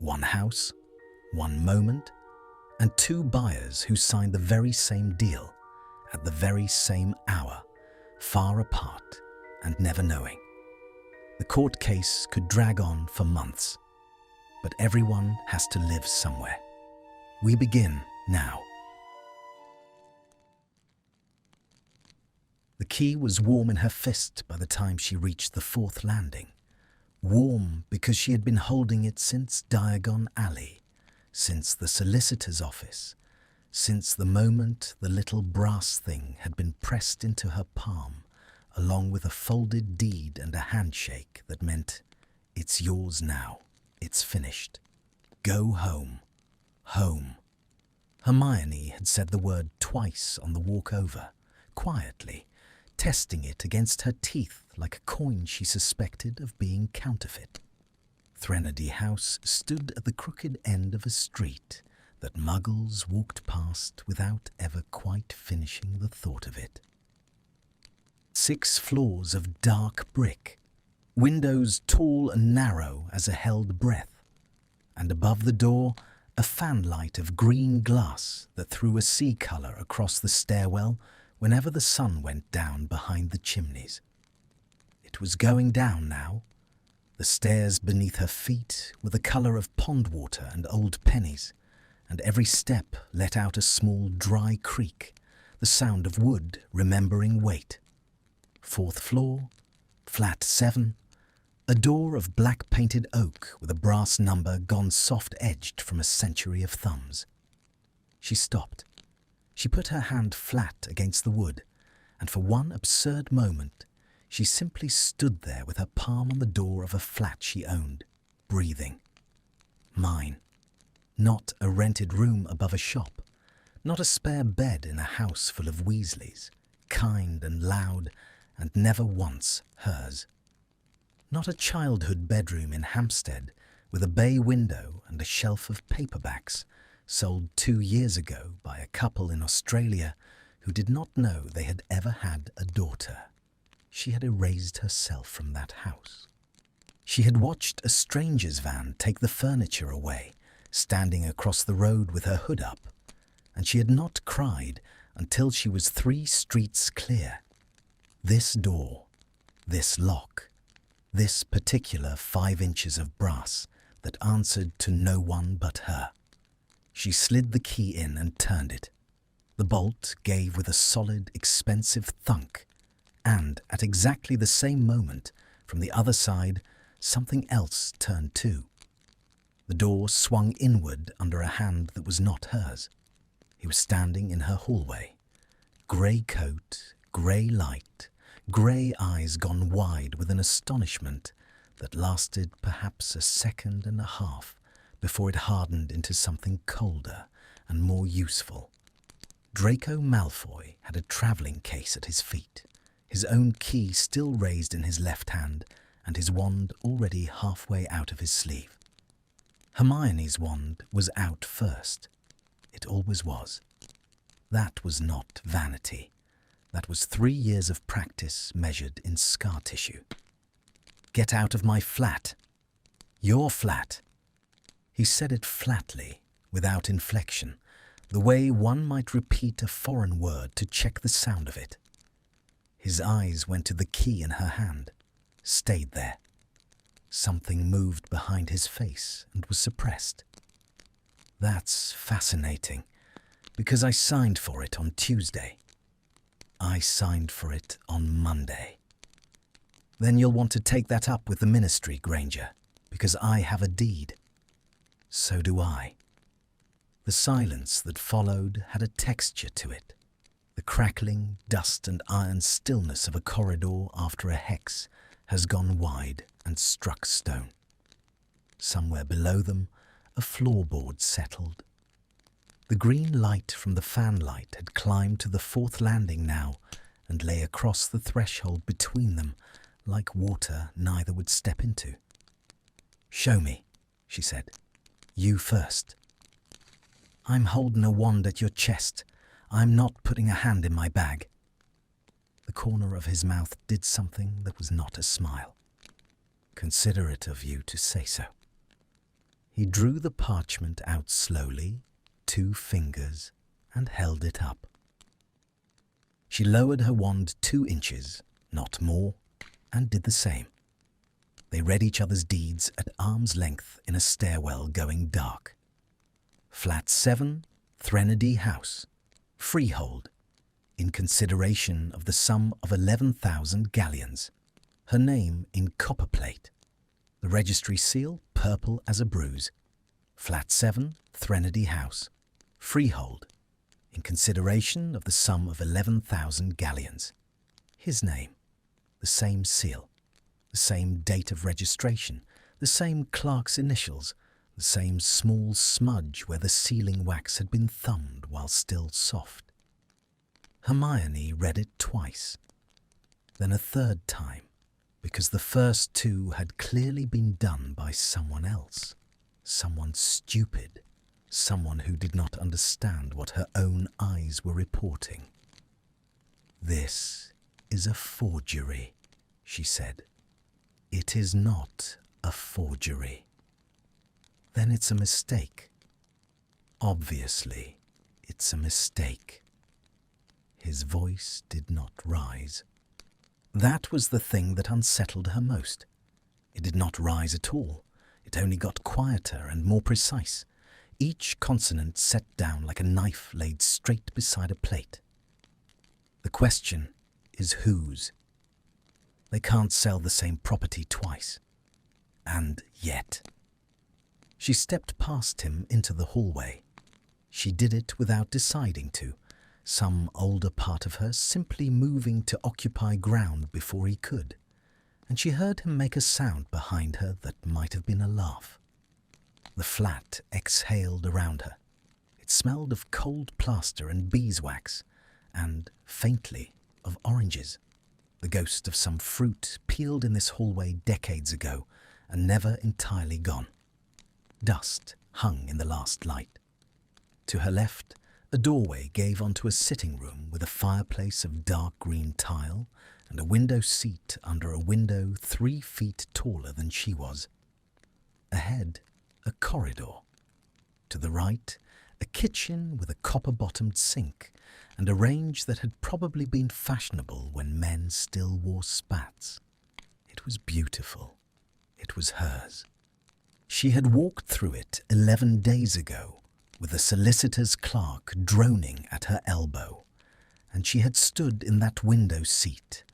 One house, one moment, and two buyers who signed the very same deal at the very same hour, far apart and never knowing. The court case could drag on for months, but everyone has to live somewhere. We begin now. The key was warm in her fist by the time she reached the fourth landing. Warm because she had been holding it since Diagon Alley, since the solicitor's office, since the moment the little brass thing had been pressed into her palm, along with a folded deed and a handshake that meant, "It's yours now, it's finished. Go home, home." Hermione had said the word twice on the walk over, quietly, testing it against her teeth like a coin she suspected of being counterfeit. Threnody House stood at the crooked end of a street that muggles walked past without ever quite finishing the thought of it. 6 floors of dark brick, windows tall and narrow as a held breath, and above the door a fanlight of green glass that threw a sea colour across the stairwell whenever the sun went down behind the chimneys. It was going down now. The stairs beneath her feet were the colour of pond water and old pennies, and every step let out a small dry creak, the sound of wood remembering weight. 4th floor, flat 7, a door of black-painted oak with a brass number gone soft-edged from a century of thumbs. She stopped. She put her hand flat against the wood, and for one absurd moment, she simply stood there with her palm on the door of a flat she owned, breathing. Mine. Not a rented room above a shop, not a spare bed in a house full of Weasleys, kind and loud, and never once hers. Not a childhood bedroom in Hampstead with a bay window and a shelf of paperbacks sold 2 years ago by a couple in Australia who did not know they had ever had a daughter. She had erased herself from that house. She had watched a stranger's van take the furniture away, standing across the road with her hood up, and she had not cried until she was 3 streets clear. This door, this lock, this particular 5 inches of brass that answered to no one but her. She slid the key in and turned it. The bolt gave with a solid, expensive thunk, and at exactly the same moment, from the other side, something else turned too. The door swung inward under a hand that was not hers. He was standing in her hallway. Grey coat, grey light, grey eyes gone wide with an astonishment that lasted perhaps a second and a half before it hardened into something colder and more useful. Draco Malfoy had a travelling case at his feet, his own key still raised in his left hand and his wand already halfway out of his sleeve. Hermione's wand was out first. It always was. That was not vanity. That was 3 years of practice measured in scar tissue. "Get out of my flat. Your flat." He said it flatly, without inflection, the way one might repeat a foreign word to check the sound of it. His eyes went to the key in her hand, stayed there. Something moved behind his face and was suppressed. "That's fascinating, because I signed for it on Tuesday. I signed for it on Monday." "Then you'll want to take that up with the Ministry, Granger, because I have a deed." "So do I." The silence that followed had a texture to it. The crackling, dust and iron stillness of a corridor after a hex has gone wide and struck stone. Somewhere below them, a floorboard settled. The green light from the fanlight had climbed to the 4th landing now and lay across the threshold between them like water neither would step into. "Show me," she said. "You first." "I'm holding a wand at your chest. I'm not putting a hand in my bag." The corner of his mouth did something that was not a smile. "Considerate of you to say so." He drew the parchment out slowly, 2 fingers, and held it up. She lowered her wand 2 inches, not more, and did the same. They read each other's deeds at arm's length in a stairwell going dark. Flat 7, Threnody House, freehold, in consideration of the sum of 11,000 galleons. Her name in copperplate. The registry seal purple as a bruise. Flat 7, Threnody House, freehold, in consideration of the sum of 11,000 galleons. His name, the same seal, the same date of registration, the same clerk's initials, the same small smudge where the sealing wax had been thumbed while still soft. Hermione read it twice, then a 3rd time, because the first 2 had clearly been done by someone else, someone stupid, someone who did not understand what her own eyes were reporting. "This is a forgery," she said. "It is not a forgery." "Then it's a mistake." "Obviously, it's a mistake." His voice did not rise. That was the thing that unsettled her most. It did not rise at all. It only got quieter and more precise, each consonant set down like a knife laid straight beside a plate. The question is whose. They can't sell the same property twice. And yet. She stepped past him into the hallway. She did it without deciding to, some older part of her simply moving to occupy ground before he could, and she heard him make a sound behind her that might have been a laugh. The flat exhaled around her. It smelled of cold plaster and beeswax, and, faintly, of oranges, the ghost of some fruit peeled in this hallway decades ago and never entirely gone. Dust hung in the last light. To her left, a doorway gave onto a sitting room with a fireplace of dark green tile and a window seat under a window 3 feet taller than she was. Ahead, a corridor. To the right, a kitchen with a copper-bottomed sink and a range that had probably been fashionable when men still wore spats. It was beautiful. It was hers. She had walked through it 11 days ago, with a solicitor's clerk droning at her elbow, and she had stood in that window seat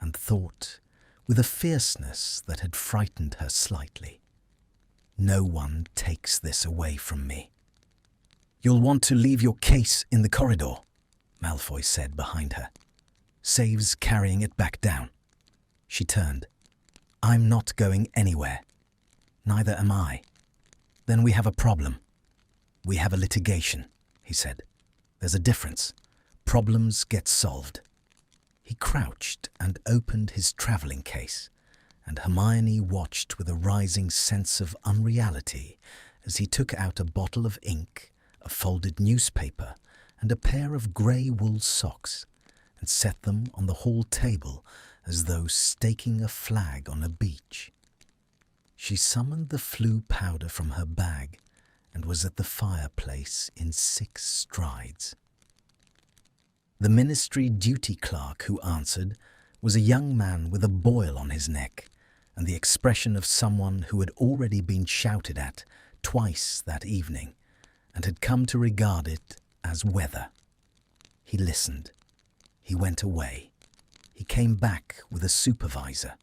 and thought, with a fierceness that had frightened her slightly, "No one takes this away from me." "You'll want to leave your case in the corridor," Malfoy said behind her. "Saves carrying it back down." She turned. "I'm not going anywhere." "Neither am I." "Then we have a problem." "We have a litigation," he said. "There's a difference. Problems get solved." He crouched and opened his travelling case, and Hermione watched with a rising sense of unreality as he took out a bottle of ink, a folded newspaper, and a pair of grey wool socks, and set them on the hall table as though staking a flag on a beach. She summoned the flu powder from her bag and was at the fireplace in 6 strides. The ministry duty clerk who answered was a young man with a boil on his neck and the expression of someone who had already been shouted at twice that evening and had come to regard it as weather. He listened. He went away. He came back with a supervisor.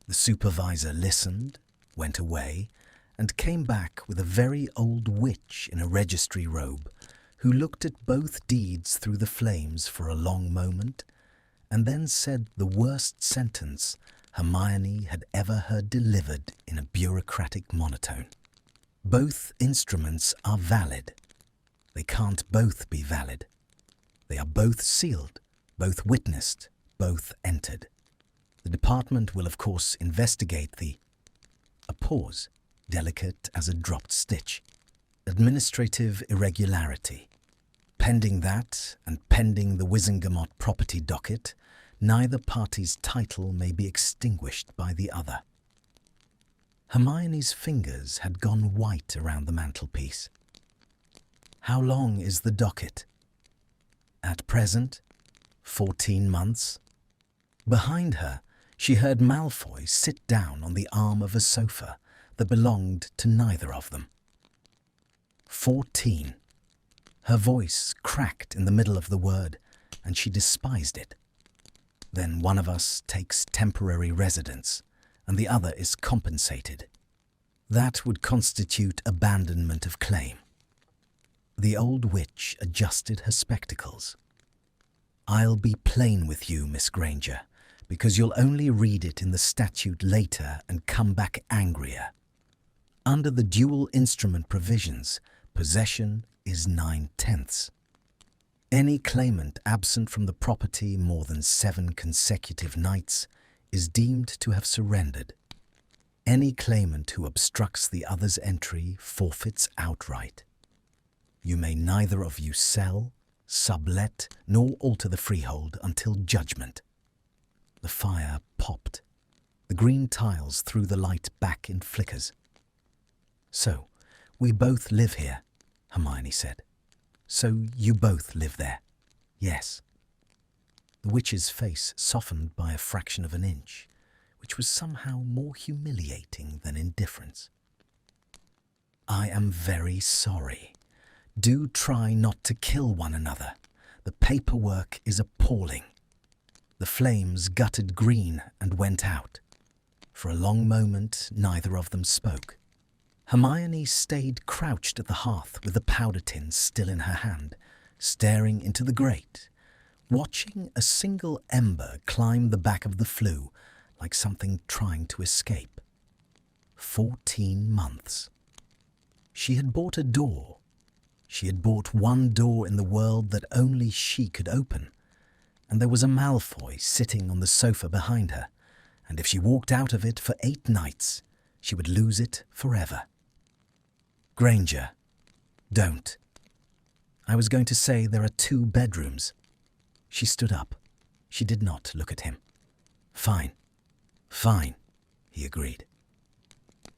The supervisor listened, went away, and came back with a very old witch in a registry robe who looked at both deeds through the flames for a long moment and then said the worst sentence Hermione had ever heard delivered in a bureaucratic monotone. "Both instruments are valid. They can't both be valid. They are both sealed, both witnessed, both entered. The department will of course investigate the—" A pause, delicate as a dropped stitch. "Administrative irregularity. Pending that, and pending the Wizengamot property docket, neither party's title may be extinguished by the other." Hermione's fingers had gone white around the mantelpiece. "How long is the docket?" "At present, 14 months." Behind her, she heard Malfoy sit down on the arm of a sofa that belonged to neither of them. 14. Her voice cracked in the middle of the word, and she despised it. "Then one of us takes temporary residence, and the other is compensated. That would constitute abandonment of claim." The old witch adjusted her spectacles. "I'll be plain with you, Miss Granger, because you'll only read it in the statute later and come back angrier. Under the dual instrument provisions, possession is 9/10. Any claimant absent from the property more than 7 consecutive nights is deemed to have surrendered. Any claimant who obstructs the other's entry forfeits outright. You may neither of you sell, sublet, nor alter the freehold until judgment." The fire popped. The green tiles threw the light back in flickers. "So, we both live here," Hermione said. "So you both live there?" "Yes." The witch's face softened by a fraction of an inch, which was somehow more humiliating than indifference. "I am very sorry. Do try not to kill one another. The paperwork is appalling." The flames guttered green and went out. For a long moment, neither of them spoke. Hermione stayed crouched at the hearth with the powder tin still in her hand, staring into the grate, watching a single ember climb the back of the flue like something trying to escape. 14 months. She had bought a door. She had bought one door in the world that only she could open, and there was a Malfoy sitting on the sofa behind her, and if she walked out of it for 8 nights, she would lose it forever. "Granger, don't. I was going to say there are 2 bedrooms. She stood up. She did not look at him. "Fine, fine," he agreed.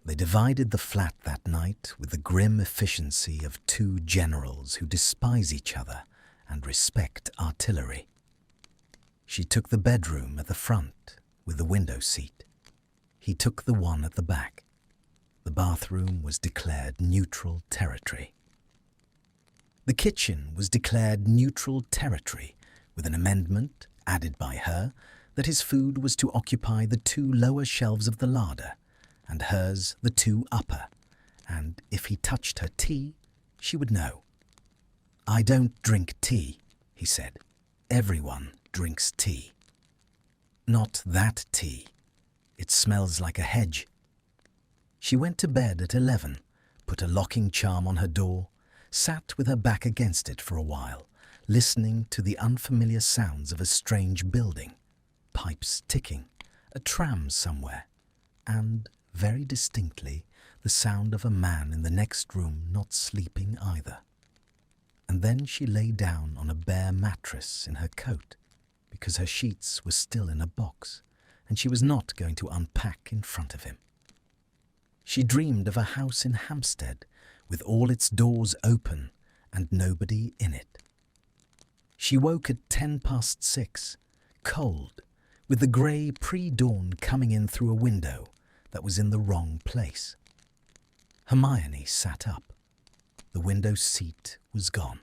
They divided the flat that night with the grim efficiency of 2 generals who despise each other and respect artillery. She took the bedroom at the front with the window seat. He took the one at the back. The bathroom was declared neutral territory. The kitchen was declared neutral territory with an amendment added by her that his food was to occupy the 2 lower shelves of the larder and hers the 2 upper, and if he touched her tea, she would know. "I don't drink tea," he said. "Everyone drinks tea." "Not that tea. It smells like a hedge." She went to bed at 11, put a locking charm on her door, sat with her back against it for a while, listening to the unfamiliar sounds of a strange building, pipes ticking, a tram somewhere, and, very distinctly, the sound of a man in the next room not sleeping either. And then she lay down on a bare mattress in her coat, because her sheets were still in a box, and she was not going to unpack in front of him. She dreamed of a house in Hampstead with all its doors open and nobody in it. She woke at 6:10, cold, with the grey pre-dawn coming in through a window that was in the wrong place. Hermione sat up. The window seat was gone.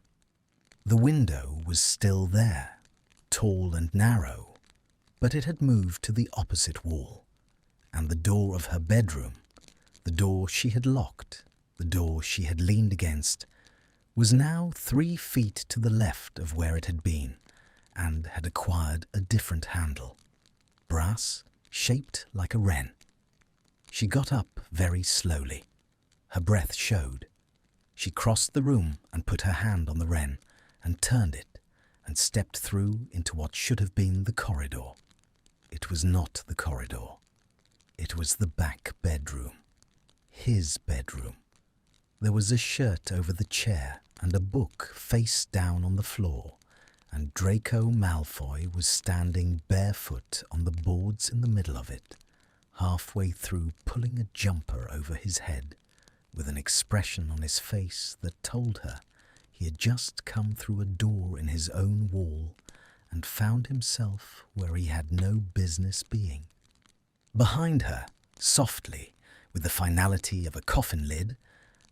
The window was still there, tall and narrow, but it had moved to the opposite wall, and the door of her bedroom, the door she had locked, the door she had leaned against, was now 3 feet to the left of where it had been, and had acquired a different handle, brass, shaped like a wren. She got up very slowly. Her breath showed. She crossed the room and put her hand on the wren, and turned it, and stepped through into what should have been the corridor. It was not the corridor. It was the back bedroom. His bedroom. There was a shirt over the chair and a book face down on the floor, and Draco Malfoy was standing barefoot on the boards in the middle of it, halfway through pulling a jumper over his head, with an expression on his face that told her he had just come through a door in his own wall and found himself where he had no business being. Behind her, softly, with the finality of a coffin lid,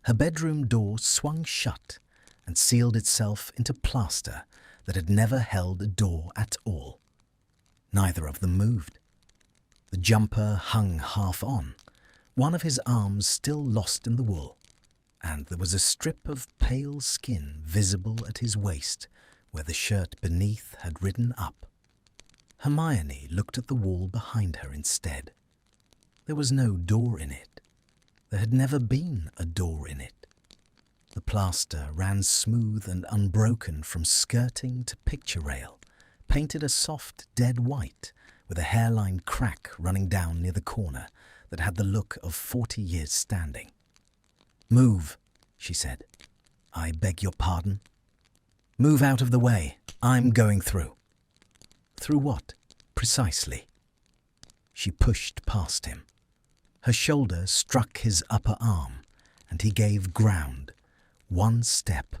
her bedroom door swung shut and sealed itself into plaster that had never held a door at all. Neither of them moved. The jumper hung half on, one of his arms still lost in the wool, and there was a strip of pale skin visible at his waist where the shirt beneath had ridden up. Hermione looked at the wall behind her instead. There was no door in it. There had never been a door in it. The plaster ran smooth and unbroken from skirting to picture rail, painted a soft dead white with a hairline crack running down near the corner that had the look of 40 years standing. "Move," she said. "I beg your pardon?" "Move out of the way. I'm going through." "Through what, precisely?" She pushed past him. Her shoulder struck his upper arm, and he gave ground. One step,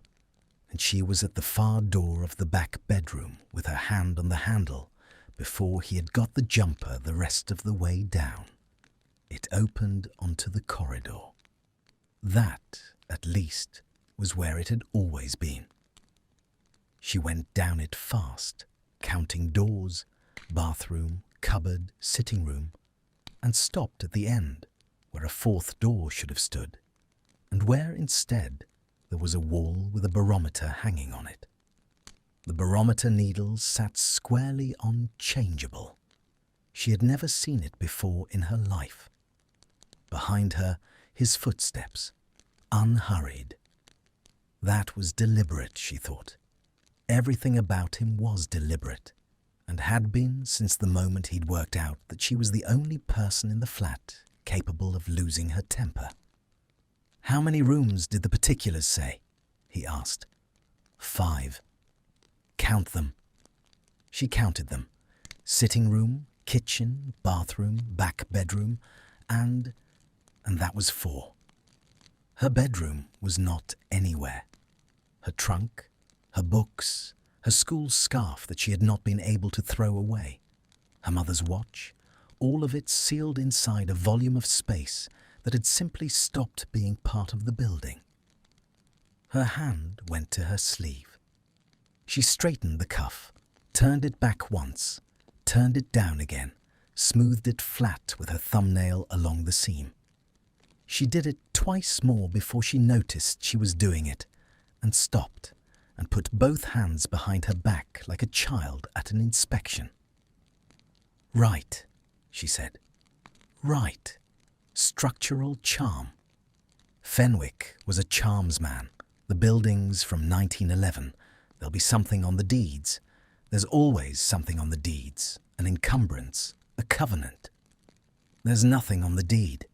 and she was at the far door of the back bedroom with her hand on the handle before he had got the jumper the rest of the way down. It opened onto the corridor. That, at least, was where it had always been. She went down it fast, counting doors, bathroom, cupboard, sitting room, and stopped at the end, where a fourth door should have stood, and where instead there was a wall with a barometer hanging on it. The barometer needle sat squarely on changeable. She had never seen it before in her life. Behind her, his footsteps, unhurried. That was deliberate, she thought. Everything about him was deliberate, and had been since the moment he'd worked out that she was the only person in the flat capable of losing her temper. "How many rooms did the particulars say?" he asked. 5. "Count them." She counted them. Sitting room, kitchen, bathroom, back bedroom, and that was 4. Her bedroom was not anywhere. Her trunk, her books, her school scarf that she had not been able to throw away, her mother's watch, all of it sealed inside a volume of space that had simply stopped being part of the building. Her hand went to her sleeve. She straightened the cuff, turned it back once, turned it down again, smoothed it flat with her thumbnail along the seam. She did it twice more before she noticed she was doing it, and stopped, and put both hands behind her back like a child at an inspection. "Right," she said. "Right. Structural charm." Fenwick was a charms man. The building's from 1911. There'll be something on the deeds. There's always something on the deeds. An encumbrance, a covenant. There's nothing on the deed.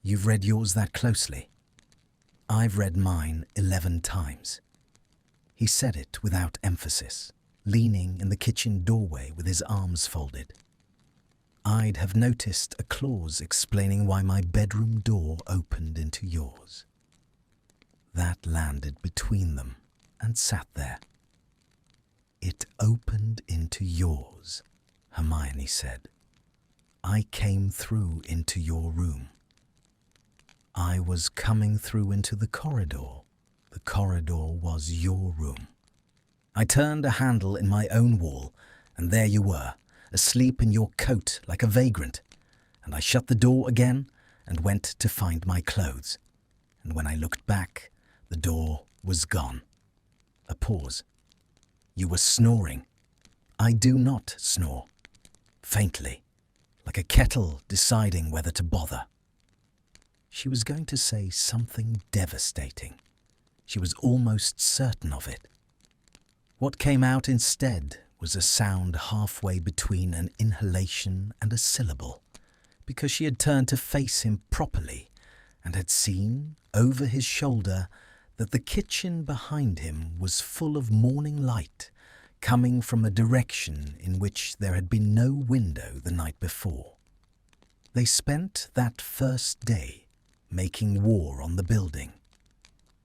You've read yours that closely? I've read mine 11 times. He said it without emphasis, leaning in the kitchen doorway with his arms folded. I'd have noticed a clause explaining why my bedroom door opened into yours. That landed between them and sat there. "It opened into yours," Hermione said. "I came through into your room. I was coming through into the corridor. The corridor was your room. I turned a handle in my own wall, and there you were, asleep in your coat like a vagrant, and I shut the door again and went to find my clothes, and when I looked back, the door was gone." A pause. "You were snoring." "I do not snore." "Faintly, like a kettle deciding whether to bother." She was going to say something devastating. She was almost certain of it. What came out instead was a sound halfway between an inhalation and a syllable, because she had turned to face him properly and had seen, over his shoulder, that the kitchen behind him was full of morning light, coming from a direction in which there had been no window the night before. They spent that first day making war on the building.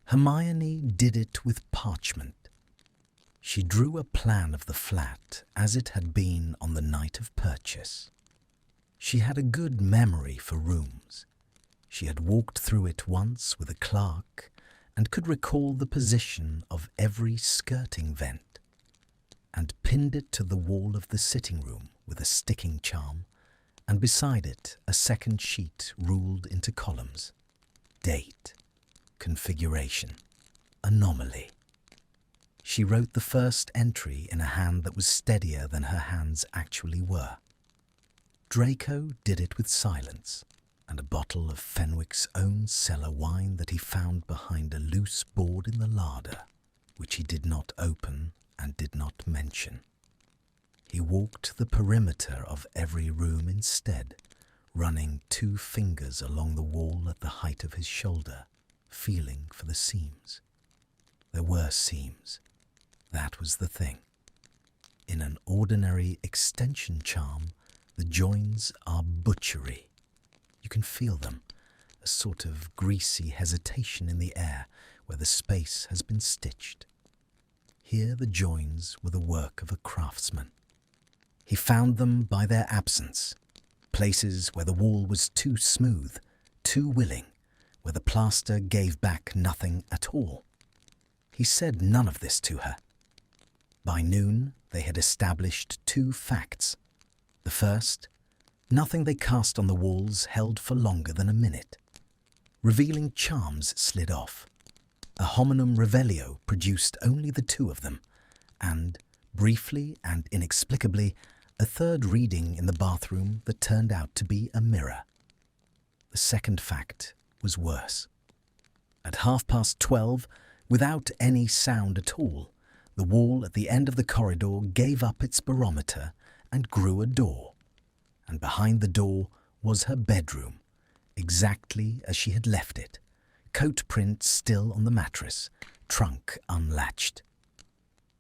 Hermione did it with parchment. She drew a plan of the flat as it had been on the night of purchase. She had a good memory for rooms. She had walked through it once with a clerk and could recall the position of every skirting vent, and pinned it to the wall of the sitting room with a sticking charm, and beside it a second sheet ruled into columns: date, configuration, anomaly. She wrote the first entry in a hand that was steadier than her hands actually were. Draco did it with silence, and a bottle of Fenwick's own cellar wine that he found behind a loose board in the larder, which he did not open and did not mention. He walked the perimeter of every room instead, running 2 fingers along the wall at the height of his shoulder, feeling for the seams. There were seams. That was the thing. In an ordinary extension charm, the joins are butchery. You can feel them, a sort of greasy hesitation in the air where the space has been stitched. Here the joins were the work of a craftsman. He found them by their absence, places where the wall was too smooth, too willing, where the plaster gave back nothing at all. He said none of this to her. By noon they had established 2 facts. The first, nothing they cast on the walls held for longer than a minute. Revealing charms slid off. A hominum revelio produced only the 2 of them, and, briefly and inexplicably, a third reading in the bathroom that turned out to be a mirror. The second fact was worse. At 12:30, without any sound at all, the wall at the end of the corridor gave up its barometer and grew a door, and behind the door was her bedroom, exactly as she had left it, coat print still on the mattress, trunk unlatched.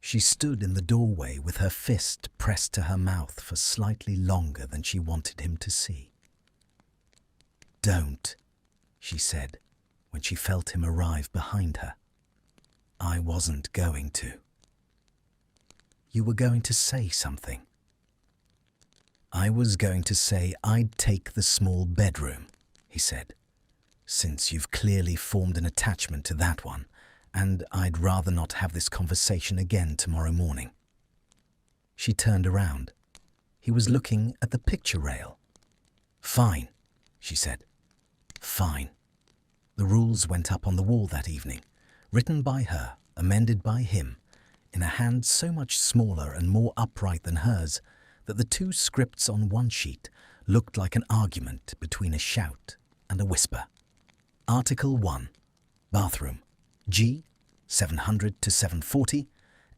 She stood in the doorway with her fist pressed to her mouth for slightly longer than she wanted him to see. "Don't," she said, when she felt him arrive behind her. "I wasn't going to." "You were going to say something." "I was going to say I'd take the small bedroom," he said, "since you've clearly formed an attachment to that one, and I'd rather not have this conversation again tomorrow morning." She turned around. He was looking at the picture rail. "Fine," she said. "Fine." The rules went up on the wall that evening, written by her, amended by him, in a hand so much smaller and more upright than hers that the 2 scripts on one sheet looked like an argument between a shout and a whisper. Article 1. Bathroom. G. 700 to 740.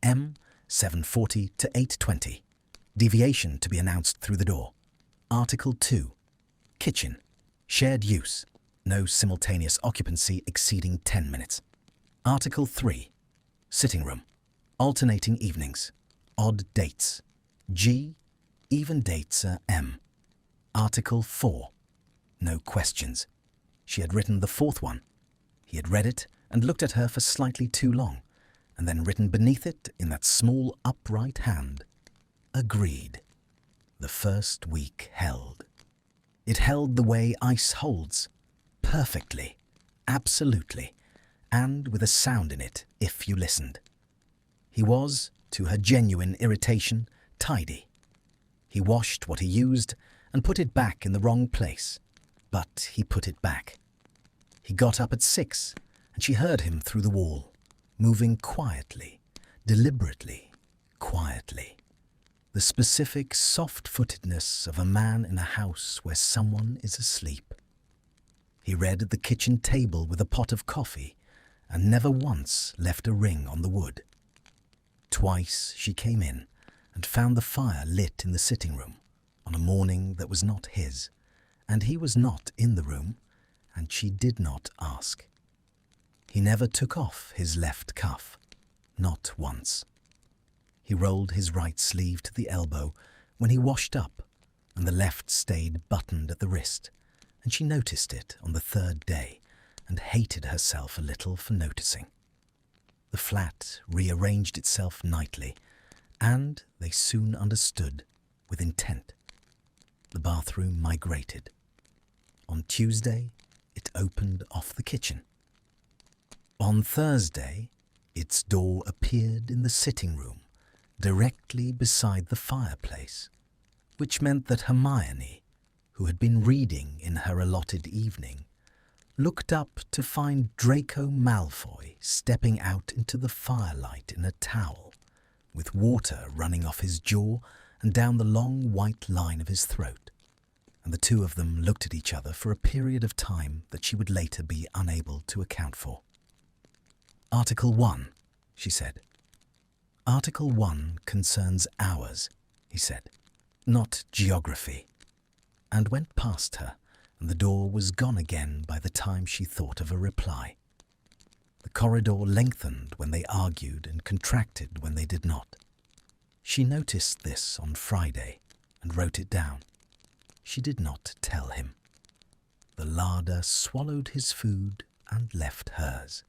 M. 740 to 820. Deviation to be announced through the door. Article 2. Kitchen. Shared use. No simultaneous occupancy exceeding 10 minutes. Article 3. Sitting room. Alternating evenings. Odd dates. G. Even dates are M. Article 4. No questions. She had written the 4th one. He had read it and looked at her for slightly too long, and then written beneath it in that small upright hand, "Agreed." The first week held. It held the way ice holds, perfectly, absolutely, and with a sound in it if you listened. He was, to her genuine irritation, tidy. He washed what he used and put it back in the wrong place, but he put it back. He got up at 6, and she heard him through the wall, moving quietly, deliberately, quietly. The specific soft-footedness of a man in a house where someone is asleep. He read at the kitchen table with a pot of coffee, and never once left a ring on the wood. Twice she came in and found the fire lit in the sitting room on a morning that was not his, and he was not in the room, and she did not ask. He never took off his left cuff, not once. He rolled his right sleeve to the elbow when he washed up, and the left stayed buttoned at the wrist, and she noticed it on the third day and hated herself a little for noticing. The flat rearranged itself nightly, and they soon understood with intent. The bathroom migrated. On Tuesday, it opened off the kitchen. On Thursday, its door appeared in the sitting room, directly beside the fireplace, which meant that Hermione, who had been reading in her allotted evening, looked up to find Draco Malfoy stepping out into the firelight in a towel, with water running off his jaw and down the long white line of his throat, and the two of them looked at each other for a period of time that she would later be unable to account for. "Article 1, she said. "Article 1 concerns hours," he said, "not geography," and went past her, and the door was gone again by the time she thought of a reply. The corridor lengthened when they argued and contracted when they did not. She noticed this on Friday and wrote it down. She did not tell him. The larder swallowed his food and left hers.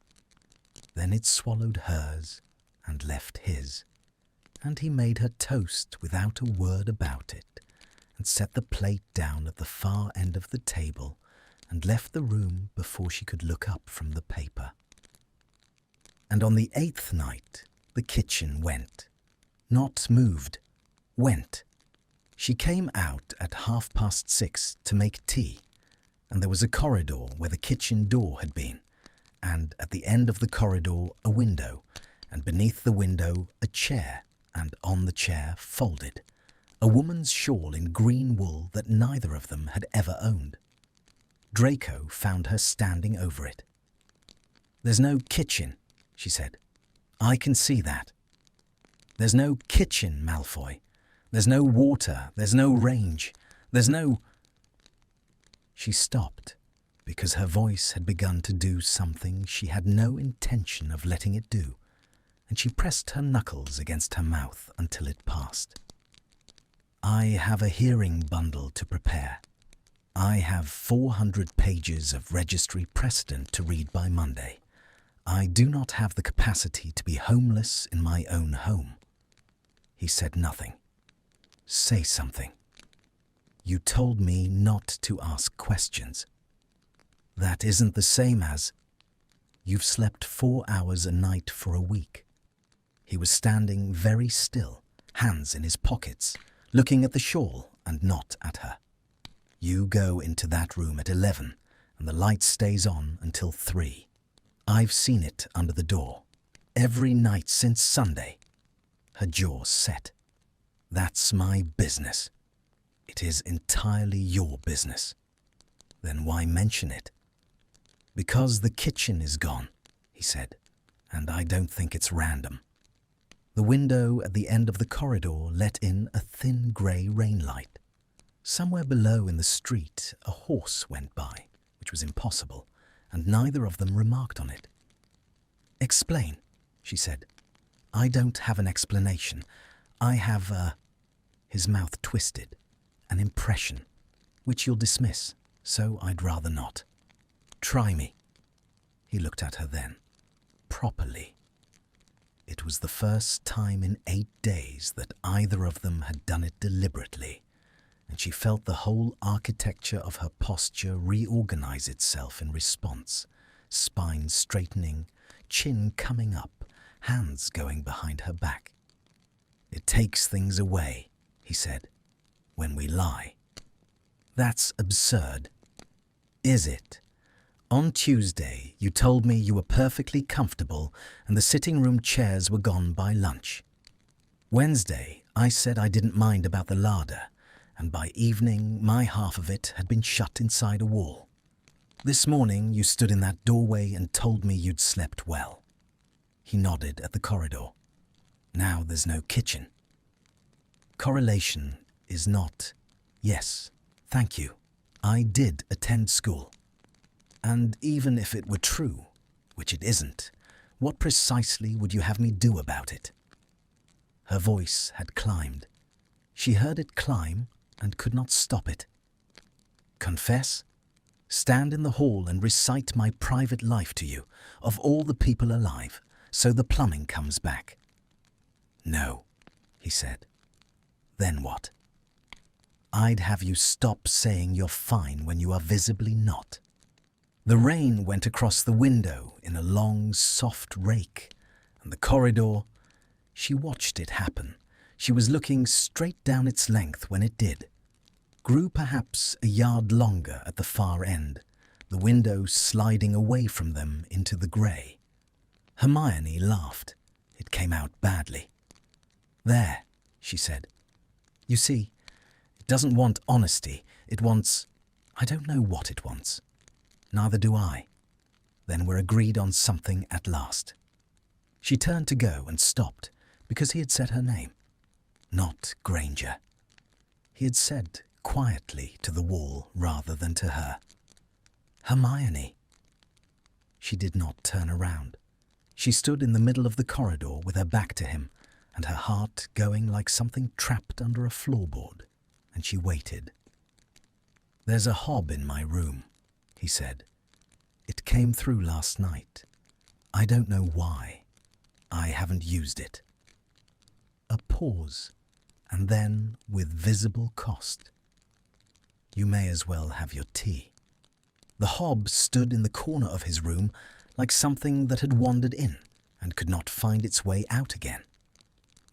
Then it swallowed hers and left his, and he made her toast without a word about it, and set the plate down at the far end of the table and left the room before she could look up from the paper. And on the 8th night, the kitchen went. Not moved, went. She came out at 6:30 to make tea, and there was a corridor where the kitchen door had been, and at the end of the corridor a window, and beneath the window a chair, and on the chair, folded, a woman's shawl in green wool that neither of them had ever owned. Draco found her standing over it. "There's no kitchen," she said. "I can see that. There's no kitchen, Malfoy. There's no water, there's no range, there's no—" She stopped, because her voice had begun to do something she had no intention of letting it do, and she pressed her knuckles against her mouth until it passed. "I have a hearing bundle to prepare. I have 400 pages of registry precedent to read by Monday. I do not have the capacity to be homeless in my own home." He said nothing. "Say something. You told me not to ask questions. That isn't the same as— You've slept 4 hours a night for a week." He was standing very still, hands in his pockets, looking at the shawl and not at her. "You go into that room at 11, and the light stays on until 3. I've seen it under the door. Every night since Sunday." Her jaw set. "That's my business." "It is entirely your business." "Then why mention it?" "Because the kitchen is gone," he said, "and I don't think it's random." The window at the end of the corridor let in a thin grey rain light. Somewhere below in the street a horse went by, which was impossible, and neither of them remarked on it. "Explain," she said. "I don't have an explanation. I have a—" His mouth twisted. "An impression, which you'll dismiss, so I'd rather not. Try me." He looked at her then, properly. It was the first time in 8 days that either of them had done it deliberately, and she felt the whole architecture of her posture reorganize itself in response, spine straightening, chin coming up, hands going behind her back. "It takes things away," he said, "when we lie." "That's absurd." "Is it? On Tuesday, you told me you were perfectly comfortable and the sitting room chairs were gone by lunch. Wednesday, I said I didn't mind about the larder, and by evening, my half of it had been shut inside a wall. This morning, you stood in that doorway and told me you'd slept well." He nodded at the corridor. "Now there's no kitchen." "Correlation is not— Yes, thank you. I did attend school. And even if it were true, which it isn't, what precisely would you have me do about it?" Her voice had climbed. She heard it climb and could not stop it. Confess? Stand in the hall and recite my private life to you, of all the people alive, so the plumbing comes back. No, he said. Then what? I'd have you stop saying you're fine when you are visibly not. The rain went across the window in a long, soft rake, and the corridor. She watched it happen. She was looking straight down its length when it did. Grew perhaps a yard longer at the far end, the window sliding away from them into the grey. Hermione laughed. It came out badly. There, she said. You see, it doesn't want honesty. It wants... I don't know what it wants. Neither do I. Then we're agreed on something at last. She turned to go and stopped, because he had said her name. Not Granger. He had said quietly to the wall rather than to her. Hermione. She did not turn around. She stood in the middle of the corridor with her back to him, and her heart going like something trapped under a floorboard, and she waited. There's a hob in my room, he said. It came through last night. I don't know why. I haven't used it. A pause, and then with visible cost. You may as well have your tea. The hob stood in the corner of his room like something that had wandered in and could not find its way out again.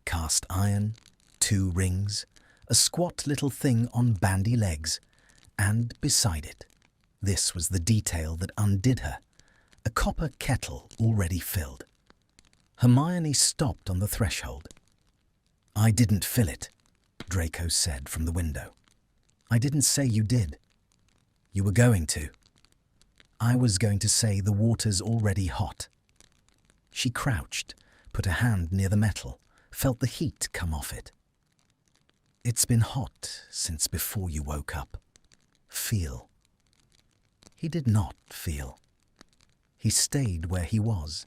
Cast iron, 2 rings, a squat little thing on bandy legs, and beside it, this was the detail that undid her, a copper kettle already filled. Hermione stopped on the threshold. I didn't fill it, Draco said from the window. I didn't say you did. You were going to. I was going to say the water's already hot. She crouched, put a hand near the metal, felt the heat come off it. It's been hot since before you woke up. Feel. He did not feel. He stayed where he was,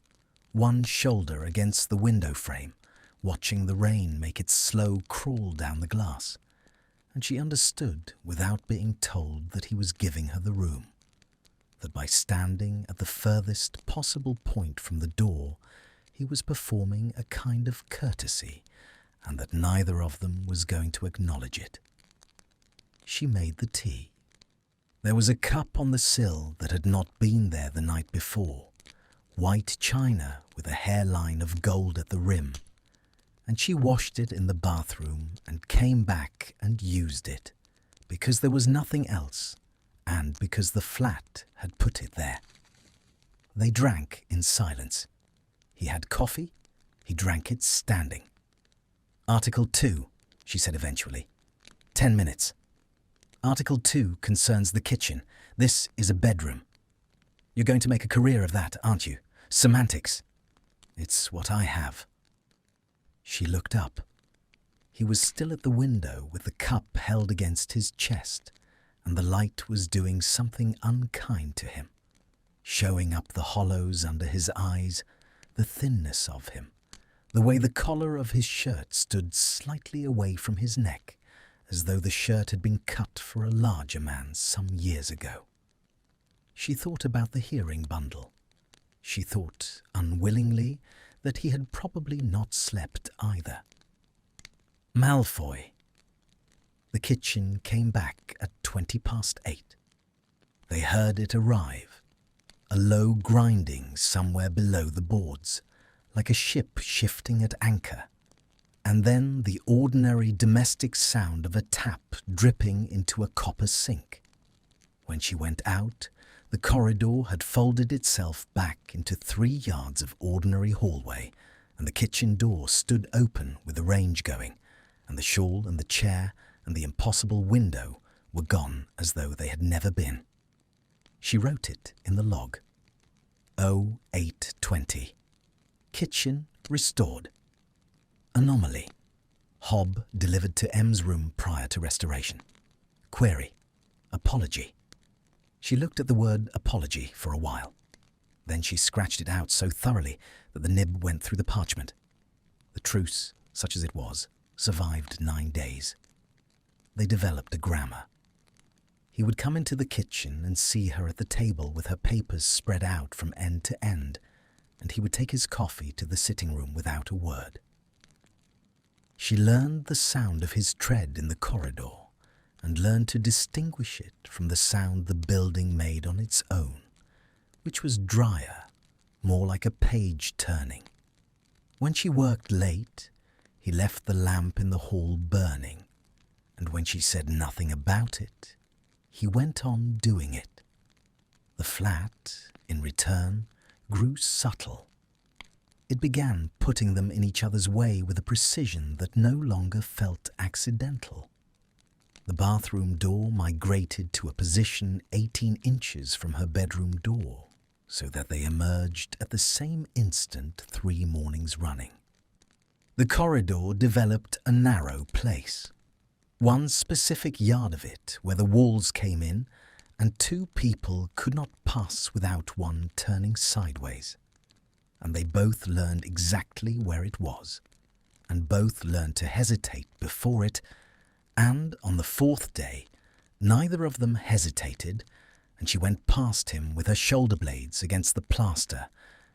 one shoulder against the window frame, watching the rain make its slow crawl down the glass, and she understood without being told that he was giving her the room, that by standing at the furthest possible point from the door, he was performing a kind of courtesy, and that neither of them was going to acknowledge it. She made the tea. There was a cup on the sill that had not been there the night before, white china with a hairline of gold at the rim, and she washed it in the bathroom and came back and used it, because there was nothing else, and because the flat had put it there. They drank in silence. He had coffee, he drank it standing. Article 2, she said eventually. 10 minutes. Article 2 concerns the kitchen. This is a bedroom. You're going to make a career of that, aren't you? Semantics. It's what I have. She looked up. He was still at the window with the cup held against his chest, and the light was doing something unkind to him, showing up the hollows under his eyes, the thinness of him, the way the collar of his shirt stood slightly away from his neck, as though the shirt had been cut for a larger man some years ago. She thought about the hearing bundle. She thought, unwillingly, that he had probably not slept either. Malfoy. The kitchen came back at 8:20. They heard it arrive, a low grinding somewhere below the boards, like a ship shifting at anchor, and then the ordinary domestic sound of a tap dripping into a copper sink. When she went out, the corridor had folded itself back into 3 yards of ordinary hallway, and the kitchen door stood open with the range going, and the shawl and the chair and the impossible window were gone as though they had never been. She wrote it in the log. 08:20. Kitchen restored. Anomaly. Hob delivered to M's room prior to restoration. Query. Apology. She looked at the word apology for a while. Then she scratched it out so thoroughly that the nib went through the parchment. The truce, such as it was, survived 9 days. they developed a grammar. He would come into the kitchen and see her at the table with her papers spread out from end to end, and he would take his coffee to the sitting room without a word. She learned the sound of his tread in the corridor and learned to distinguish it from the sound the building made on its own, which was drier, more like a page turning. When she worked late, he left the lamp in the hall burning, and when she said nothing about it, he went on doing it. The flat, in return, grew subtle. It began putting them in each other's way with a precision that no longer felt accidental. The bathroom door migrated to a position 18 inches from her bedroom door, so that they emerged at the same instant 3 mornings running. The corridor developed a narrow place, one specific yard of it where the walls came in, and 2 people could not pass without one turning sideways. And they both learned exactly where it was, and both learned to hesitate before it, and on the 4th day, neither of them hesitated, and she went past him with her shoulder blades against the plaster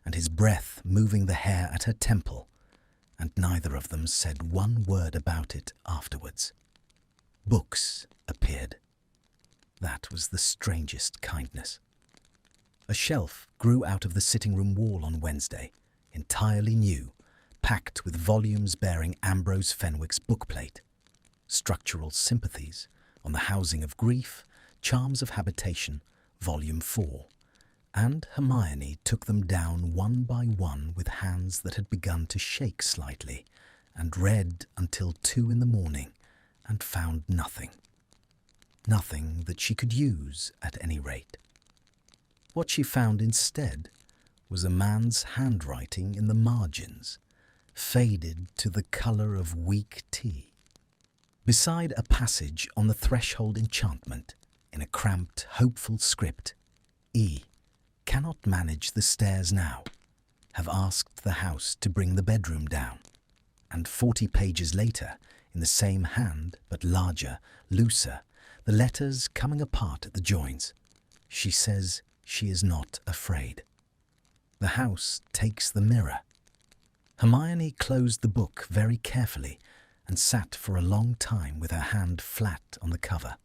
and his breath moving the hair at her temple, and neither of them said one word about it afterwards. Books appeared. That was the strangest kindness. A shelf grew out of the sitting room wall on Wednesday, entirely new, packed with volumes bearing Ambrose Fenwick's bookplate, Structural Sympathies on the Housing of Grief, Charms of Habitation, Volume 4, and Hermione took them down one by one with hands that had begun to shake slightly, and read until 2 in the morning, and found nothing. Nothing that she could use, at any rate. What she found instead was a man's handwriting in the margins, faded to the colour of weak tea. Beside a passage on the threshold enchantment, in a cramped, hopeful script, E. cannot manage the stairs now, have asked the house to bring the bedroom down. And 40 pages later, in the same hand, but larger, looser, the letters coming apart at the joins, she says she is not afraid. The house takes the mirror. Hermione closed the book very carefully and sat for a long time with her hand flat on the cover.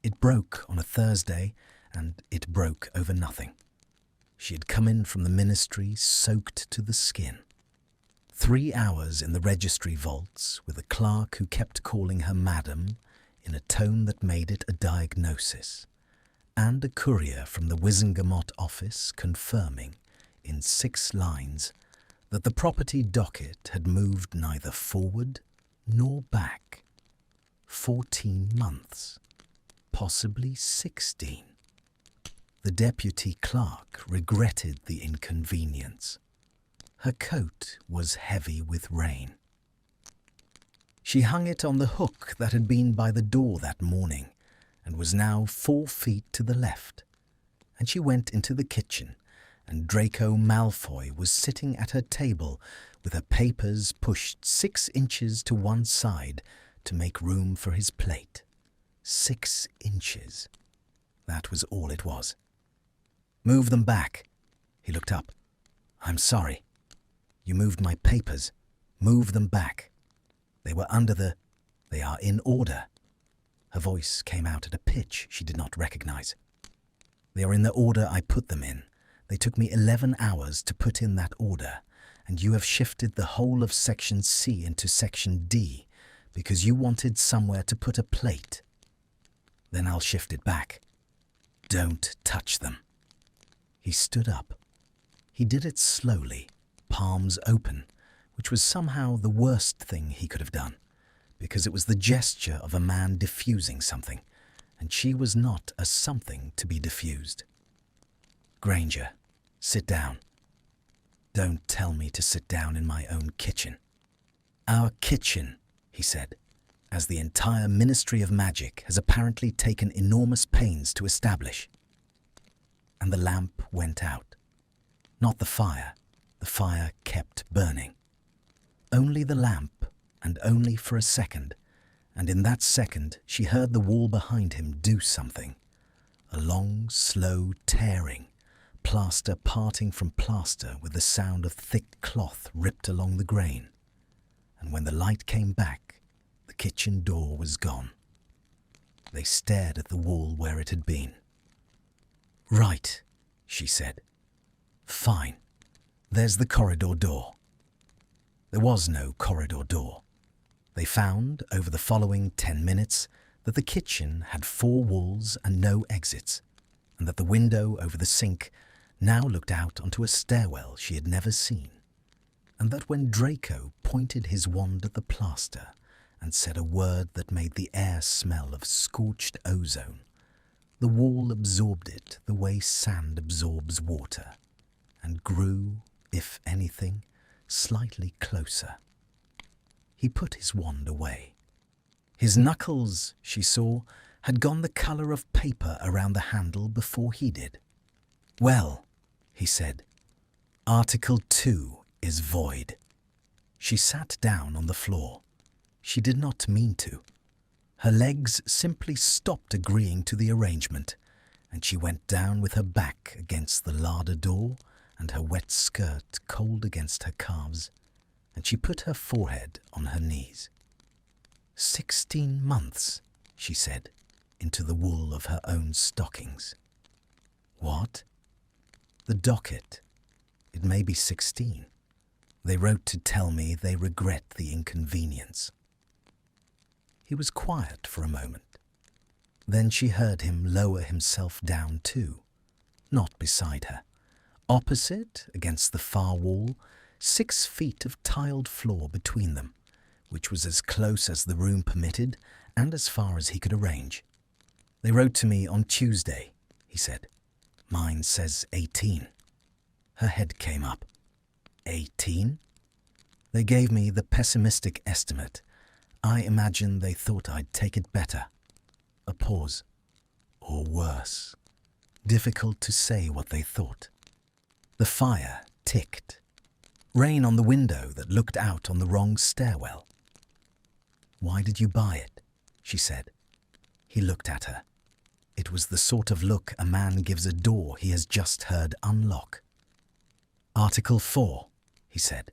It broke on a Thursday, and it broke over nothing. She had come in from the ministry soaked to the skin. 3 hours in the registry vaults with a clerk who kept calling her madam in a tone that made it a diagnosis, and a courier from the Wizengamot office confirming, in 6 lines, that the property docket had moved neither forward nor back. 14 months, possibly 16. The deputy clerk regretted the inconvenience. Her coat was heavy with rain. She hung it on the hook that had been by the door that morning and was now 4 feet to the left, and she went into the kitchen, and Draco Malfoy was sitting at her table with her papers pushed 6 inches to one side to make room for his plate. 6 inches. That was all it was. "Move them back." He looked up. "I'm sorry. You moved my papers. Move them back. They were under the... They are in order." Her voice came out at a pitch she did not recognize. "They are in the order I put them in. They took me 11 hours to put in that order, and you have shifted the whole of Section C into Section D because you wanted somewhere to put a plate. Then I'll shift it back. Don't touch them." He stood up. He did it slowly, palms open, which was somehow the worst thing he could have done, because it was the gesture of a man diffusing something, and she was not a something to be diffused. "Granger, sit down." "Don't tell me to sit down in my own kitchen." "Our kitchen," he said, "as the entire Ministry of Magic has apparently taken enormous pains to establish." And the lamp went out. Not the fire. The fire kept burning. Only the lamp, and only for a second, and in that second she heard the wall behind him do something. A long, slow tearing, plaster parting from plaster with the sound of thick cloth ripped along the grain. And when the light came back, the kitchen door was gone. They stared at the wall where it had been. "Right," she said. "Fine. There's the corridor door." There was no corridor door. They found, over the following 10 minutes, that the kitchen had 4 walls and no exits, and that the window over the sink now looked out onto a stairwell she had never seen, and that when Draco pointed his wand at the plaster and said a word that made the air smell of scorched ozone, the wall absorbed it the way sand absorbs water, and grew, if anything, slightly closer. He put his wand away. His knuckles, she saw, had gone the colour of paper around the handle before he did. "Well," he said, "Article 2 is void." She sat down on the floor. She did not mean to. Her legs simply stopped agreeing to the arrangement, and she went down with her back against the larder door and her wet skirt cold against her calves, and she put her forehead on her knees. 16 months, she said, into the wool of her own stockings. What? The docket. It may be 16. They wrote to tell me they regret the inconvenience. He was quiet for a moment. Then she heard him lower himself down too, not beside her. Opposite, against the far wall, 6 feet of tiled floor between them, which was as close as the room permitted and as far as he could arrange. "They wrote to me on Tuesday," he said. "Mine says 18. Her head came up. 18? They gave me the pessimistic estimate. I imagine they thought I'd take it better. A pause. Or worse. Difficult to say what they thought. The fire ticked. Rain on the window that looked out on the wrong stairwell. "Why did you buy it?" she said. He looked at her. It was the sort of look a man gives a door he has just heard unlock. "Article 4, he said.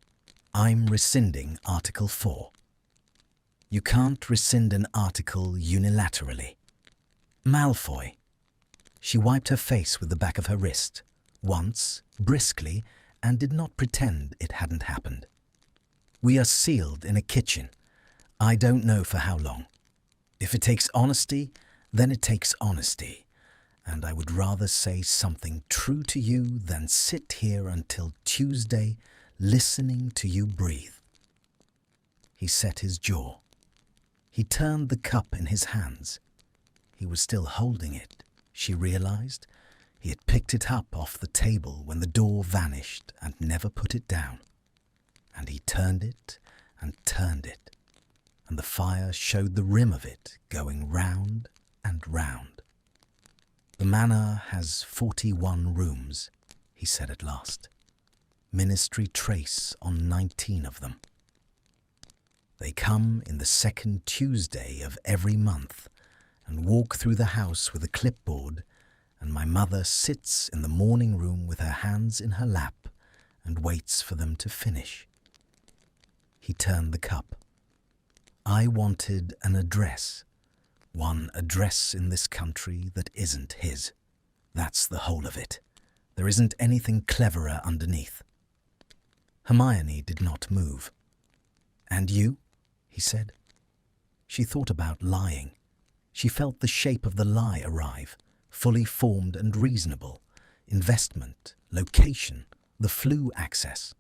"I'm rescinding Article 4. You can't rescind an article unilaterally. Malfoy." She wiped her face with the back of her wrist, once, briskly, and did not pretend it hadn't happened. "We are sealed in a kitchen. I don't know for how long. If it takes honesty, then it takes honesty, and I would rather say something true to you than sit here until Tuesday listening to you breathe." He set his jaw. He turned the cup in his hands. He was still holding it, she realized. He had picked it up off the table when the door vanished and never put it down. And he turned it, and the fire showed the rim of it going round and round. "The manor has 41 rooms," he said at last. "Ministry trace on 19 of them. They come in the second Tuesday of every month and walk through the house with a clipboard, and my mother sits in the morning room with her hands in her lap and waits for them to finish." He turned the cup. "I wanted an address, one address in this country that isn't his. That's the whole of it. There isn't anything cleverer underneath." Hermione did not move. "And you?" he said. She thought about lying. She felt the shape of the lie arrive, fully formed and reasonable. Investment, location, the flu access.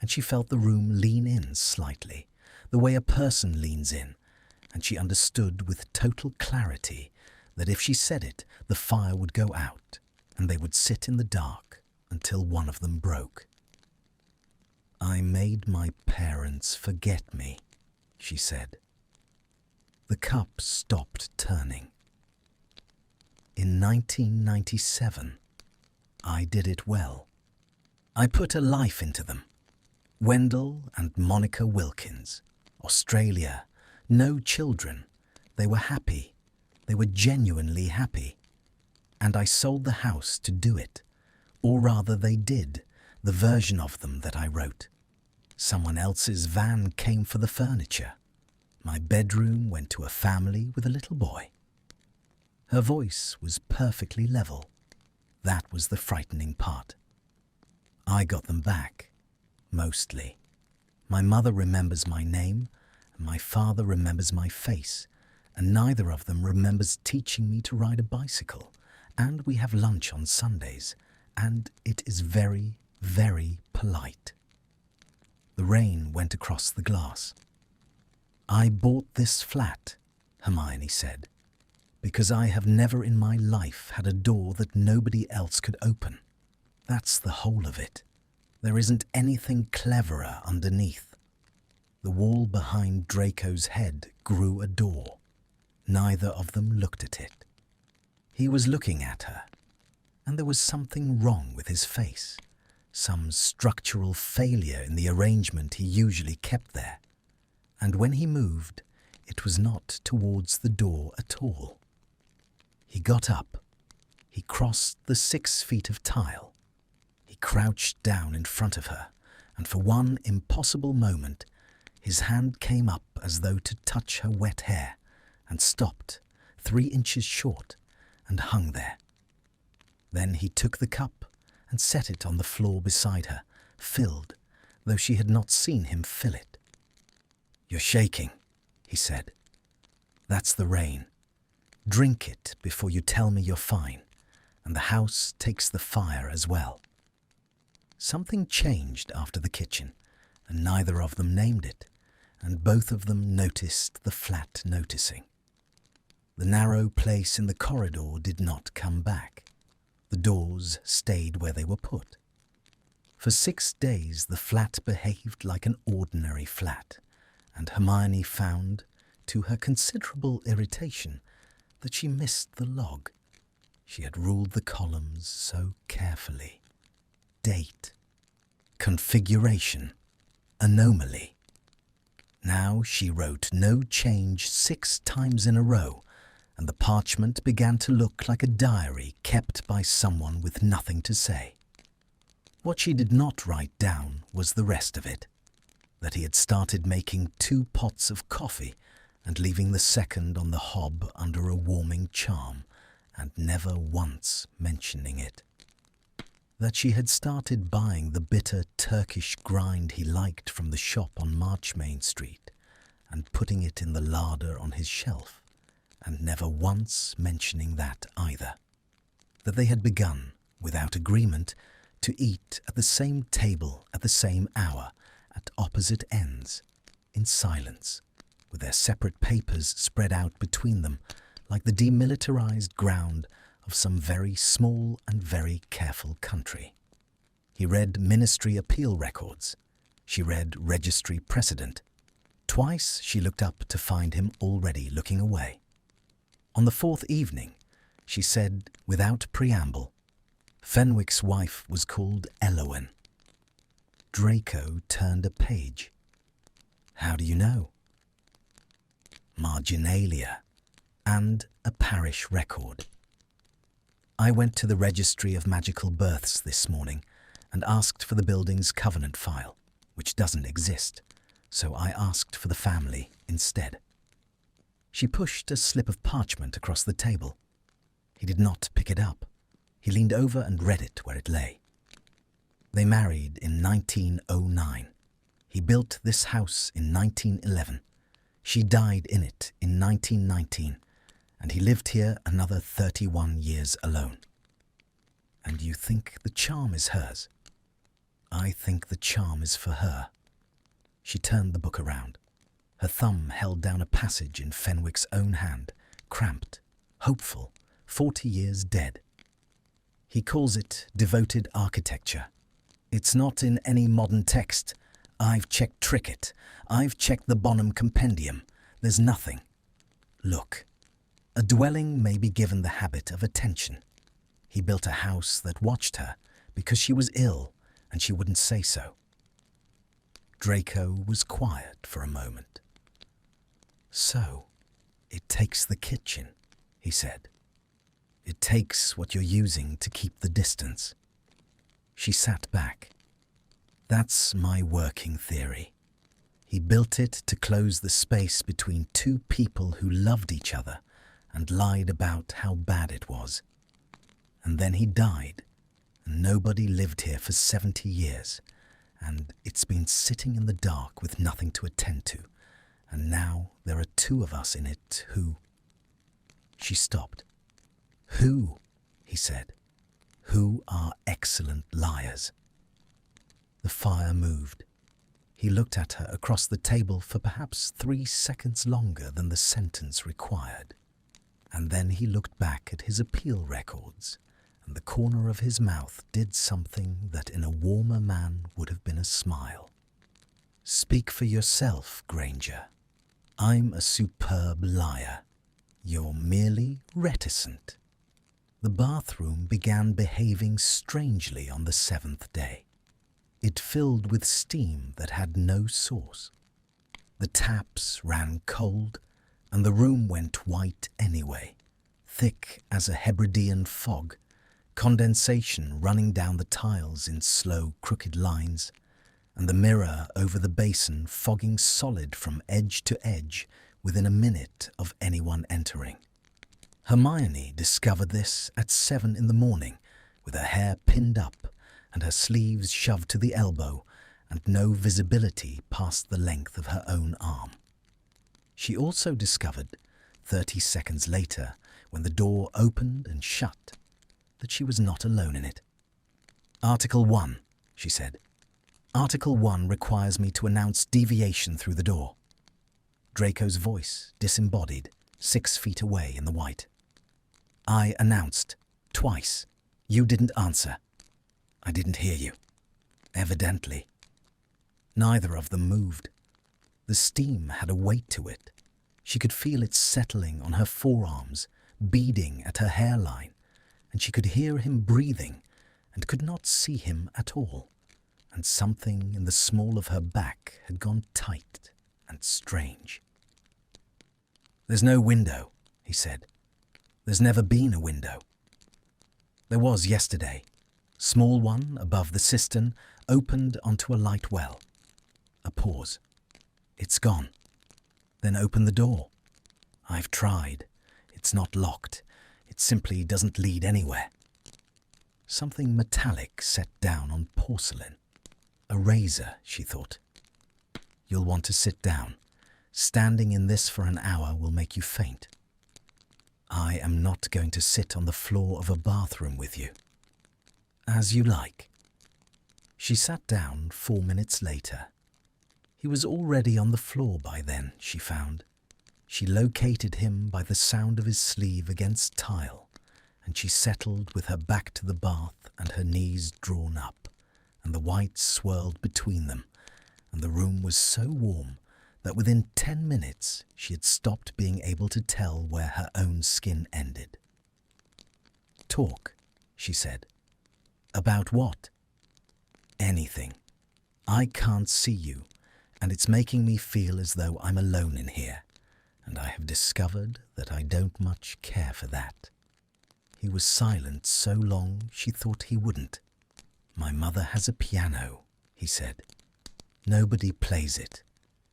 And she felt the room lean in slightly, the way a person leans in, and she understood with total clarity that if she said it, the fire would go out, and they would sit in the dark until one of them broke. "I made my parents forget me," she said. The cup stopped turning. "In 1997, I did it well. I put a life into them. Wendell and Monica Wilkins, Australia, No children. They were happy. They were genuinely happy. And I sold the house to do it. Or rather, they did, the version of them that I wrote. Someone else's van came for the furniture. My bedroom went to a family with a little boy. Her voice was perfectly level. That was the frightening part. I got them back, mostly. My mother remembers my name, and my father remembers my face, and neither of them remembers teaching me to ride a bicycle, and we have lunch on Sundays, and it is very, very polite. The rain went across the glass. I bought this flat, Hermione said, because I have never in my life had a door that nobody else could open. That's the whole of it. There isn't anything cleverer underneath. The wall behind Draco's head grew a door. Neither of them looked at it. He was looking at her, and there was something wrong with his face, some structural failure in the arrangement he usually kept there. And when he moved, it was not towards the door at all. He got up. He crossed the 6 feet of tile. He crouched down in front of her, and for one impossible moment, his hand came up as though to touch her wet hair, and stopped 3 inches short and hung there. Then he took the cup and set it on the floor beside her, filled, though she had not seen him fill it. "You're shaking," he said. "That's the rain. Drink it before you tell me you're fine, and the house takes the fire as well." Something changed after the kitchen, and neither of them named it, and both of them noticed the flat noticing. The narrow place in the corridor did not come back. The doors stayed where they were put. For 6 days the flat behaved like an ordinary flat, and Hermione found, to her considerable irritation, that she missed the log. She had ruled the columns so carefully. Date, configuration, anomaly. Now she wrote no change 6 times in a row, and the parchment began to look like a diary kept by someone with nothing to say. What she did not write down was the rest of it, that he had started making 2 pots of coffee and leaving the second on the hob under a warming charm, and never once mentioning it. That she had started buying the bitter Turkish grind he liked from the shop on Marchmain Street and putting it in the larder on his shelf, and never once mentioning that either. That they had begun, without agreement, to eat at the same table at the same hour, at opposite ends, in silence, with their separate papers spread out between them, like the demilitarized ground of some very small and very careful country. He read ministry appeal records. She read registry precedent. Twice she looked up to find him already looking away. On the 4th evening, she said, without preamble, Fenwick's wife was called Elowen. Draco turned a page. "How do you know?" "Marginalia, and a parish record. I went to the Registry of Magical Births this morning and asked for the building's covenant file, which doesn't exist, so I asked for the family instead." She pushed a slip of parchment across the table. He did not pick it up. He leaned over and read it where it lay. They married in 1909. He built this house in 1911. She died in it in 1919, and he lived here another 31 years alone. "And you think the charm is hers?" "I think the charm is for her." She turned the book around. Her thumb held down a passage in Fenwick's own hand, cramped, hopeful, 40 years dead. He calls it devoted architecture. It's not in any modern text. I've checked Trickett. I've checked the Bonham Compendium. There's nothing. Look, a dwelling may be given the habit of attention. He built a house that watched her because she was ill and she wouldn't say so. Draco was quiet for a moment. So, it takes the kitchen, he said. It takes what you're using to keep the distance. She sat back. That's my working theory. He built it to close the space between two people who loved each other and lied about how bad it was. And then he died, and nobody lived here for 70 years, and it's been sitting in the dark with nothing to attend to, and now there are two of us in it who... She stopped. Who, he said, who are excellent liars. The fire moved. He looked at her across the table for perhaps 3 seconds longer than the sentence required. And then he looked back at his appeal records, and the corner of his mouth did something that in a warmer man would have been a smile. Speak for yourself, Granger. I'm a superb liar. You're merely reticent. The bathroom began behaving strangely on the 7th day. It filled with steam that had no source. The taps ran cold, and the room went white anyway, thick as a Hebridean fog, condensation running down the tiles in slow, crooked lines, and the mirror over the basin fogging solid from edge to edge within a minute of anyone entering. Hermione discovered this at 7 in the morning, with her hair pinned up and her sleeves shoved to the elbow and no visibility past the length of her own arm. She also discovered, 30 seconds later, when the door opened and shut, that she was not alone in it. Article 1, she said. Article 1 requires me to announce deviation through the door. Draco's voice disembodied, 6 feet away in the white. I announced, twice. You didn't answer. I didn't hear you. Evidently. Neither of them moved. The steam had a weight to it. She could feel it settling on her forearms, beading at her hairline, and she could hear him breathing and could not see him at all, and something in the small of her back had gone tight and strange. There's no window, he said. There's never been a window. There was yesterday. Small one above the cistern opened onto a light well. A pause. It's gone. Then open the door. I've tried. It's not locked. It simply doesn't lead anywhere. Something metallic set down on porcelain. A razor, she thought. You'll want to sit down. Standing in this for an hour will make you faint. I am not going to sit on the floor of a bathroom with you. As you like. She sat down 4 minutes later. He was already on the floor by then, she found. She located him by the sound of his sleeve against tile, and she settled with her back to the bath and her knees drawn up, and the white swirled between them, and the room was so warm that within 10 minutes she had stopped being able to tell where her own skin ended. Talk, she said. About what? Anything. I can't see you, and it's making me feel as though I'm alone in here, and I have discovered that I don't much care for that. He was silent so long she thought he wouldn't. My mother has a piano, he said. Nobody plays it.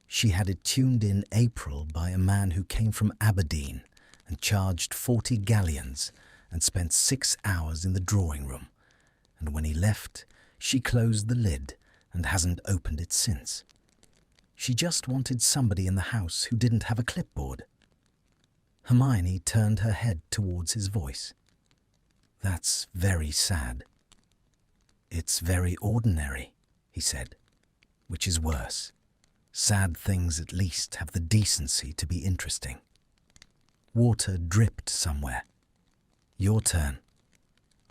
She had it tuned in April by a man who came from Aberdeen and charged 40 galleons and spent 6 hours in the drawing room, and when he left, she closed the lid and hasn't opened it since. She just wanted somebody in the house who didn't have a clipboard. Hermione turned her head towards his voice. That's very sad. It's very ordinary, he said, which is worse. Sad things at least have the decency to be interesting. Water dripped somewhere. Your turn.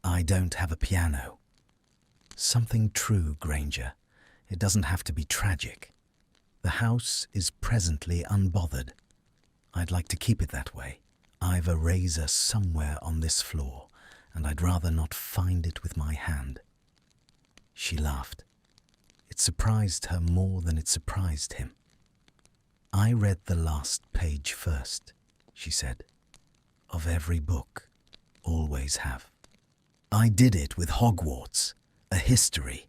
I don't have a piano. Something true, Granger. It doesn't have to be tragic. The house is presently unbothered. I'd like to keep it that way. I've a razor somewhere on this floor, and I'd rather not find it with my hand. She laughed. It surprised her more than it surprised him. I read the last page first, she said. Of every book. Always have. I did it with Hogwarts, a history,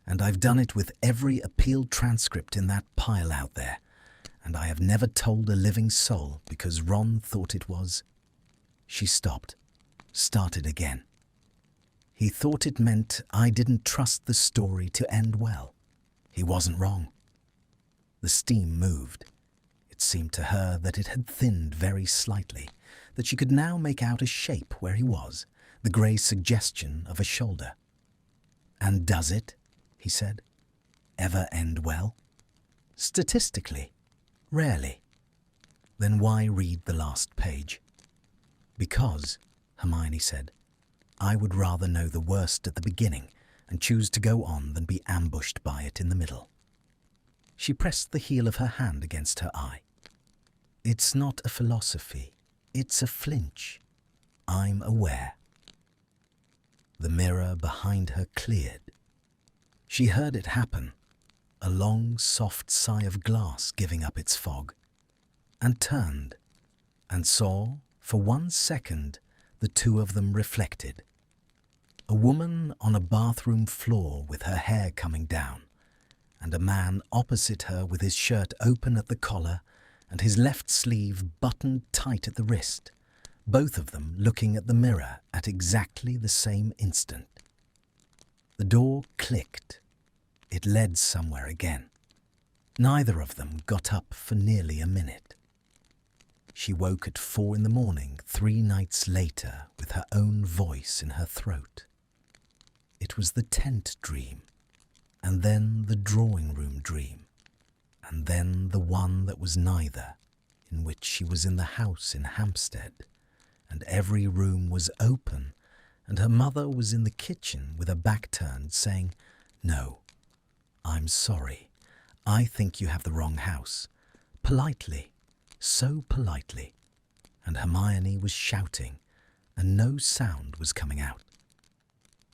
and I've done it with every appealed transcript in that pile out there, and I have never told a living soul because Ron thought it was. She stopped, started again. He thought it meant I didn't trust the story to end well. He wasn't wrong. The steam moved. It seemed to her that it had thinned very slightly, that she could now make out a shape where he was, the grey suggestion of a shoulder. And does it, he said, ever end well? Statistically, rarely. Then why read the last page? Because, Hermione said, I would rather know the worst at the beginning and choose to go on than be ambushed by it in the middle. She pressed the heel of her hand against her eye. It's not a philosophy, it's a flinch. I'm aware. The mirror behind her cleared. She heard it happen, a long, soft sigh of glass giving up its fog, and turned, and saw, for 1 second, the two of them reflected. A woman on a bathroom floor with her hair coming down, and a man opposite her with his shirt open at the collar and his left sleeve buttoned tight at the wrist, both of them looking at the mirror at exactly the same instant. The door clicked. It led somewhere again. Neither of them got up for nearly a minute. She woke at 4 a.m, 3 nights later, with her own voice in her throat. It was the tent dream, and then the drawing room dream, and then the one that was neither, in which she was in the house in Hampstead, and every room was open, and her mother was in the kitchen with her back turned, saying, "No, I'm sorry. I think you have the wrong house." Politely, so politely, and Hermione was shouting, and no sound was coming out.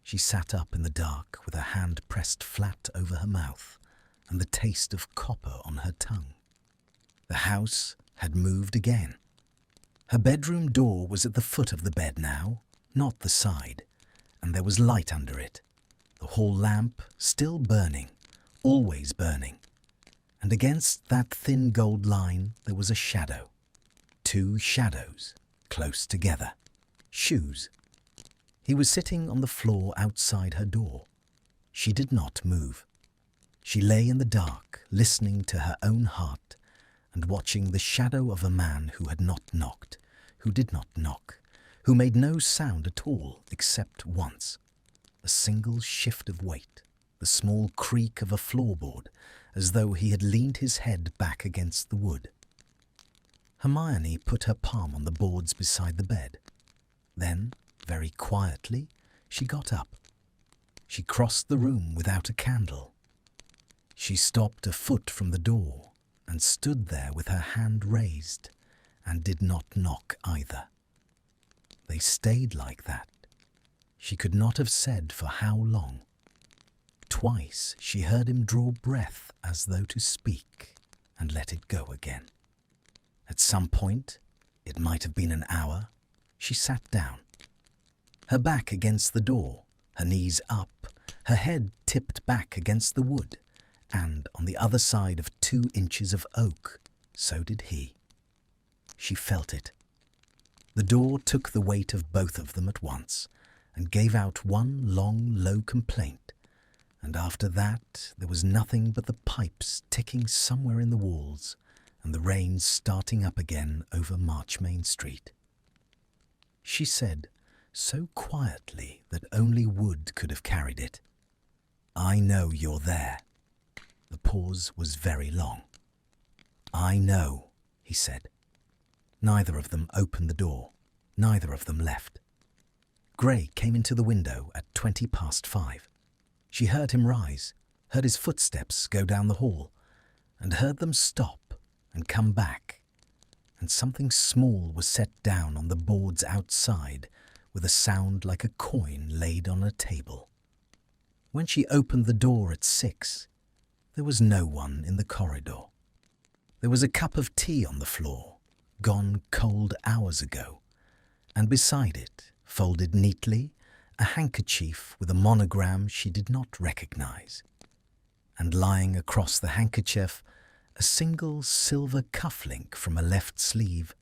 She sat up in the dark with her hand pressed flat over her mouth and the taste of copper on her tongue. The house had moved again. Her bedroom door was at the foot of the bed now, not the side, and there was light under it, the hall lamp still burning, always burning, and against that thin gold line there was a shadow. 2 shadows, close together. Shoes. He was sitting on the floor outside her door. She did not move. She lay in the dark, listening to her own heart and watching the shadow of a man who had not knocked, who did not knock, who made no sound at all except once. A single shift of weight, the small creak of a floorboard, as though he had leaned his head back against the wood. Hermione put her palm on the boards beside the bed. Then, very quietly, she got up. She crossed the room without a candle. She stopped a foot from the door and stood there with her hand raised and did not knock either. They stayed like that. She could not have said for how long. Twice she heard him draw breath as though to speak and let it go again. At some point, it might have been an hour, she sat down. Her back against the door, her knees up, her head tipped back against the wood, and on the other side of 2 inches of oak, so did he. She felt it. The door took the weight of both of them at once, and gave out one long, low complaint, and after that there was nothing but the pipes ticking somewhere in the walls, and the rain starting up again over Marchmain Street. She said, so quietly that only wood could have carried it, "I know you're there." The pause was very long. "I know," he said. Neither of them opened the door. Neither of them left. Gray came into the window at 5:20. She heard him rise, heard his footsteps go down the hall, and heard them stop and come back, and something small was set down on the boards outside with a sound like a coin laid on a table. When she opened the door at 6, there was no one in the corridor. There was a cup of tea on the floor, gone cold hours ago, and beside it, folded neatly, a handkerchief with a monogram she did not recognize. And lying across the handkerchief, a single silver cufflink from a left sleeve,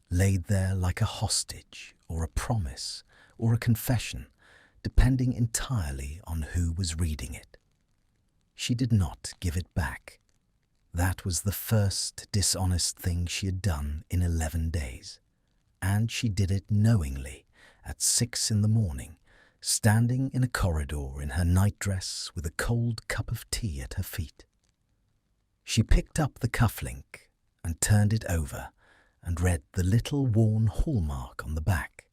laid there like a hostage or a promise or a confession, depending entirely on who was reading it. She did not give it back. That was the first dishonest thing she had done in 11 days. And she did it knowingly at 6 in the morning, standing in a corridor in her nightdress with a cold cup of tea at her feet. She picked up the cufflink and turned it over and read the little worn hallmark on the back.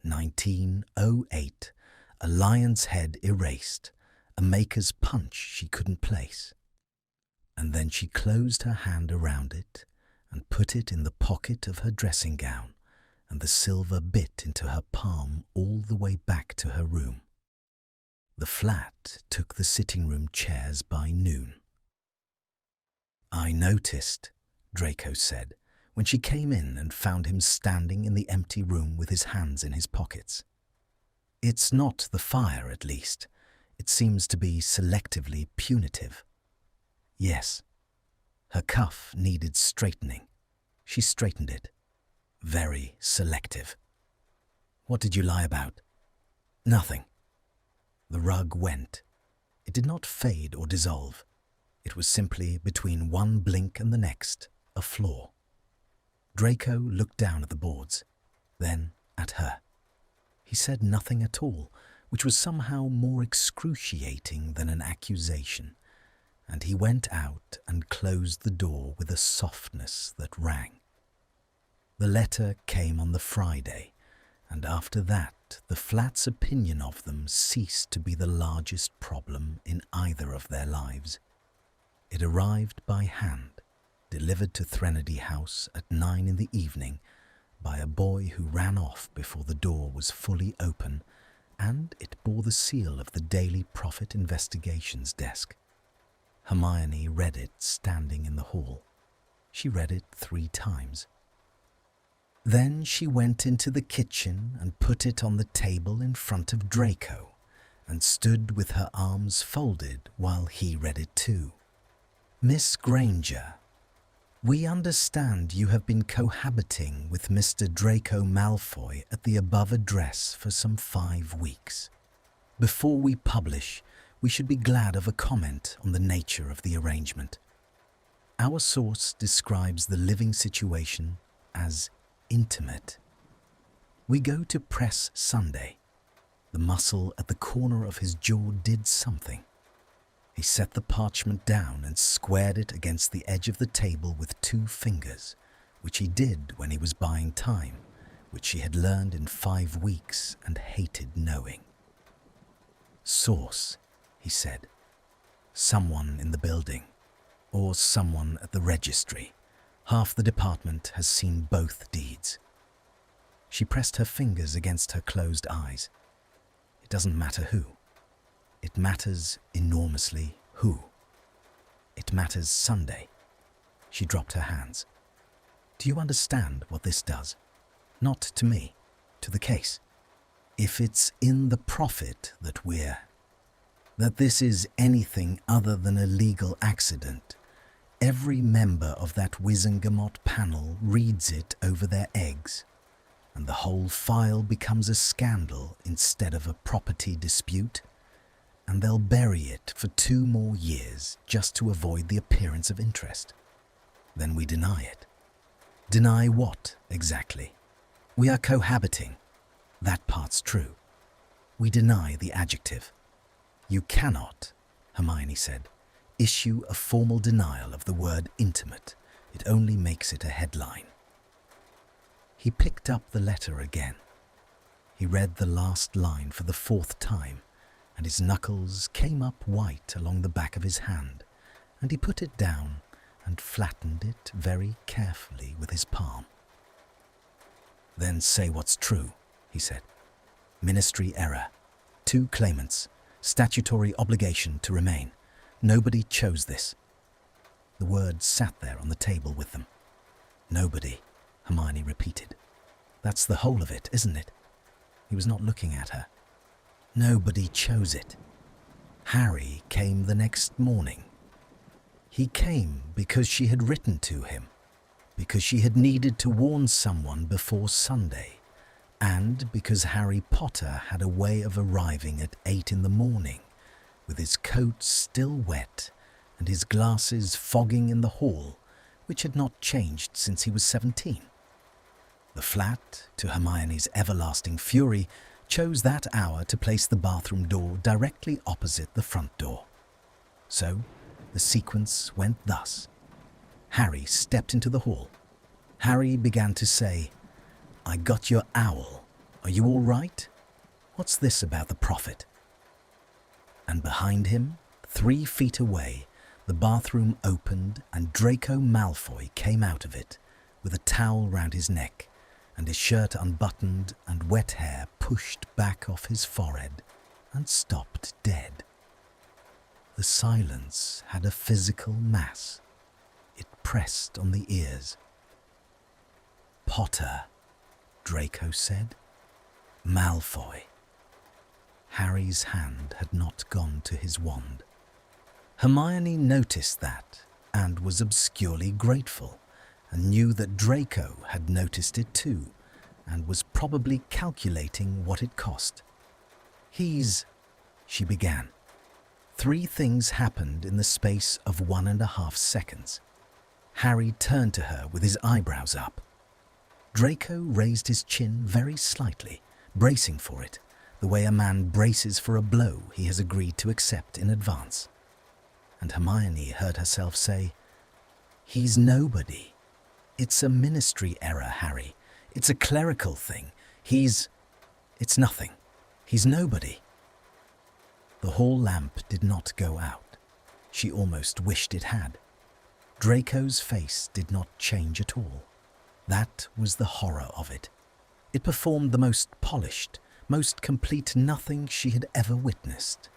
1908, a lion's head erased, a maker's punch she couldn't place. And then she closed her hand around it and put it in the pocket of her dressing gown, and the silver bit into her palm all the way back to her room. The flat took the sitting room chairs by noon. "I noticed," Draco said, when she came in and found him standing in the empty room with his hands in his pockets. "It's not the fire, at least. It seems to be selectively punitive." Yes. Her cuff needed straightening. She straightened it. Very selective. "What did you lie about?" "Nothing." The rug went. It did not fade or dissolve. It was simply, between one blink and the next, a flaw. Draco looked down at the boards, then at her. He said nothing at all, which was somehow more excruciating than an accusation, and he went out and closed the door with a softness that rang. The letter came on the Friday, and after that the flat's opinion of them ceased to be the largest problem in either of their lives. It arrived by hand, delivered to Threnody House at 9 in the evening by a boy who ran off before the door was fully open, and it bore the seal of the Daily Prophet Investigations desk. Hermione read it standing in the hall. She read it 3 times. Then she went into the kitchen and put it on the table in front of Draco, and stood with her arms folded while he read it too. "Miss Granger, we understand you have been cohabiting with Mr. Draco Malfoy at the above address for some 5 weeks. Before we publish, we should be glad of a comment on the nature of the arrangement. Our source describes the living situation as intimate. We go to press Sunday. The muscle at the corner of his jaw did something. He set the parchment down and squared it against the edge of the table with 2 fingers, which he did when he was buying time, which she had learned in 5 weeks and hated knowing. "Source," he said. "Someone in the building, or someone at the registry. Half the department has seen both deeds." She pressed her fingers against her closed eyes. "It doesn't matter who. It matters enormously who. It matters Sunday." She dropped her hands. "Do you understand what this does? Not to me, to the case. If it's in the Prophet that this is anything other than a legal accident, every member of that Wizengamot panel reads it over their eggs, and the whole file becomes a scandal instead of a property dispute, and they'll bury it for 2 more years just to avoid the appearance of interest. Then we deny it." "Deny what, exactly?" "We are cohabiting. That part's true. We deny the adjective." "You cannot," Hermione said, "issue a formal denial of the word intimate. It only makes it a headline." He picked up the letter again. He read the last line for the 4th time, and his knuckles came up white along the back of his hand, and he put it down and flattened it very carefully with his palm. "Then say what's true," he said. "Ministry error. 2 claimants. Statutory obligation to remain. Nobody chose this." The words sat there on the table with them. Nobody, Hermione repeated. That's the whole of it, isn't it? He was not looking at her. Nobody chose it. Harry came the next morning. He came because she had written to him, because she had needed to warn someone before Sunday, and because Harry Potter had a way of arriving at 8 in the morning, with his coat still wet and his glasses fogging in the hall, which had not changed since he was 17. The flat, to Hermione's everlasting fury, chose that hour to place the bathroom door directly opposite the front door. So, the sequence went thus. Harry stepped into the hall. Harry began to say, "I got your owl. Are you all right? What's this about the prophet?" And behind him, 3 feet away, the bathroom opened and Draco Malfoy came out of it, with a towel round his neck and his shirt unbuttoned and wet hair pushed back off his forehead, and stopped dead. The silence had a physical mass. It pressed on the ears. "Potter," Draco said. "Malfoy." Harry's hand had not gone to his wand. Hermione noticed that and was obscurely grateful, and knew that Draco had noticed it too, and was probably calculating what it cost. She began. 3 things happened in the space of 1.5 seconds. Harry turned to her with his eyebrows up. Draco raised his chin very slightly, bracing for it, the way a man braces for a blow he has agreed to accept in advance. And Hermione heard herself say, "He's nobody. It's a ministry error, Harry. It's a clerical thing. It's nothing. He's nobody." The hall lamp did not go out. She almost wished it had. Draco's face did not change at all. That was the horror of it. It performed the most polished, most complete nothing she had ever witnessed,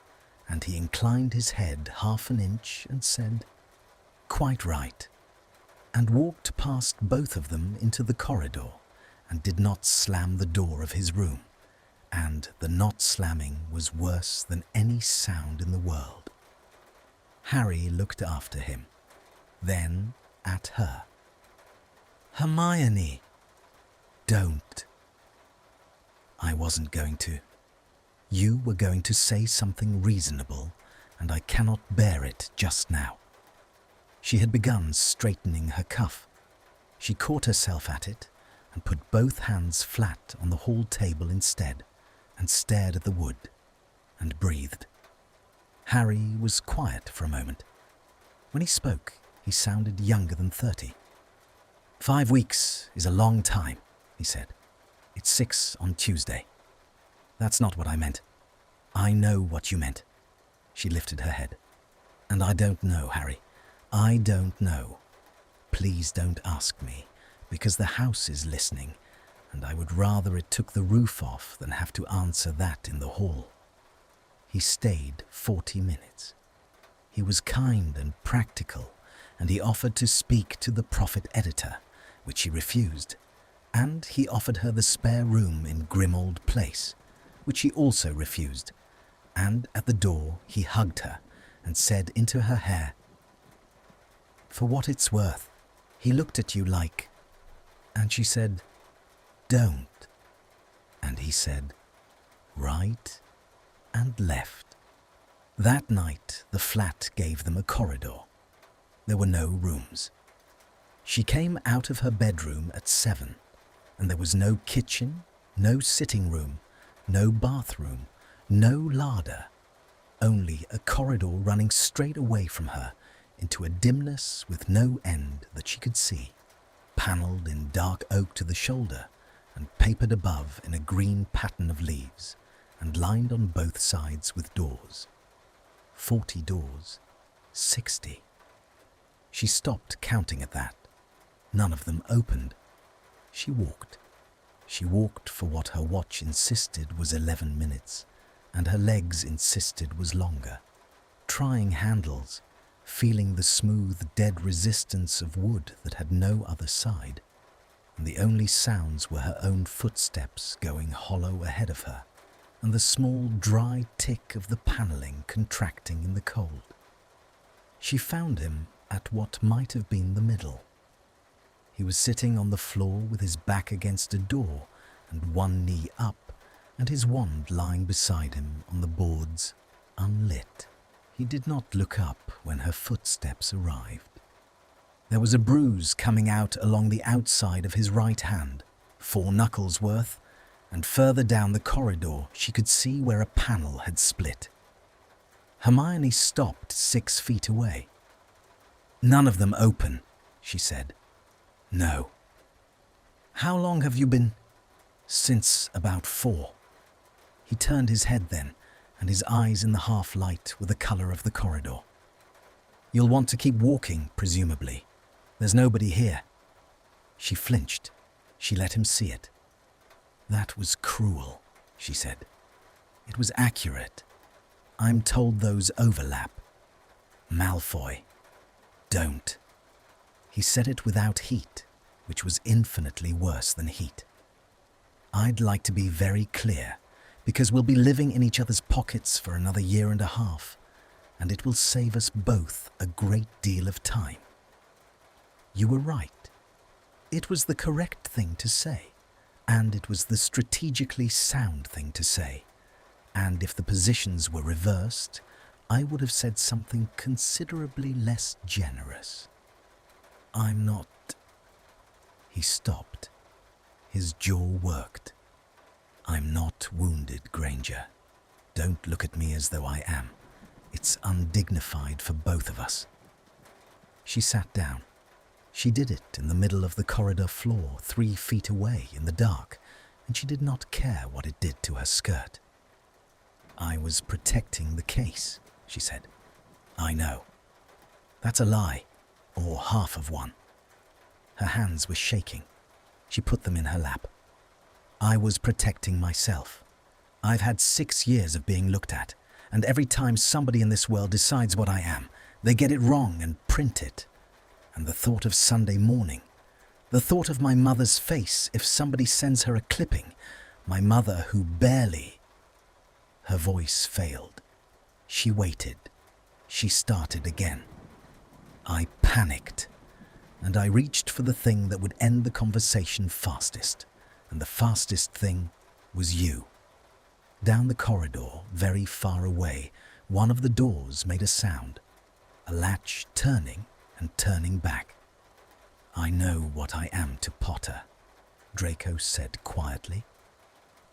and he inclined his head 1/2 inch and said, "Quite right," and walked past both of them into the corridor, and did not slam the door of his room, and the not slamming was worse than any sound in the world. Harry looked after him, then at her. "Hermione!" "Don't." "I wasn't going to. You were going to say something reasonable, and I cannot bear it just now." She had begun straightening her cuff. She caught herself at it and put both hands flat on the hall table instead, and stared at the wood, and breathed. Harry was quiet for a moment. When he spoke, he sounded younger than 30. 5 weeks is a long time," he said. "It's 6 on Tuesday. That's not what I meant. I know what you meant." She lifted her head. "And I don't know, Harry. I don't know. Please don't ask me, because the house is listening, and I would rather it took the roof off than have to answer that in the hall." He stayed 40 minutes. He was kind and practical, and he offered to speak to the prophet editor, which she refused, and he offered her the spare room in Grimmauld Place, which she also refused, and at the door he hugged her and said into her hair, "For what it's worth, he looked at you like..." And she said, "Don't." And he said, "Right," and left. That night the flat gave them a corridor. There were no rooms. She came out of her bedroom at 7, and there was no kitchen, no sitting room, no bathroom, no larder, only a corridor running straight away from her into a dimness with no end that she could see, panelled in dark oak to the shoulder and papered above in a green pattern of leaves, and lined on both sides with doors. 40 doors, 60. She stopped counting at that. None of them opened. She walked. She walked for what her watch insisted was 11 minutes, and her legs insisted was longer, trying handles, feeling the smooth, dead resistance of wood that had no other side, and the only sounds were her own footsteps going hollow ahead of her, and the small, dry tick of the panelling contracting in the cold. She found him at what might have been the middle. He was sitting on the floor with his back against a door and one knee up, and his wand lying beside him on the boards, unlit. He did not look up when her footsteps arrived. There was a bruise coming out along the outside of his right hand, 4 knuckles worth, and further down the corridor she could see where a panel had split. Hermione stopped 6 feet away. "None of them open," she said. "No." "How long have you been?" "Since about 4. He turned his head then, and his eyes in the half-light were the colour of the corridor. "You'll want to keep walking, presumably. There's nobody here." She flinched. She let him see it. "That was cruel," she said. "It was accurate. I'm told those overlap. Malfoy. Don't." He said it without heat, which was infinitely worse than heat. "I'd like to be very clear, because we'll be living in each other's pockets for another 1.5 years, and it will save us both a great deal of time. You were right. It was the correct thing to say, and it was the strategically sound thing to say. And if the positions were reversed, I would have said something considerably less generous. I'm not..." He stopped. His jaw worked. "I'm not wounded, Granger. Don't look at me as though I am. It's undignified for both of us." She sat down. She did it in the middle of the corridor floor, 3 feet away in the dark, and she did not care what it did to her skirt. "I was protecting the case," she said. "I know. That's a lie, or half of one." Her hands were shaking. She put them in her lap. "I was protecting myself. I've had 6 years of being looked at, and every time somebody in this world decides what I am, they get it wrong and print it. And the thought of Sunday morning, the thought of my mother's face if somebody sends her a clipping, my mother who barely..." Her voice failed. She waited. She started again. "I panicked, and I reached for the thing that would end the conversation fastest, and the fastest thing was you." Down the corridor, very far away, one of the doors made a sound, a latch turning and turning back. "I know what I am to Potter," Draco said quietly.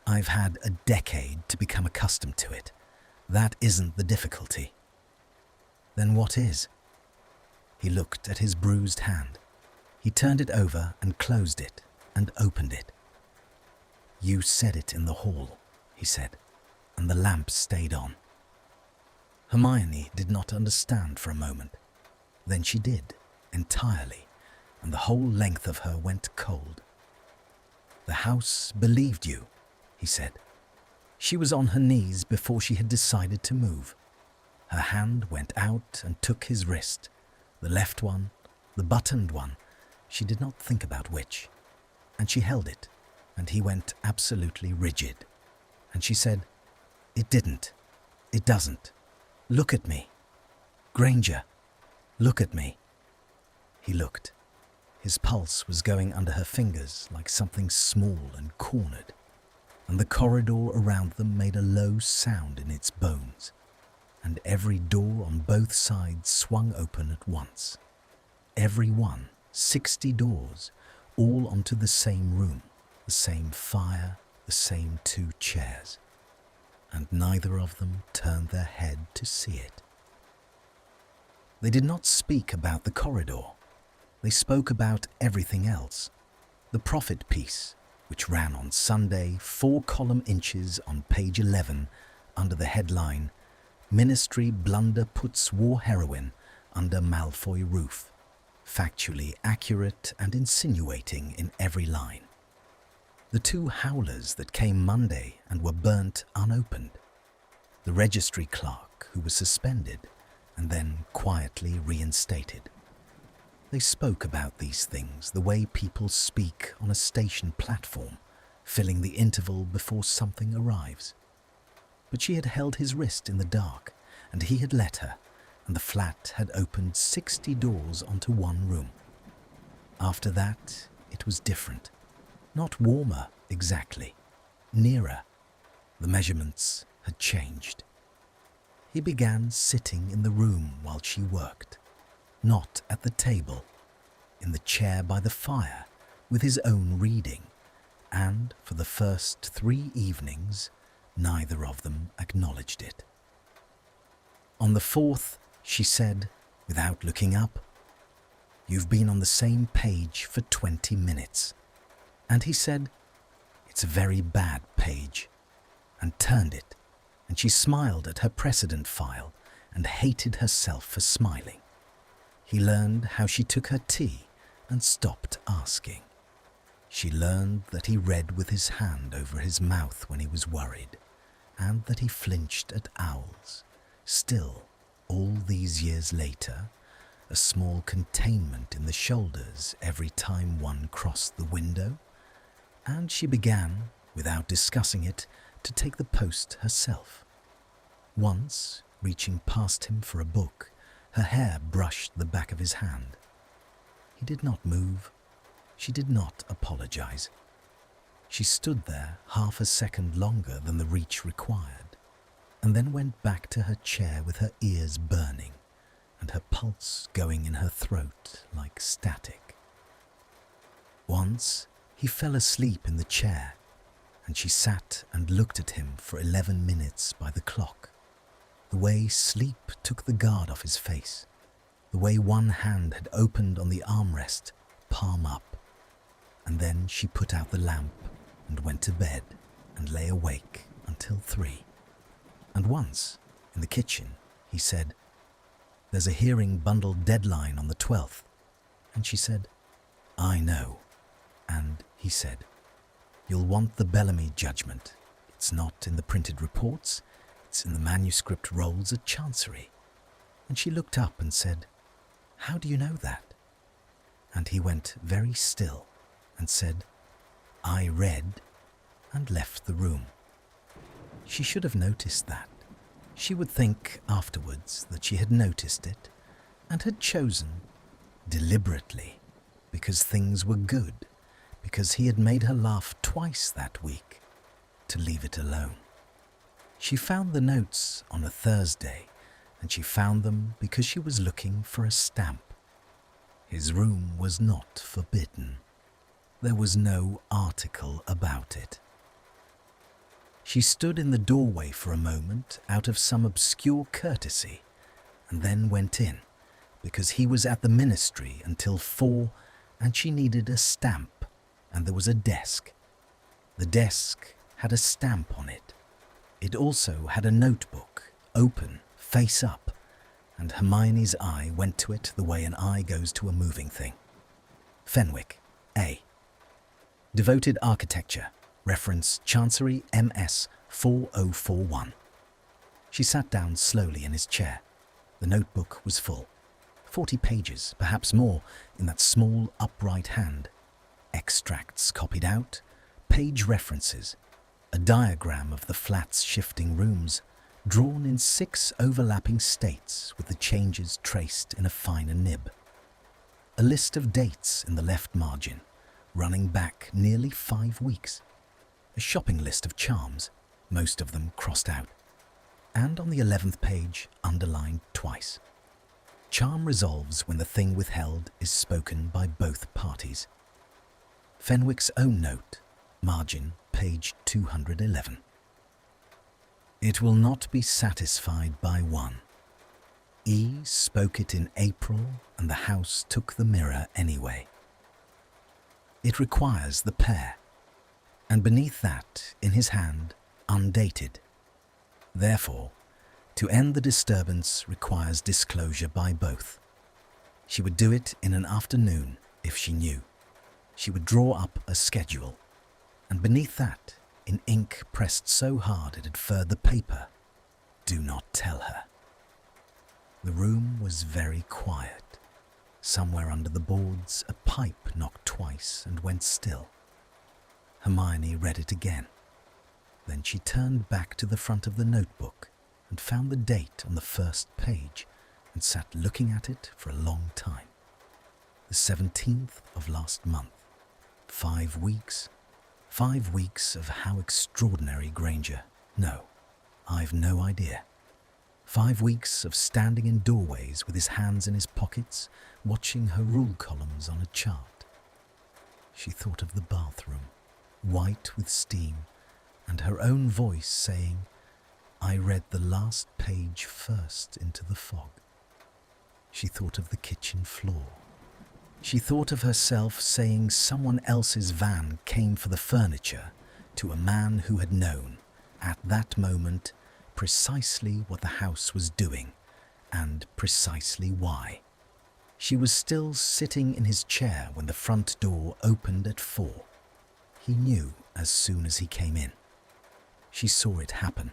"I've had a decade to become accustomed to it. That isn't the difficulty." "Then what is?" He looked at his bruised hand. He turned it over and closed it and opened it. "You said it in the hall," he said, and the lamp stayed on. Hermione did not understand for a moment. Then she did, entirely, and the whole length of her went cold. "The house believed you," he said. She was on her knees before she had decided to move. Her hand went out and took his wrist, the left one, the buttoned one. She did not think about which. And she held it, and he went absolutely rigid. And she said, "It didn't. It doesn't. Look at me. Granger, look at me." He looked. His pulse was going under her fingers like something small and cornered, and the corridor around them made a low sound in its bones, and every door on both sides swung open at once. Every one, 60 doors, all onto the same room, the same fire, the same 2 chairs, and neither of them turned their head to see it. They did not speak about the corridor. They spoke about everything else. The prophet piece, which ran on Sunday, 4 column inches on page 11, under the headline, "Ministry Blunder Puts War Heroine Under Malfoy Roof," factually accurate and insinuating in every line. The 2 howlers that came Monday and were burnt unopened. The registry clerk who was suspended, and then quietly reinstated. They spoke about these things the way people speak on a station platform, filling the interval before something arrives. But she had held his wrist in the dark, and he had let her, and the flat had opened 60 doors onto one room. After that, it was different. Not warmer, exactly. Nearer. The measurements had changed. He began sitting in the room while she worked, not at the table, in the chair by the fire, with his own reading, and for the first 3 evenings, neither of them acknowledged it. On the 4th, she said, without looking up, "You've been on the same page for 20 minutes. And he said, "It's a very bad page," and turned it, and she smiled at her precedent file and hated herself for smiling. He learned how she took her tea and stopped asking. She learned that he read with his hand over his mouth when he was worried, and that he flinched at owls. Still, all these years later, a small containment in the shoulders every time one crossed the window, and she began, without discussing it, to take the post herself. Once, reaching past him for a book, her hair brushed the back of his hand. He did not move. She did not apologize. She stood there half a second longer than the reach required, and then went back to her chair with her ears burning and her pulse going in her throat like static. Once, he fell asleep in the chair, and she sat and looked at him for 11 minutes by the clock. The way sleep took the guard off his face, the way one hand had opened on the armrest, palm up, and then she put out the lamp and went to bed and lay awake until 3. And once, in the kitchen, he said, "There's a hearing bundle deadline on the 12th. And she said, "I know." And he said, "You'll want the Bellamy judgment. It's not in the printed reports. It's in the manuscript rolls at Chancery." And she looked up and said, "How do you know that?" And he went very still and said, "I read," and left the room. She should have noticed that. She would think afterwards that she had noticed it and had chosen, deliberately, because things were good, because he had made her laugh twice that week, to leave it alone. She found the notes on a Thursday, and she found them because she was looking for a stamp. His room was not forbidden. There was no article about it. She stood in the doorway for a moment out of some obscure courtesy, and then went in, because he was at the ministry until 4, and she needed a stamp, and there was a desk. The desk had a stamp on it. It also had a notebook, open, face up, and Hermione's eye went to it the way an eye goes to a moving thing. Fenwick, A. Devoted Architecture, reference Chancery MS 4041. She sat down slowly in his chair. The notebook was full. 40 pages, perhaps more, in that small upright hand. Extracts copied out, page references, a diagram of the flat's shifting rooms, drawn in 6 overlapping states with the changes traced in a finer nib. A list of dates in the left margin, running back nearly 5 weeks. A shopping list of charms, most of them crossed out, and on the 11th page underlined twice. Charm resolves when the thing withheld is spoken by both parties. Fenwick's own note, margin, page 211. It will not be satisfied by one. E spoke it in April, and the house took the mirror anyway. It requires the pair, and beneath that, in his hand, undated. Therefore, to end the disturbance requires disclosure by both. She would do it in an afternoon if she knew. She would draw up a schedule, and beneath that, in ink pressed so hard it had furred the paper, "Do not tell her." The room was very quiet. Somewhere under the boards, a pipe knocked twice and went still. Hermione read it again. Then she turned back to the front of the notebook and found the date on the first page and sat looking at it for a long time. The 17th of last month. 5 weeks. 5 weeks of how extraordinary Granger. No, I've no idea. 5 weeks of standing in doorways with his hands in his pockets, watching her rule columns on a chart. She thought of the bathroom, white with steam, and her own voice saying, "I read the last page first into the fog." She thought of the kitchen floor. She thought of herself saying someone else's van came for the furniture to a man who had known, at that moment, precisely what the house was doing and precisely why. She was still sitting in his chair when the front door opened at 4. He knew as soon as he came in. She saw it happen.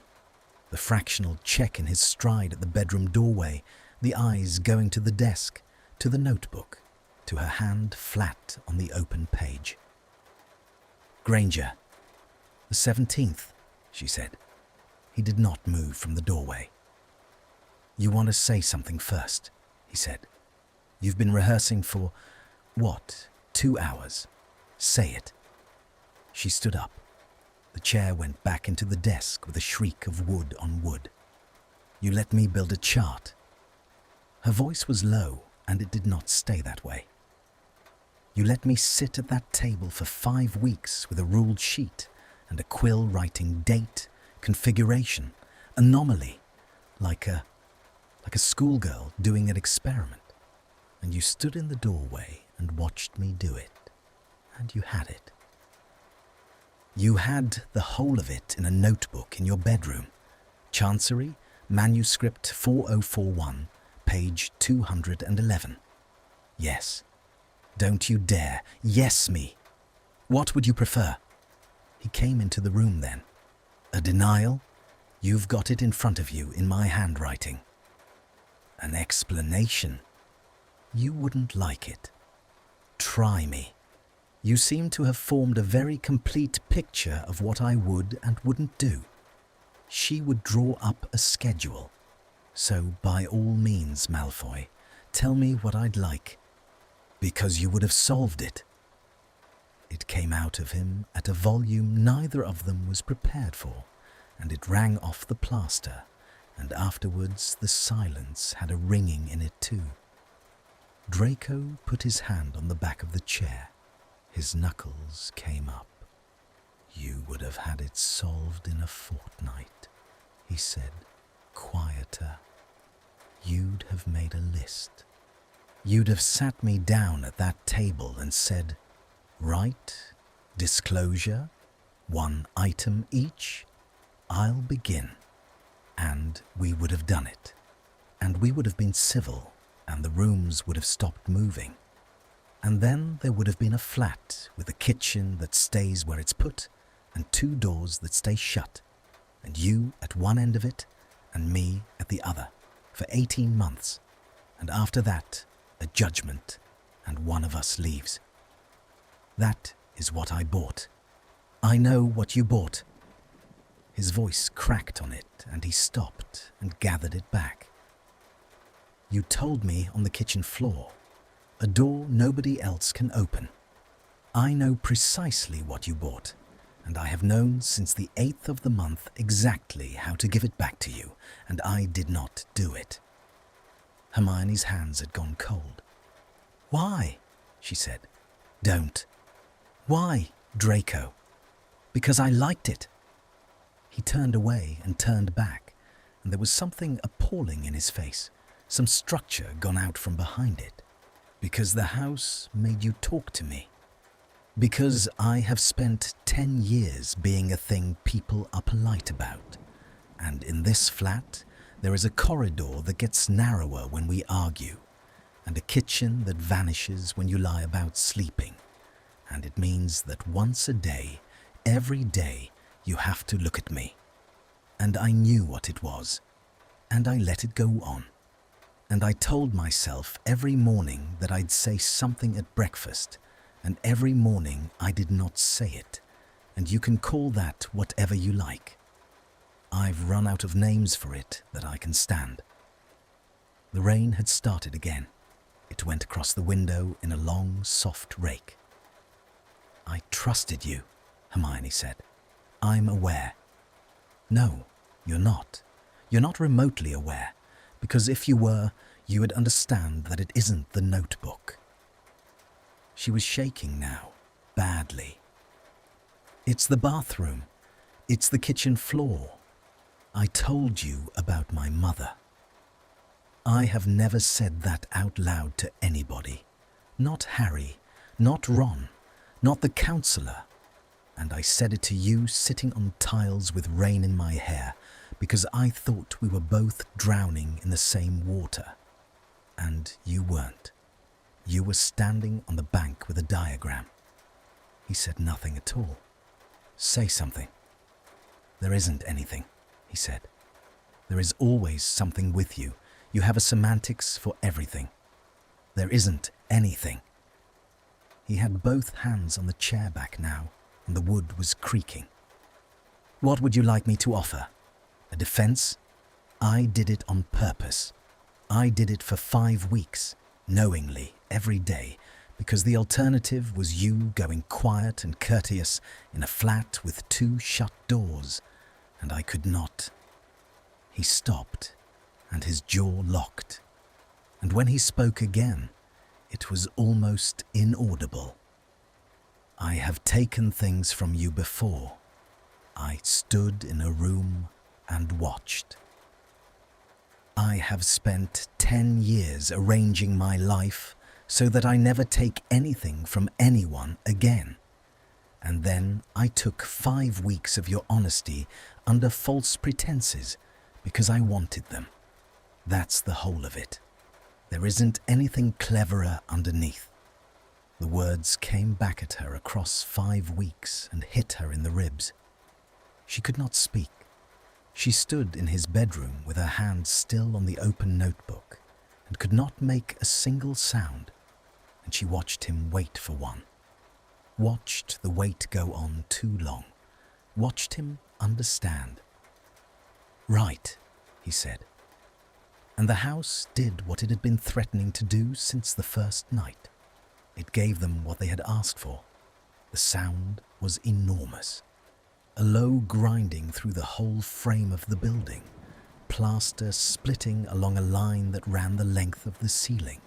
The fractional check in his stride at the bedroom doorway, the eyes going to the desk, to the notebook, to her hand flat on the open page. "Granger, the 17th, she said. He did not move from the doorway. "You want to say something first," he said. "You've been rehearsing for, 2 hours. Say it." She stood up. The chair went back into the desk with a shriek of wood on wood. "You let me build a chart." Her voice was low, and it did not stay that way. "You let me sit at that table for 5 weeks with a ruled sheet and a quill writing date, configuration, anomaly, like a schoolgirl doing an experiment. And you stood in the doorway and watched me do it. And you had it. You had the whole of it in a notebook in your bedroom. Chancery, manuscript 4041, page 211. Yes. Don't you dare. Yes me. What would you prefer?" He came into the room then. "A denial? You've got it in front of you in my handwriting. An explanation? You wouldn't like it. Try me. You seem to have formed a very complete picture of what I would and wouldn't do. She would draw up a schedule. So by all means, Malfoy, tell me what I'd like. Because you would have solved it." It came out of him at a volume neither of them was prepared for, and it rang off the plaster, and afterwards the silence had a ringing in it too. Draco put his hand on the back of the chair. His knuckles came up. "You would have had it solved in a fortnight," he said, quieter. "You'd have made a list. You'd have sat me down at that table and said, 'Right, disclosure, 1 item each. I'll begin.' And we would have done it. And we would have been civil, and the rooms would have stopped moving. And then there would have been a flat with a kitchen that stays where it's put and 2 doors that stay shut, and you at one end of it and me at the other for 18 months. And after that, a judgment, and one of us leaves. That is what I bought. I know what you bought." His voice cracked on it, and he stopped and gathered it back. "You told me on the kitchen floor, a door nobody else can open. I know precisely what you bought, and I have known since the 8th of the month exactly how to give it back to you, and I did not do it." Hermione's hands had gone cold. "Why?" she said. "Don't." "Why, Draco?" "Because I liked it." He turned away and turned back, and there was something appalling in his face, some structure gone out from behind it. "Because the house made you talk to me. Because I have spent 10 years being a thing people are polite about, and in this flat there is a corridor that gets narrower when we argue, and a kitchen that vanishes when you lie about sleeping, and it means that once a day, every day, you have to look at me. And I knew what it was, and I let it go on. And I told myself every morning that I'd say something at breakfast, and every morning I did not say it, and you can call that whatever you like. I've run out of names for it that I can stand. The rain had started again. It went across the window in a long, soft rake. "I trusted you," Hermione said. "I'm aware." "No, you're not. You're not remotely aware, because if you were, you would understand that it isn't the notebook." She was shaking now, badly. "It's the bathroom. It's the kitchen floor. I told you about my mother." I have never said that out loud to anybody. Not Harry, not Ron, not the counselor. And I said it to you sitting on tiles with rain in my hair because I thought we were both drowning in the same water. And you weren't. You were standing on the bank with a diagram. He said nothing at all. "Say something." "There isn't anything," he said. "There is always something with you. You have a semantics for everything. There isn't anything." He had both hands on the chair back now, and the wood was creaking. "What would you like me to offer? A defense? I did it on purpose. I did it for 5 weeks, knowingly, every day, because the alternative was you going quiet and courteous in a flat with 2 shut doors, and I could not." He stopped, and his jaw locked, and when he spoke again, it was almost inaudible. "I have taken things from you before. I stood in a room and watched. I have spent 10 years arranging my life so that I never take anything from anyone again. And then I took 5 weeks of your honesty under false pretenses because I wanted them. That's the whole of it. There isn't anything cleverer underneath." The words came back at her across 5 weeks and hit her in the ribs. She could not speak. She stood in his bedroom with her hand still on the open notebook and could not make a single sound, and she watched him wait for one. Watched the wait go on too long. Watched him understand. "Right," he said. And the house did what it had been threatening to do since the first night. It gave them what they had asked for. The sound was enormous. A low grinding through the whole frame of the building, plaster splitting along a line that ran the length of the ceiling,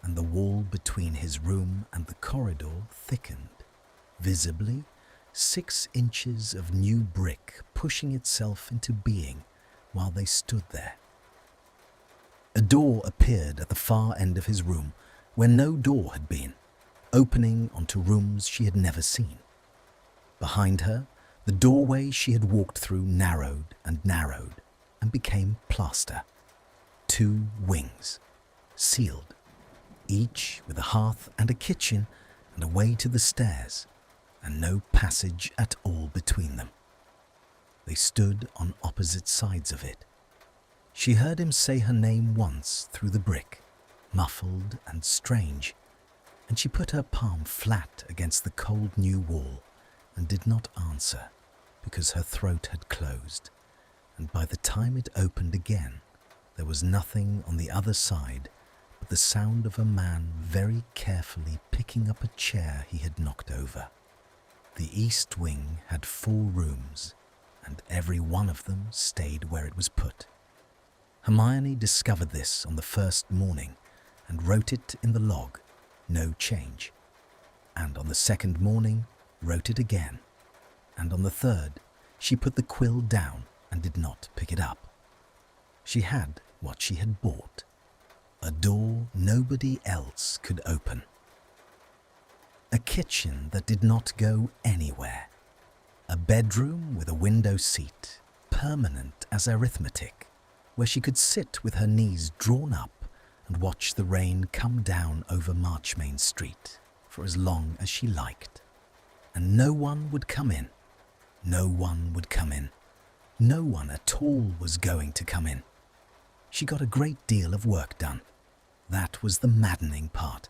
and the wall between his room and the corridor thickened. Visibly, 6 inches of new brick pushing itself into being while they stood there. A door appeared at the far end of his room where no door had been, opening onto rooms she had never seen. Behind her, the doorway she had walked through narrowed and became plaster. 2 wings, sealed, each with a hearth and a kitchen and a way to the stairs, and no passage at all between them. They stood on opposite sides of it. She heard him say her name once through the brick, muffled and strange, and she put her palm flat against the cold new wall and did not answer because her throat had closed, and by the time it opened again, there was nothing on the other side but the sound of a man very carefully picking up a chair he had knocked over. The east wing had 4 rooms, and every one of them stayed where it was put. Hermione discovered this on the first morning and wrote it in the log, no change. And on the second morning, wrote it again. And on the third, she put the quill down and did not pick it up. She had what she had bought, a door nobody else could open. A kitchen that did not go anywhere. A bedroom with a window seat, permanent as arithmetic, where she could sit with her knees drawn up and watch the rain come down over Marchmain Street for as long as she liked. And no one would come in. No one would come in. No one at all was going to come in. She got a great deal of work done. That was the maddening part.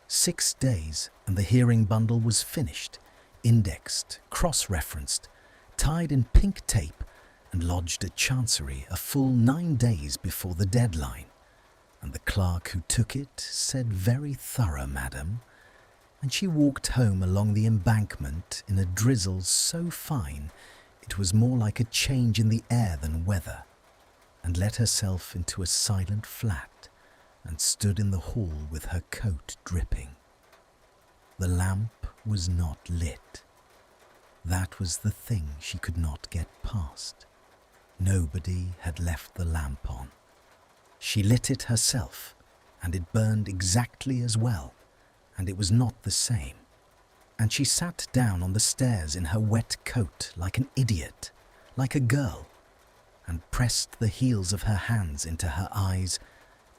6 days and the hearing bundle was finished, indexed, cross-referenced, tied in pink tape and lodged at Chancery a full 9 days before the deadline. And the clerk who took it said, "Very thorough, madam," and she walked home along the embankment in a drizzle so fine it was more like a change in the air than weather, and let herself into a silent flat and stood in the hall with her coat dripping. The lamp was not lit. That was the thing she could not get past. Nobody had left the lamp on. She lit it herself, and it burned exactly as well, and it was not the same. And she sat down on the stairs in her wet coat like an idiot, like a girl, and pressed the heels of her hands into her eyes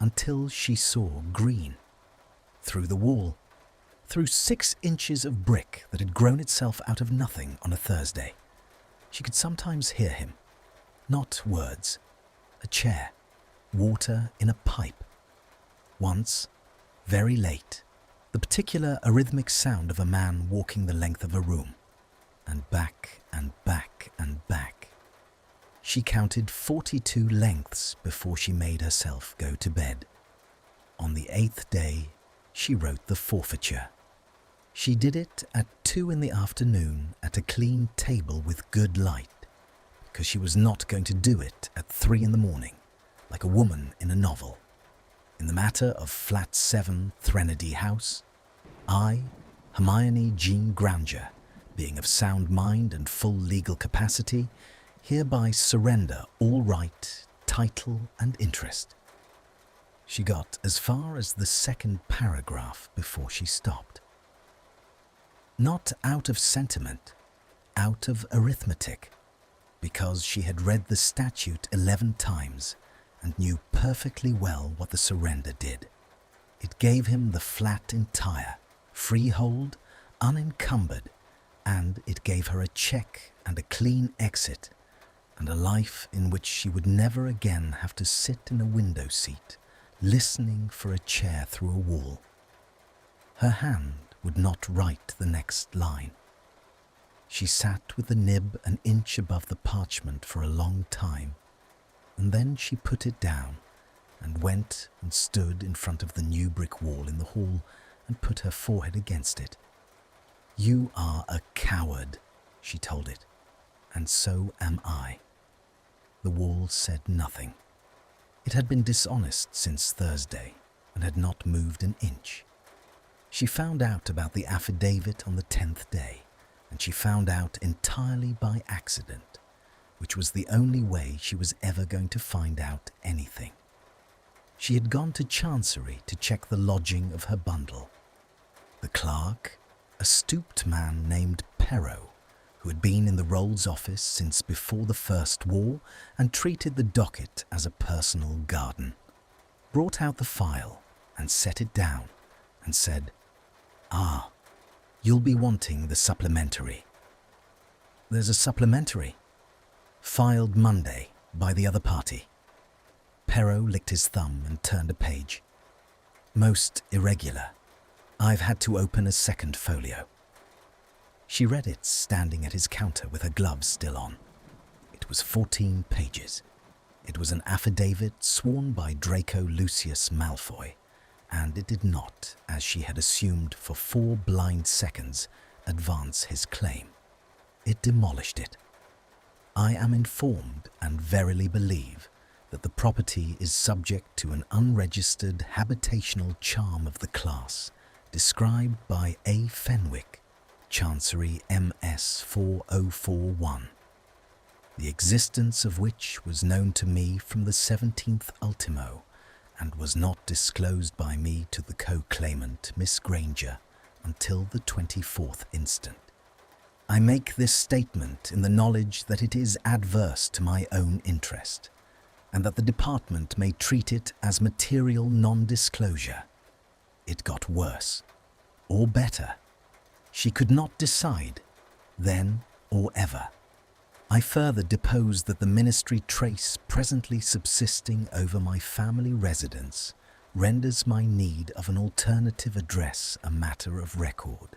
until she saw green. Through the wall, through 6 inches of brick that had grown itself out of nothing on a Thursday, she could sometimes hear him. Not words, a chair, water in a pipe. Once, very late, the particular arrhythmic sound of a man walking the length of a room, and back and back and back. She counted 42 lengths before she made herself go to bed. On the 8th day, she wrote the forfeiture. She did it at 2 in the afternoon at a clean table with good light, because she was not going to do it at 3 in the morning, like a woman in a novel. In the matter of Flat 7, Threnody House, I, Hermione Granger, being of sound mind and full legal capacity, hereby surrender all right, title and interest. She got as far as the 2nd paragraph before she stopped. Not out of sentiment, out of arithmetic, because she had read the statute 11 times and knew perfectly well what the surrender did. It gave him the flat entire, freehold, unencumbered, and it gave her a cheque and a clean exit, and a life in which she would never again have to sit in a window seat, listening for a chair through a wall. Her hand would not write the next line. She sat with the nib an inch above the parchment for a long time, and then she put it down and went and stood in front of the new brick wall in the hall and put her forehead against it. "You are a coward," she told it, "and so am I." The wall said nothing. It had been dishonest since Thursday and had not moved an inch. She found out about the affidavit on the 10th day, and she found out entirely by accident, which was the only way she was ever going to find out anything. She had gone to Chancery to check the lodging of her bundle. The clerk, a stooped man named Perrot, who had been in the Rolls office since before the First War and treated the docket as a personal garden, brought out the file and set it down and said, "Ah, you'll be wanting the supplementary." "There's a supplementary?" "Filed Monday by the other party." Perrot licked his thumb and turned a page. "Most irregular. I've had to open a 2nd folio." She read it standing at his counter with her gloves still on. It was 14 pages. It was an affidavit sworn by Draco Malfoy, and it did not, as she had assumed for 4 blind seconds, advance his claim. It demolished it. "I am informed and verily believe that the property is subject to an unregistered habitational charm of the class described by A. Fenwick, Chancery MS 4041, the existence of which was known to me from the 17th ultimo and was not disclosed by me to the co-claimant, Miss Granger, until the 24th instant. I make this statement in the knowledge that it is adverse to my own interest, and that the department may treat it as material non-disclosure. It got worse, or better. She could not decide, then or ever. I further depose that the ministry trace presently subsisting over my family residence renders my need of an alternative address a matter of record,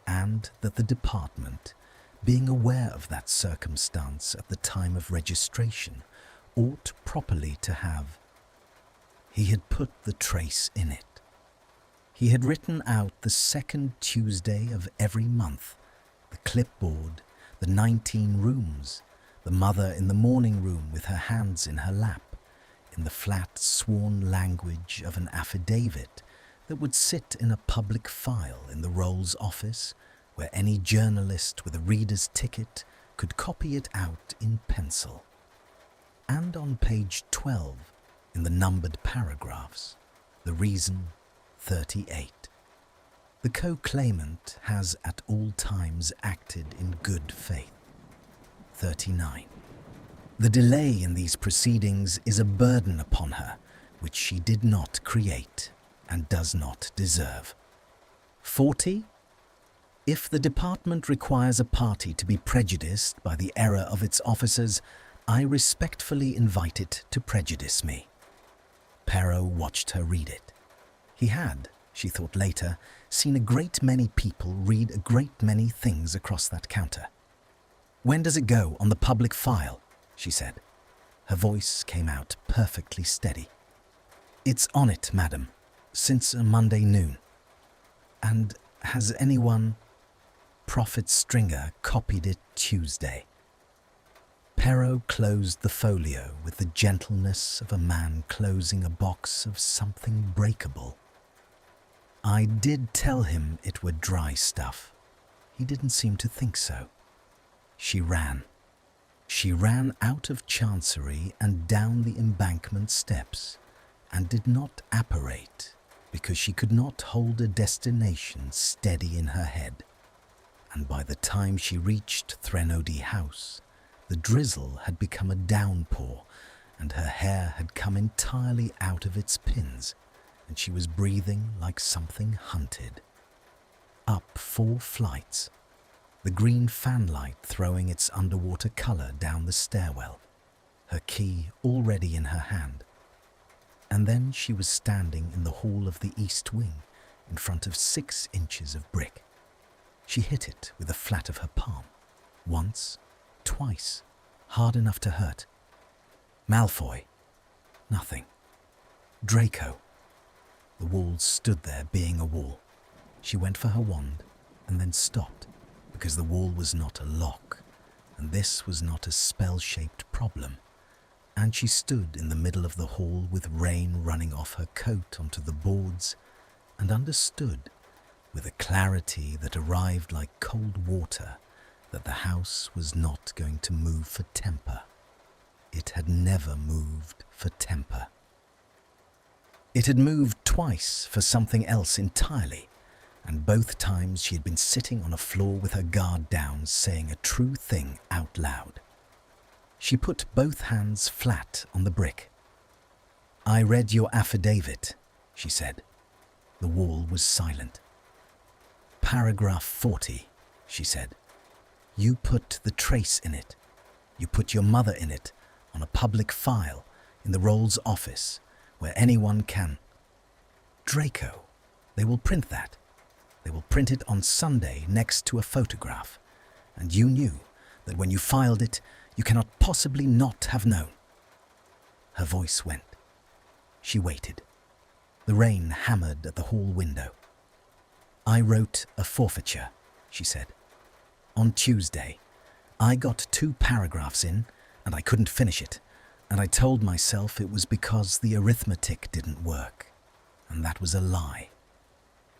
and that the department, being aware of that circumstance at the time of registration, ought properly to have. He had put the trace in it. He had written out the second Tuesday of every month, the clipboard, the 19 rooms, the mother in the morning room with her hands in her lap, in the flat sworn language of an affidavit that would sit in a public file in the Rolls office, where any journalist with a reader's ticket could copy it out in pencil. And on page 12, in the numbered paragraphs, the reason 38. The co-claimant has at all times acted in good faith. 39. The delay in these proceedings is a burden upon her which she did not create and does not deserve. 40. If the department requires a party to be prejudiced by the error of its officers, I respectfully invite it to prejudice me. Perrault watched her read it. He had, she thought later, seen a great many people read a great many things across that counter. "When does it go on the public file?" she said. Her voice came out perfectly steady. "It's on it, madam, since Monday noon." "And has anyone—" Prophet Stringer copied it Tuesday. Perrault closed the folio with the gentleness of a man closing a box of something breakable. "I did tell him it were dry stuff. He didn't seem to think so." She ran. She ran out of Chancery and down the embankment steps, and did not apparate because she could not hold a destination steady in her head. And by the time she reached Threnody House, the drizzle had become a downpour, and her hair had come entirely out of its pins, and she was breathing like something hunted. Up 4 flights, the green fanlight throwing its underwater colour down the stairwell, her key already in her hand. And then she was standing in the hall of the east wing, in front of 6 inches of brick. She hit it with the flat of her palm, once, twice, hard enough to hurt. Malfoy. Nothing. Draco. The wall stood there being a wall. She went for her wand and then stopped, because the wall was not a lock, and this was not a spell-shaped problem. And she stood in the middle of the hall with rain running off her coat onto the boards, and understood, with a clarity that arrived like cold water, that the house was not going to move for temper. It had never moved for temper. It had moved twice for something else entirely, and both times she had been sitting on a floor with her guard down, saying a true thing out loud. She put both hands flat on the brick. "I read your affidavit," she said. The wall was silent. "Paragraph 40, she said. "You put the trace in it. You put your mother in it, on a public file, in the Rolls office, where anyone can—" "Draco, they will print that. They will print it on Sunday next to a photograph. And you knew that when you filed it, you cannot possibly not have known." Her voice went. She waited. The rain hammered at the hall window. "I wrote a forfeiture," she said. "On Tuesday. I got 2 paragraphs in, and I couldn't finish it, and I told myself it was because the arithmetic didn't work, and that was a lie.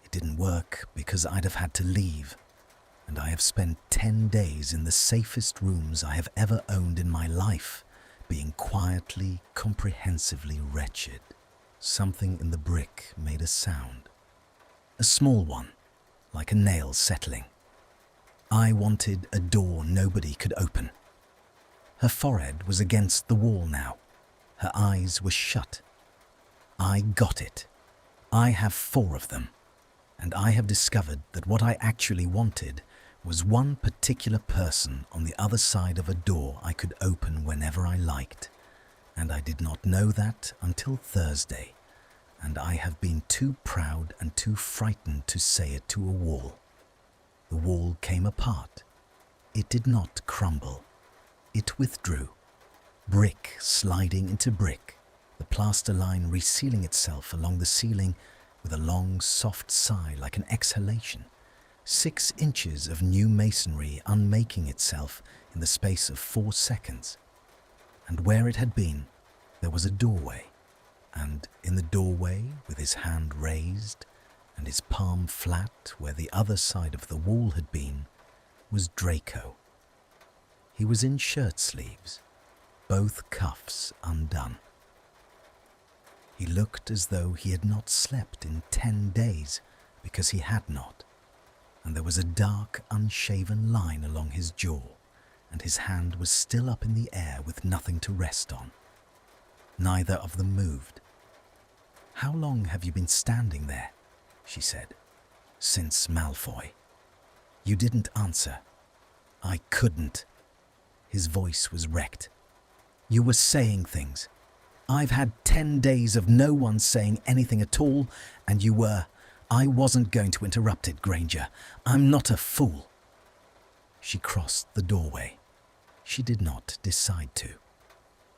It didn't work because I'd have had to leave, and I have spent 10 days in the safest rooms I have ever owned in my life, being quietly, comprehensively wretched." Something in the brick made a sound. A small one, like a nail settling. "I wanted a door nobody could open." Her forehead was against the wall now. Her eyes were shut. "I got it. I have 4 of them. And I have discovered that what I actually wanted was one particular person on the other side of a door I could open whenever I liked, and I did not know that until Thursday, and I have been too proud and too frightened to say it to a wall. The wall came apart. It did not crumble. It withdrew, brick sliding into brick, the plaster line resealing itself along the ceiling with a long, soft sigh like an exhalation, 6 inches of new masonry unmaking itself in the space of 4 seconds. And where it had been, there was a doorway, and in the doorway, with his hand raised and his palm flat where the other side of the wall had been, was Draco. He was in shirt sleeves, both cuffs undone. He looked as though he had not slept in 10 days, because he had not, and there was a dark, unshaven line along his jaw, and his hand was still up in the air with nothing to rest on. Neither of them moved. "How long have you been standing there?" she said. "Since Malfoy." "You didn't answer." "I couldn't." His voice was wrecked. "You were saying things. I've had 10 days of no one saying anything at all, and you were. I wasn't going to interrupt it, Granger. I'm not a fool." She crossed the doorway. She did not decide to.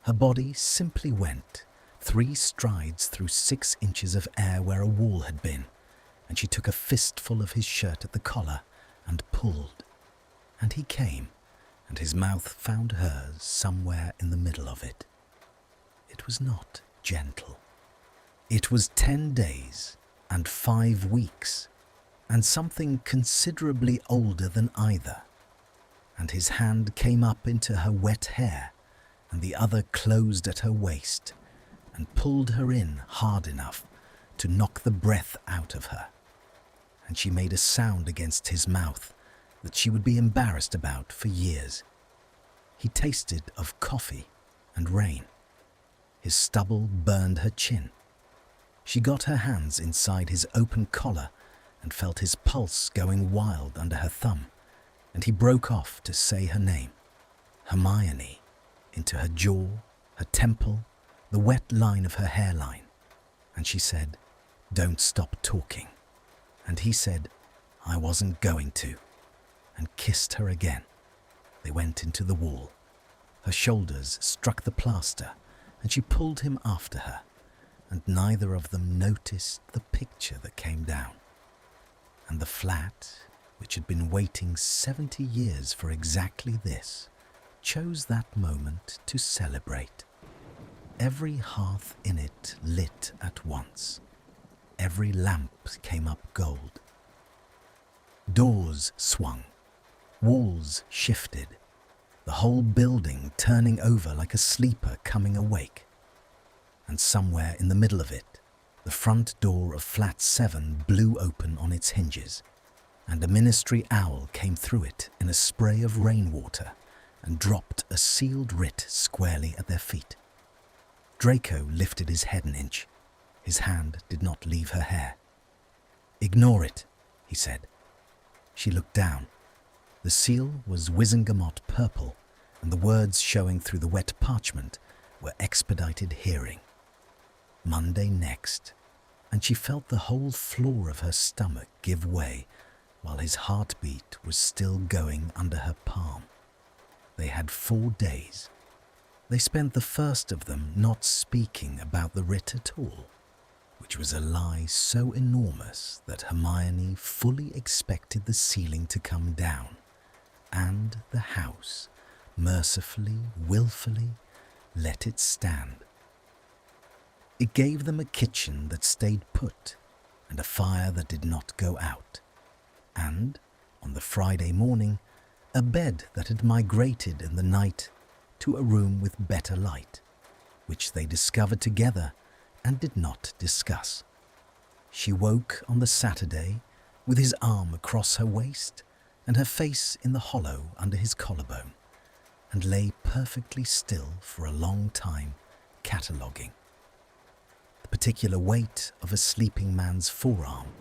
Her body simply went 3 strides through 6 inches of air where a wall had been, and she took a fistful of his shirt at the collar and pulled. And he came, and his mouth found hers somewhere in the middle of it. It was not gentle. It was 10 days and 5 weeks, and something considerably older than either. And his hand came up into her wet hair, and the other closed at her waist, and pulled her in hard enough to knock the breath out of her. And she made a sound against his mouth that she would be embarrassed about for years. He tasted of coffee and rain. His stubble burned her chin. She got her hands inside his open collar and felt his pulse going wild under her thumb, and he broke off to say her name, Hermione, into her jaw, her temple, the wet line of her hairline. And she said, "Don't stop talking." And he said, "I wasn't going to," and kissed her again. They went into the wall. Her shoulders struck the plaster, and she pulled him after her, and neither of them noticed the picture that came down. And the flat, which had been waiting 70 years for exactly this, chose that moment to celebrate. Every hearth in it lit at once. Every lamp came up gold. Doors swung. Walls shifted. The whole building turning over like a sleeper coming awake. And somewhere in the middle of it, the front door of flat 7 blew open on its hinges, and a ministry owl came through it in a spray of rainwater and dropped a sealed writ squarely at their feet. Draco lifted his head an inch. His hand did not leave her hair. "Ignore it," he said. She looked down. The seal was Wizengamot purple, and the words showing through the wet parchment were expedited hearing. Monday next, and she felt the whole floor of her stomach give way while his heartbeat was still going under her palm. They had 4 days. They spent the first of them not speaking about the writ at all, which was a lie so enormous that Hermione fully expected the ceiling to come down, and the house, mercifully, willfully, let it stand. It gave them a kitchen that stayed put, and a fire that did not go out, and, on the Friday morning, a bed that had migrated in the night to a room with better light, which they discovered together and did not discuss. She woke on the Saturday with his arm across her waist and her face in the hollow under his collarbone, and lay perfectly still for a long time, cataloguing. The particular weight of a sleeping man's forearm,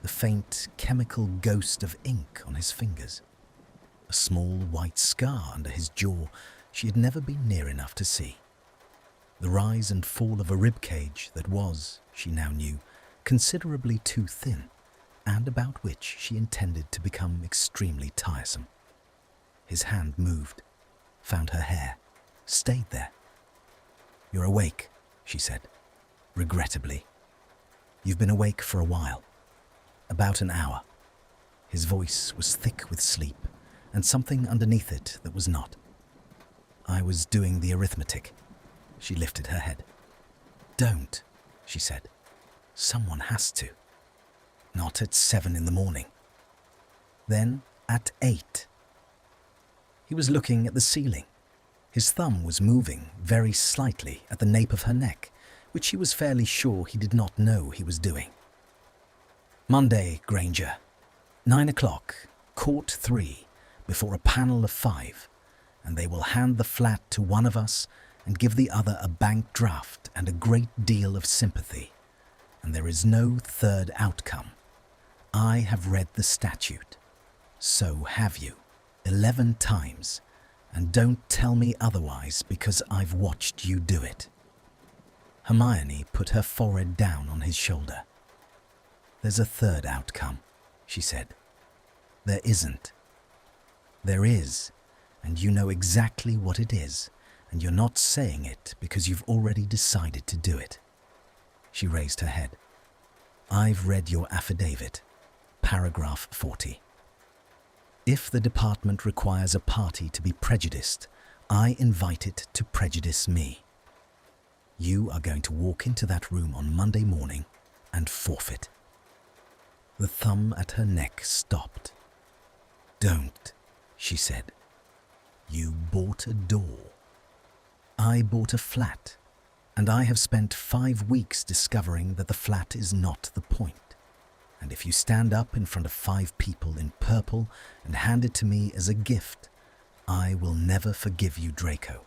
the faint chemical ghost of ink on his fingers. A small white scar under his jaw she had never been near enough to see. The rise and fall of a ribcage that was, she now knew, considerably too thin, and about which she intended to become extremely tiresome. His hand moved, found her hair, stayed there. "You're awake," she said, regrettably. "You've been awake for a while. About an hour." His voice was thick with sleep, and something underneath it that was not. "I was doing the arithmetic." She lifted her head. "Don't," she said. "Someone has to. Not at 7 in the morning. Then at 8. He was looking at the ceiling. His thumb was moving very slightly at the nape of her neck, which she was fairly sure he did not know he was doing. "Monday, Granger. 9 o'clock, court 3, before a panel of 5, and they will hand the flat to one of us and give the other a bank draft and a great deal of sympathy. And there is no third outcome. I have read the statute. So have you, 11 times, and don't tell me otherwise because I've watched you do it." Hermione put her forehead down on his shoulder. "There's a third outcome," she said. "There isn't. There is, and you know exactly what it is, and you're not saying it because you've already decided to do it." She raised her head. "I've read your affidavit, paragraph 40. If the department requires a party to be prejudiced, I invite it to prejudice me. You are going to walk into that room on Monday morning and forfeit." The thumb at her neck stopped. "Don't," she said. "You bought a door. I bought a flat, and I have spent 5 weeks discovering that the flat is not the point. And if you stand up in front of 5 people in purple and hand it to me as a gift, I will never forgive you, Draco.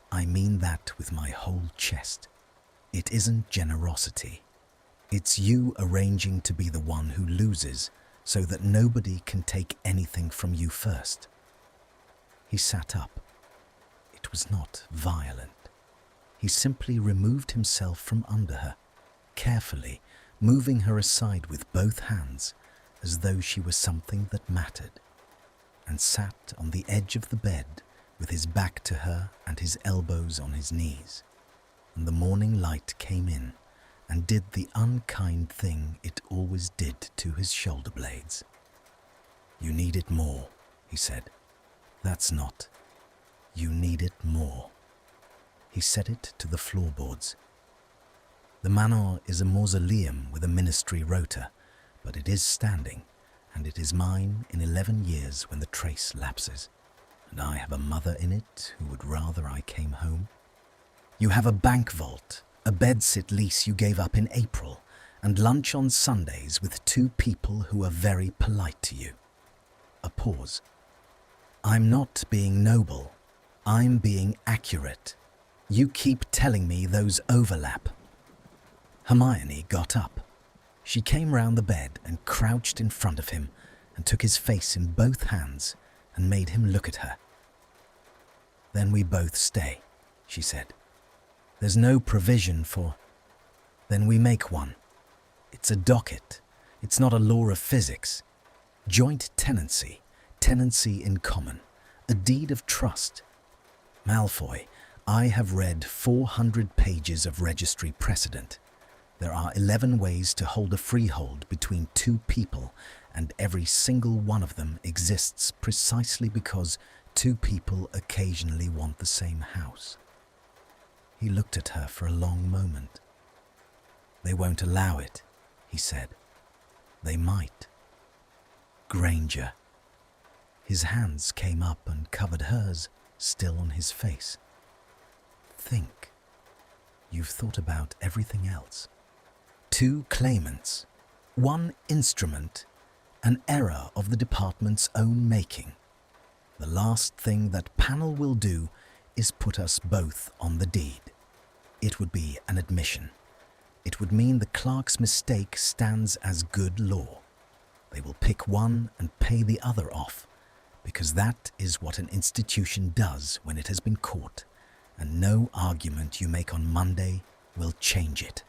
I mean that with my whole chest. It isn't generosity. It's you arranging to be the one who loses so that nobody can take anything from you first." He sat up. It was not violent. He simply removed himself from under her, carefully, moving her aside with both hands as though she were something that mattered, and sat on the edge of the bed with his back to her and his elbows on his knees. And the morning light came in and did the unkind thing it always did to his shoulder blades. "You need it more," he said. "That's not. You need it more." He said it to the floorboards. "The manor is a mausoleum with a ministry rota, but it is standing, and it is mine in 11 years when the trace lapses, and I have a mother in it who would rather I came home. You have a bank vault, a bedsit lease you gave up in April, and lunch on Sundays with 2 people who are very polite to you." A pause. "I'm not being noble. I'm being accurate. You keep telling me those overlap." Hermione got up. She came round the bed and crouched in front of him and took his face in both hands and made him look at her. "Then we both stay," she said. "There's no provision for—" "Then we make one. It's a docket. It's not a law of physics. Joint tenancy, tenancy in common, a deed of trust. Malfoy, I have read 400 pages of registry precedent. There are 11 ways to hold a freehold between 2 people, and every single one of them exists precisely because 2 people occasionally want the same house." He looked at her for a long moment. "They won't allow it," he said. "They might." "Granger." His hands came up and covered hers, still on his face. "Think. You've thought about everything else. 2 claimants, 1 instrument, an error of the department's own making. The last thing that panel will do is put us both on the deed. It would be an admission. It would mean the clerk's mistake stands as good law. They will pick one and pay the other off, because that is what an institution does when it has been caught, and no argument you make on Monday will change it.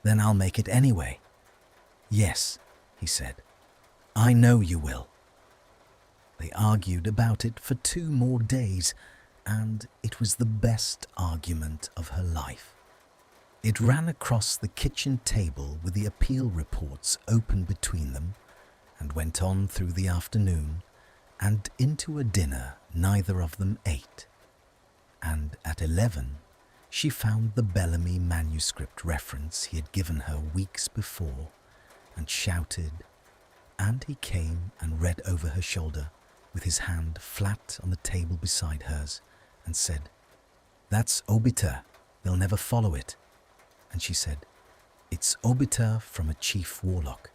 Then I'll make it anyway. Yes, he said. I know you will. They argued about it for 2 more days, and it was the best argument of her life. It ran across the kitchen table with the appeal reports open between them, and went on through the afternoon, and into a dinner neither of them ate. And at 11, she found the Bellamy manuscript reference he had given her weeks before, and shouted, and he came and read over her shoulder with his hand flat on the table beside hers, and said, "That's obiter, they'll never follow it." And she said, "It's obiter from a chief warlock."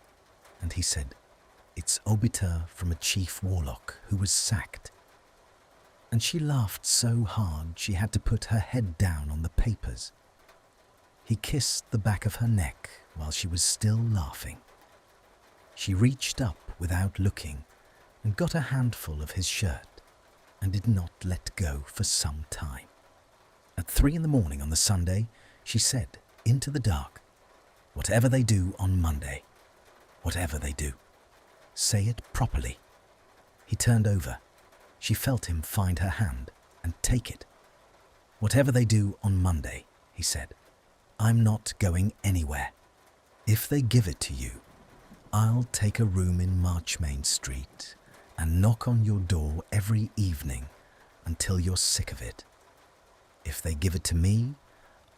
And he said, "It's obiter from a chief warlock who was sacked." And she laughed so hard she had to put her head down on the papers. He kissed the back of her neck while she was still laughing. She reached up without looking and got a handful of his shirt, and did not let go for some time. At 3 in the morning on the Sunday, she said, into the dark, "Whatever they do on Monday, whatever they do, say it properly." He turned over. She felt him find her hand and take it. "Whatever they do on Monday," he said, "I'm not going anywhere. If they give it to you, I'll take a room in Marchmain Street and knock on your door every evening until you're sick of it. If they give it to me,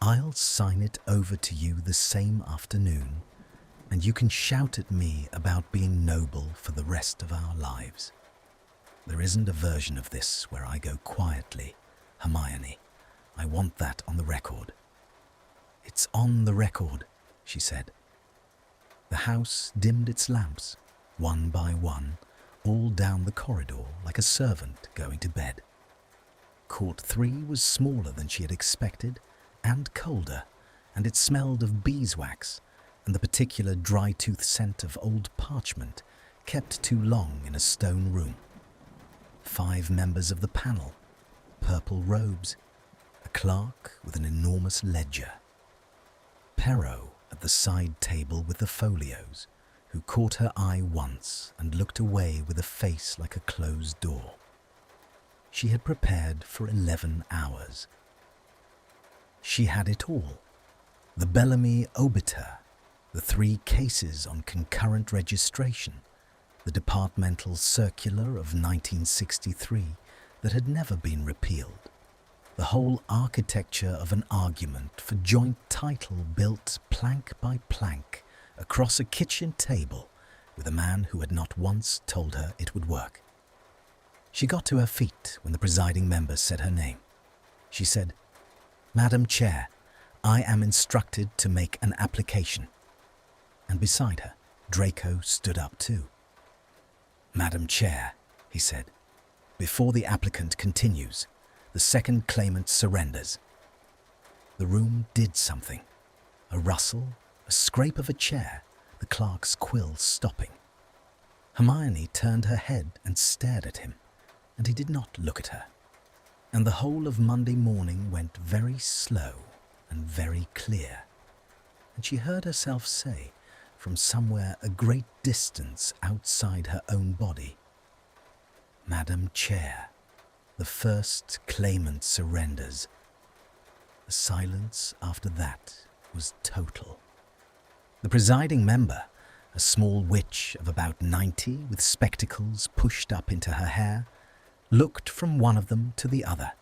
I'll sign it over to you the same afternoon, and you can shout at me about being noble for the rest of our lives. There isn't a version of this where I go quietly, Hermione. I want that on the record." "It's on the record," she said. The house dimmed its lamps, one by one, all down the corridor like a servant going to bed. Court 3 was smaller than she had expected, and colder, and it smelled of beeswax and the particular dry-tooth scent of old parchment kept too long in a stone room. 5 members of the panel, purple robes, a clerk with an enormous ledger. Perrault at the side table with the folios, who caught her eye once and looked away with a face like a closed door. She had prepared for 11 hours. She had it all: the Bellamy obiter, the 3 cases on concurrent registration, the departmental circular of 1963 that had never been repealed, the whole architecture of an argument for joint title built plank by plank across a kitchen table with a man who had not once told her it would work. She got to her feet when the presiding member said her name. She said, "Madam Chair, I am instructed to make an application." And beside her, Draco stood up too. "Madam Chair," he said, "before the applicant continues, the second claimant surrenders." The room did something. A rustle, a scrape of a chair, the clerk's quill stopping. Hermione turned her head and stared at him, and he did not look at her. And the whole of Monday morning went very slow and very clear, and she heard herself say, from somewhere a great distance outside her own body, "Madam Chair, the first claimant surrenders." The silence after that was total. The presiding member, a small witch of about 90 with spectacles pushed up into her hair, looked from one of them to the other.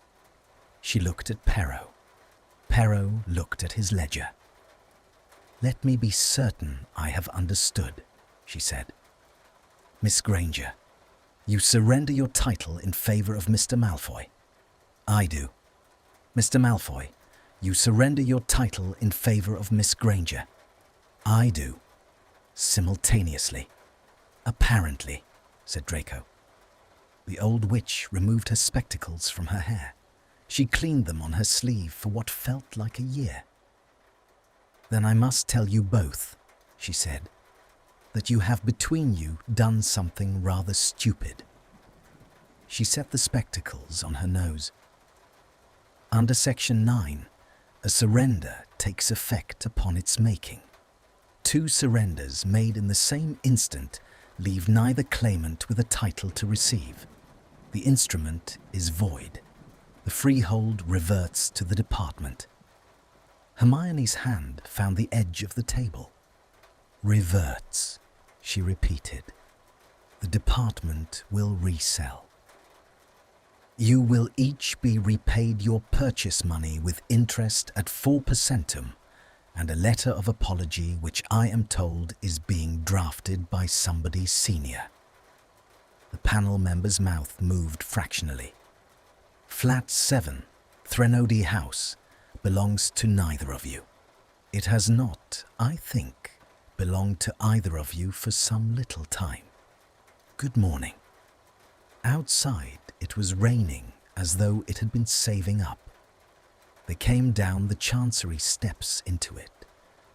She looked at Perrault. Perrault looked at his ledger. "Let me be certain I have understood," she said. "Miss Granger, you surrender your title in favour of Mr. Malfoy." "I do." "Mr. Malfoy, you surrender your title in favour of Miss Granger." "I do." Simultaneously. "Apparently," said Draco. The old witch removed her spectacles from her hair. She cleaned them on her sleeve for what felt like a year. "Then I must tell you both," she said. that you have between you done something rather stupid." She set the spectacles on her nose. "Under Section 9, a surrender takes effect upon its making. 2 surrenders made in the same instant leave neither claimant with a title to receive. The instrument is void. The freehold reverts to the department." Hermione's hand found the edge of the table. "Reverts," she repeated. "The department will resell. You will each be repaid your purchase money with interest at 4% and a letter of apology which I am told is being drafted by somebody senior." The panel member's mouth moved fractionally. "Flat 7, Threnody House, belongs to neither of you. It has not, I think, belonged to either of you for some little time. Good morning." Outside, it was raining as though it had been saving up. They came down the chancery steps into it,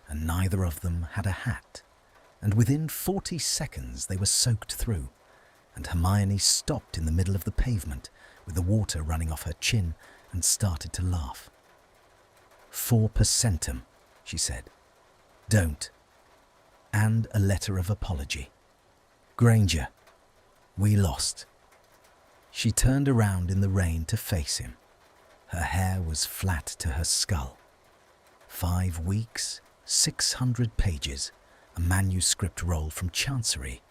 and neither of them had a hat, and within 40 seconds they were soaked through, and Hermione stopped in the middle of the pavement with the water running off her chin and started to laugh. 4%, she said. "Don't. And a letter of apology. Granger, we lost." She turned around in the rain to face him. Her hair was flat to her skull. 5 weeks, 600 pages, a manuscript roll from Chancery,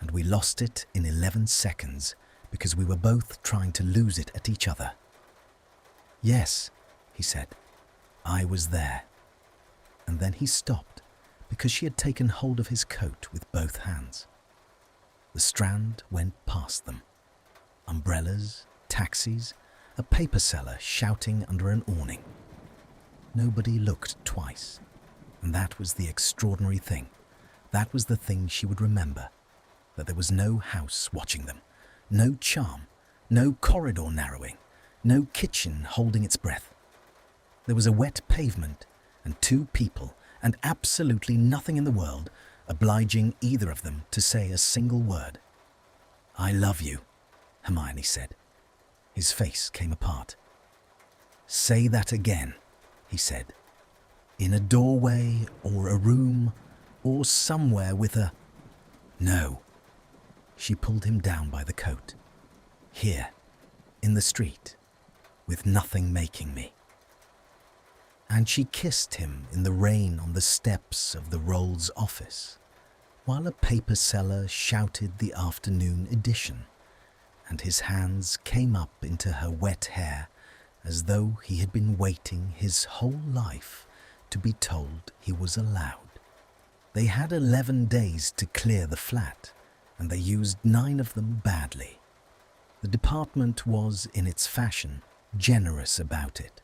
and we lost it in 11 seconds because we were both trying to lose it at each other. "Yes," he said, "I was there." And then he stopped because she had taken hold of his coat with both hands. The Strand went past them. Umbrellas, taxis, a paper seller shouting under an awning. Nobody looked twice, and that was the extraordinary thing. That was the thing she would remember, that there was no house watching them, no charm, no corridor narrowing, no kitchen holding its breath. There was a wet pavement and 2 people and absolutely nothing in the world obliging either of them to say a single word. "I love you," Hermione said. His face came apart. "Say that again," he said. "In a doorway or a room or somewhere with a—" "No." She pulled him down by the coat. "Here, in the street, with nothing making me." And she kissed him in the rain on the steps of the Rolls office, while a paper seller shouted the afternoon edition, and his hands came up into her wet hair as though he had been waiting his whole life to be told he was allowed. They had 11 days to clear the flat, and they used 9 of them badly. The department was, in its fashion, generous about it.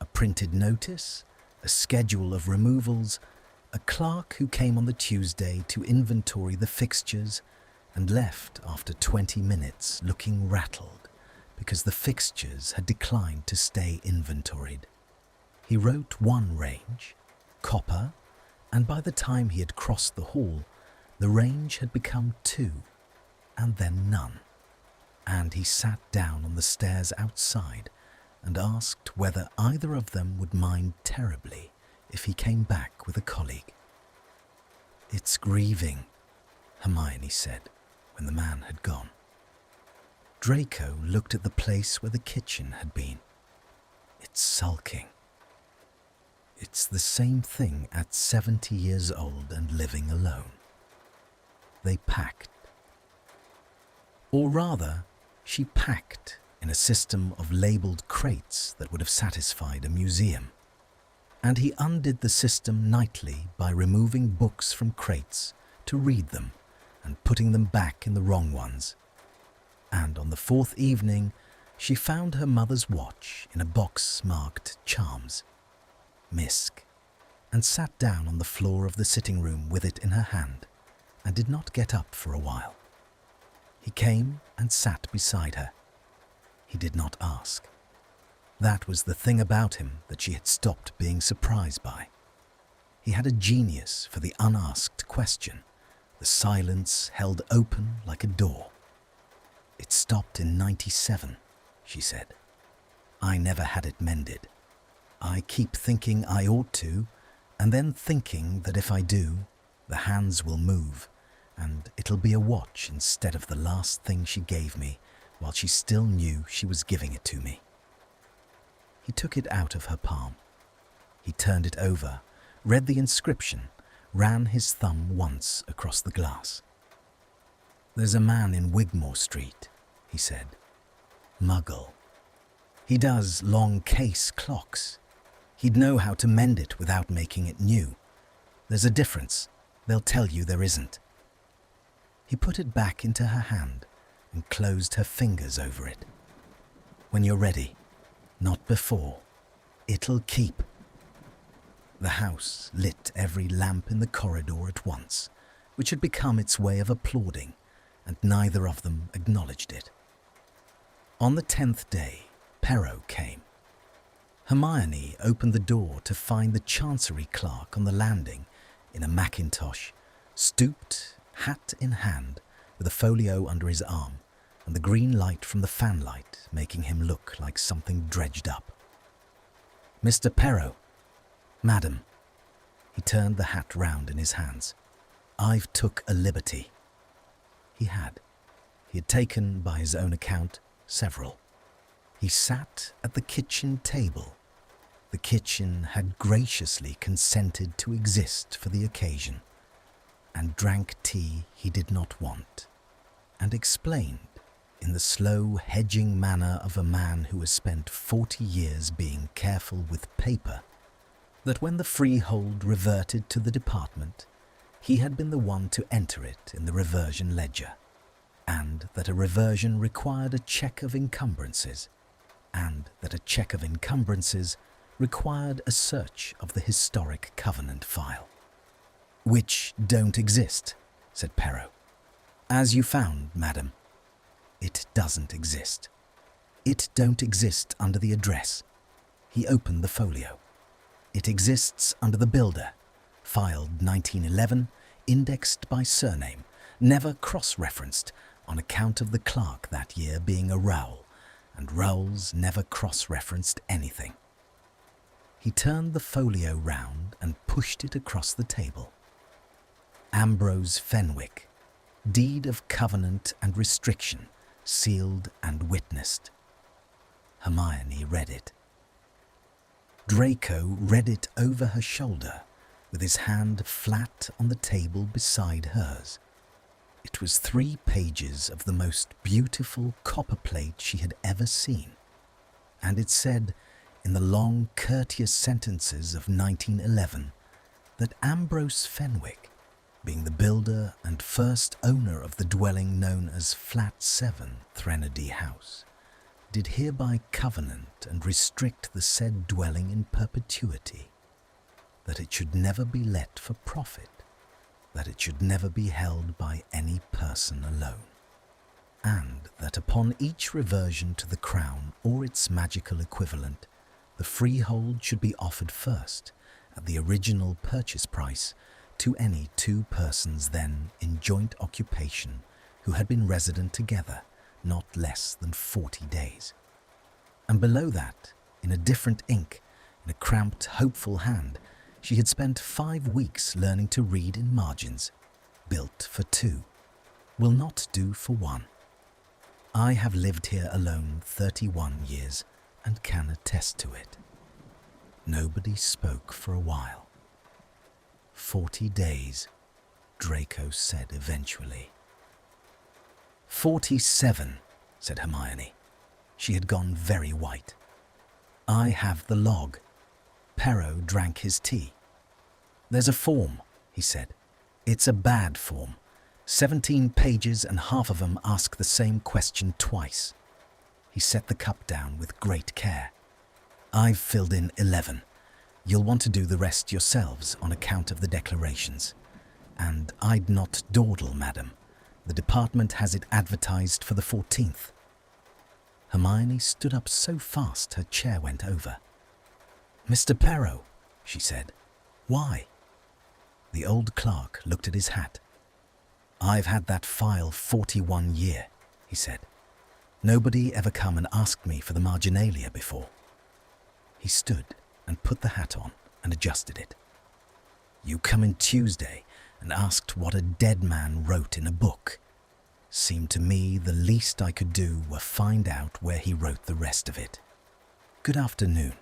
A printed notice, a schedule of removals, a clerk who came on the Tuesday to inventory the fixtures and left after 20 minutes looking rattled because the fixtures had declined to stay inventoried. He wrote 1 range, copper, and by the time he had crossed the hall, the range had become 2, and then none. And he sat down on the stairs outside and asked whether either of them would mind terribly if he came back with a colleague. "It's grieving," Hermione said when the man had gone. Draco looked at the place where the kitchen had been. "It's sulking. It's the same thing at 70 years old and living alone." They packed. Or rather, she packed in a system of labelled crates that would have satisfied a museum. And he undid the system nightly by removing books from crates to read them and putting them back in the wrong ones. And on the 4th evening, she found her mother's watch in a box marked Charms, Misk, and sat down on the floor of the sitting room with it in her hand and did not get up for a while. He came and sat beside her. He did not ask. That was the thing about him that she had stopped being surprised by. He had a genius for the unasked question, the silence held open like a door. "It stopped in 97, she said. "I never had it mended. I keep thinking I ought to, and then thinking that if I do, the hands will move, and it'll be a watch instead of the last thing she gave me while she still knew she was giving it to me." He took it out of her palm. He turned it over, read the inscription, ran his thumb once across the glass. "There's a man in Wigmore Street," he said. "Muggle. He does long case clocks. He'd know how to mend it without making it new. There's a difference. They'll tell you there isn't." He put it back into her hand and closed her fingers over it. "When you're ready, not before. It'll keep." The house lit every lamp in the corridor at once, which had become its way of applauding, and neither of them acknowledged it. On the 10th day, Perrault came. Hermione opened the door to find the Chancery clerk on the landing in a mackintosh, stooped, hat in hand, with a folio under his arm, and the green light from the fanlight making him look like something dredged up. "Mr. Perrault." "Madam." He turned the hat round in his hands. "I've took a liberty." He had. He had taken, by his own account, several. He sat at the kitchen table. The kitchen had graciously consented to exist for the occasion, and drank tea he did not want, and explained, in the slow, hedging manner of a man who has spent 40 years being careful with paper, that when the freehold reverted to the department, he had been the one to enter it in the reversion ledger, and that a reversion required a check of encumbrances, and that a check of encumbrances required a search of the historic covenant file. "Which don't exist," said Perrault. "As you found, madam. It doesn't exist. It don't exist under the address." He opened the folio. "It exists under the builder, filed 1911, indexed by surname, never cross-referenced on account of the clerk that year being a Rowell, and Rowells never cross-referenced anything." He turned the folio round and pushed it across the table. "Ambrose Fenwick, deed of covenant and restriction, sealed and witnessed." Hermione read it. Draco read it over her shoulder, with his hand flat on the table beside hers. It was 3 pages of the most beautiful copperplate she had ever seen, and it said, in the long, courteous sentences of 1911, that Ambrose Fenwick, being the builder and first owner of the dwelling known as Flat 7, Threnody House, did hereby covenant and restrict the said dwelling in perpetuity, that it should never be let for profit, that it should never be held by any person alone, and that upon each reversion to the crown or its magical equivalent, the freehold should be offered first, at the original purchase price, to any 2 persons then in joint occupation who had been resident together not less than 40 days. And below that, in a different ink, in a cramped, hopeful hand, she had spent 5 weeks learning to read in margins. "Built for 2. Will not do for 1. I have lived here alone 31 years and can attest to it." Nobody spoke for a while. 40 days, Draco said eventually. 47, said Hermione. She had gone very white. "I have the log." Perrault drank his tea. "There's a form," he said. "It's a bad form. 17 pages and half of them ask the same question twice." He set the cup down with great care. "I've filled in 11. You'll want to do the rest yourselves on account of the declarations. And I'd not dawdle, madam. The department has it advertised for the 14th. Hermione stood up so fast her chair went over. "Mr. Perrault," she said. "Why?" The old clerk looked at his hat. "I've had that file 41 year," he said. "Nobody ever come and asked me for the marginalia before." He stood and put the hat on and adjusted it. "You come in Tuesday and asked what a dead man wrote in a book. Seemed to me the least I could do were find out where he wrote the rest of it. Good afternoon."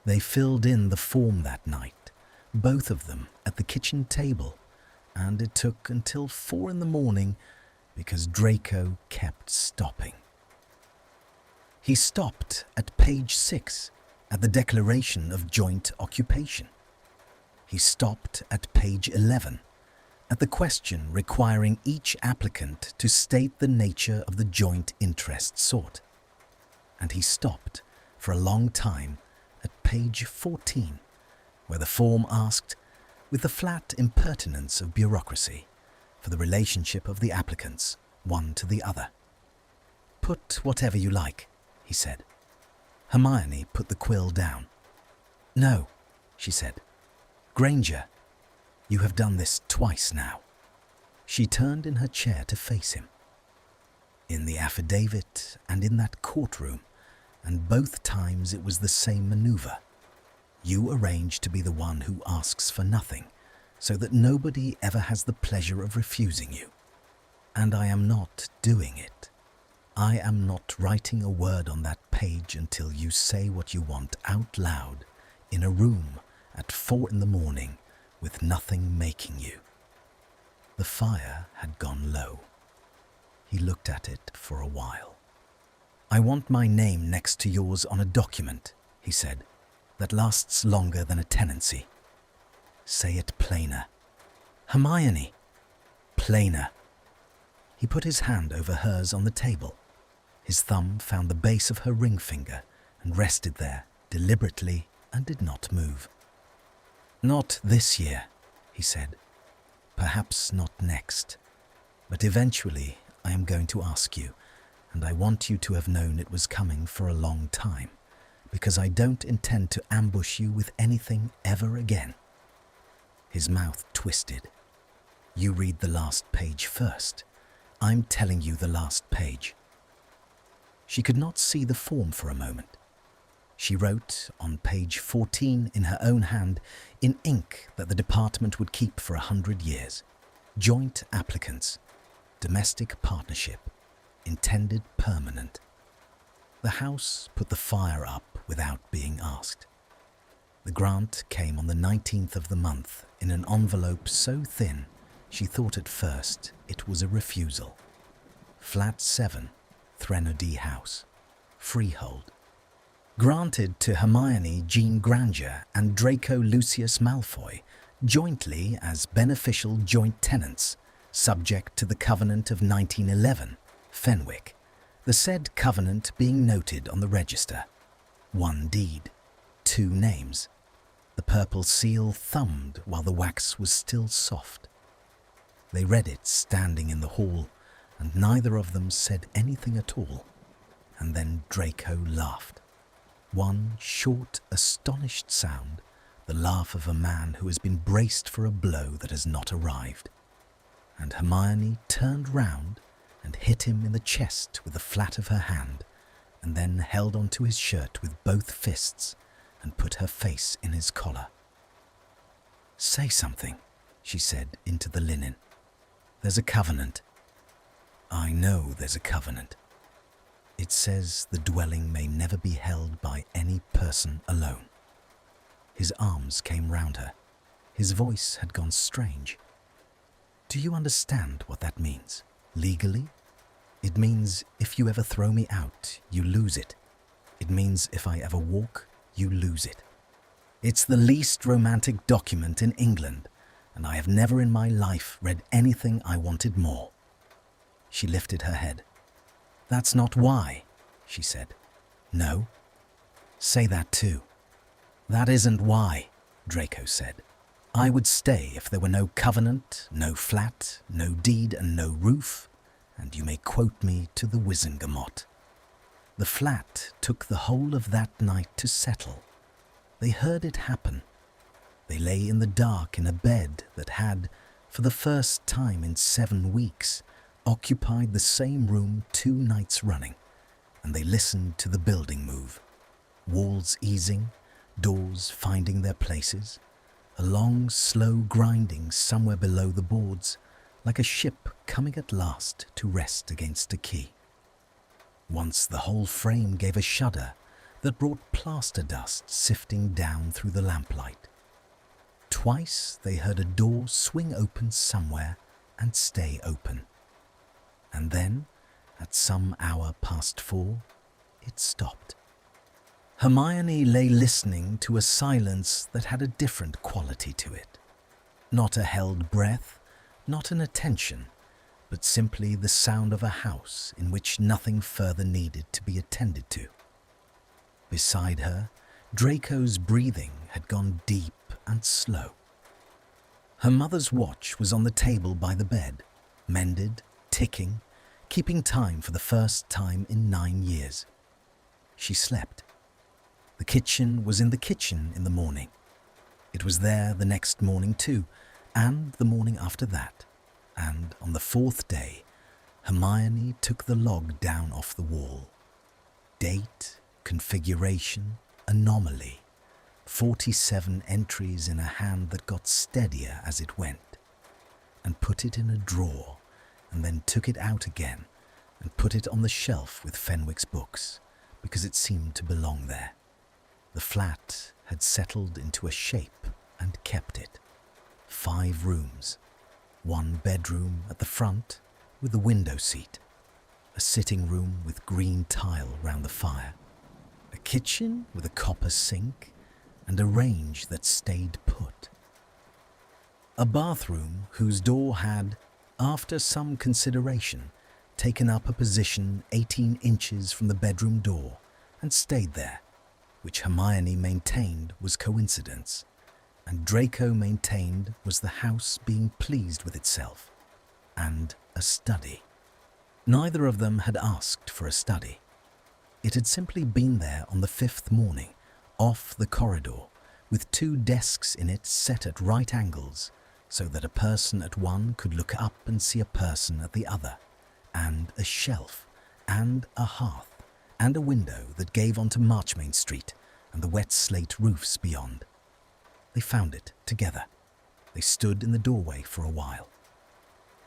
They filled in the form that night, both of them at the kitchen table, and it took until 4 in the morning because Draco kept stopping. He stopped at page 6 at the Declaration of Joint Occupation. He stopped at page 11 at the question requiring each applicant to state the nature of the joint interest sought. And he stopped for a long time at page 14, where the form asked, with the flat impertinence of bureaucracy, for the relationship of the applicants, one to the other. "Put whatever you like," he said. Hermione put the quill down. "No," she said. "Granger, you have done this twice now." She turned in her chair to face him. "In the affidavit and in that courtroom, and both times it was the same maneuver. You arrange to be the one who asks for nothing, so that nobody ever has the pleasure of refusing you. And I am not doing it. I am not writing a word on that page until you say what you want out loud in a room at 4 in the morning with nothing making you." The fire had gone low. He looked at it for a while. "I want my name next to yours on a document," he said, "that lasts longer than a tenancy." "Say it plainer." "Hermione." "Plainer." He put his hand over hers on the table. His thumb found the base of her ring finger and rested there deliberately and did not move. "Not this year," he said. "Perhaps not next. But eventually I am going to ask you, and I want you to have known it was coming for a long time, because I don't intend to ambush you with anything ever again." His mouth twisted. "You read the last page first. I'm telling you the last page." She could not see the form for a moment. She wrote on page 14 in her own hand, in ink that the department would keep for 100 years. "Joint applicants. Domestic partnership. Intended permanent." The house put the fire up without being asked. The grant came on the 19th of the month in an envelope so thin she thought at first it was a refusal. Flat 7, Threnody House. Freehold. Granted to Hermione Jean Granger and Draco Lucius Malfoy, jointly as beneficial joint tenants, subject to the Covenant of 1911, Fenwick, the said covenant being noted on the register. 1 deed, 2 names. The purple seal thumbed while the wax was still soft. They read it standing in the hall, and neither of them said anything at all. And then Draco laughed. One short, astonished sound, the laugh of a man who has been braced for a blow that has not arrived. And Hermione turned round and hit him in the chest with the flat of her hand, and then held onto his shirt with both fists and put her face in his collar. "Say something," she said into the linen. "There's a covenant." "I know there's a covenant. It says the dwelling may never be held by any person alone." His arms came round her. His voice had gone strange. "Do you understand what that means? Legally? It means if you ever throw me out, you lose it. It means if I ever walk, you lose it. It's the least romantic document in England, and I have never in my life read anything I wanted more." She lifted her head. "That's not why," she said. "No? Say that too." "That isn't why," Draco said. "I would stay if there were no covenant, no flat, no deed and no roof, and you may quote me to the Wizengamot. The flat took the whole of that night to settle. They heard it happen. They lay in the dark in a bed that had, for the first time in 7 weeks, occupied the same room 2 nights running, and they listened to the building move, walls easing, doors finding their places, a long, slow grinding somewhere below the boards, like a ship coming at last to rest against a quay. Once the whole frame gave a shudder that brought plaster dust sifting down through the lamplight. Twice they heard a door swing open somewhere and stay open. And then, at some hour past 4, it stopped. Hermione lay listening to a silence that had a different quality to it. Not a held breath, not an attention, but simply the sound of a house in which nothing further needed to be attended to. Beside her, Draco's breathing had gone deep and slow. Her mother's watch was on the table by the bed, mended, ticking, keeping time for the first time in 9 years. She slept. The kitchen was in the kitchen in the morning. It was there the next morning too, and the morning after that. And on the 4th day, Hermione took the log down off the wall. Date, configuration, anomaly. 47 entries in a hand that got steadier as it went, and put it in a drawer, and then took it out again and put it on the shelf with Fenwick's books, because it seemed to belong there. The flat had settled into a shape and kept it. 5 rooms, 1 bedroom at the front with a window seat, a sitting room with green tile round the fire, a kitchen with a copper sink, and a range that stayed put. A bathroom whose door had, after some consideration, taken up a position 18 inches from the bedroom door and stayed there, which Hermione maintained was coincidence, and Draco maintained was the house being pleased with itself, and a study. Neither of them had asked for a study. It had simply been there on the 5th morning, off the corridor, with 2 desks in it set at right angles, so that a person at one could look up and see a person at the other, and a shelf, and a hearth, and a window that gave onto Marchmain Street and the wet slate roofs beyond. They found it together. They stood in the doorway for a while.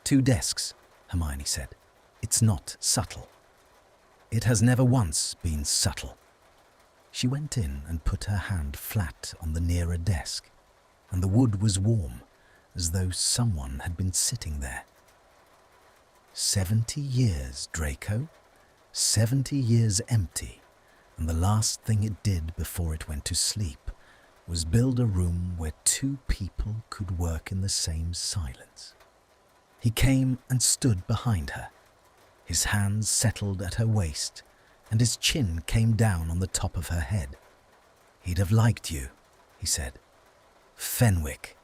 2 desks, Hermione said. It's not subtle. It has never once been subtle. She went in and put her hand flat on the nearer desk, and the wood was warm, as though someone had been sitting there. 70 years, Draco. 70 years empty, and the last thing it did before it went to sleep was build a room where 2 people could work in the same silence. He came and stood behind her. His hands settled at her waist, and his chin came down on the top of her head. He'd have liked you, he said. Fenwick.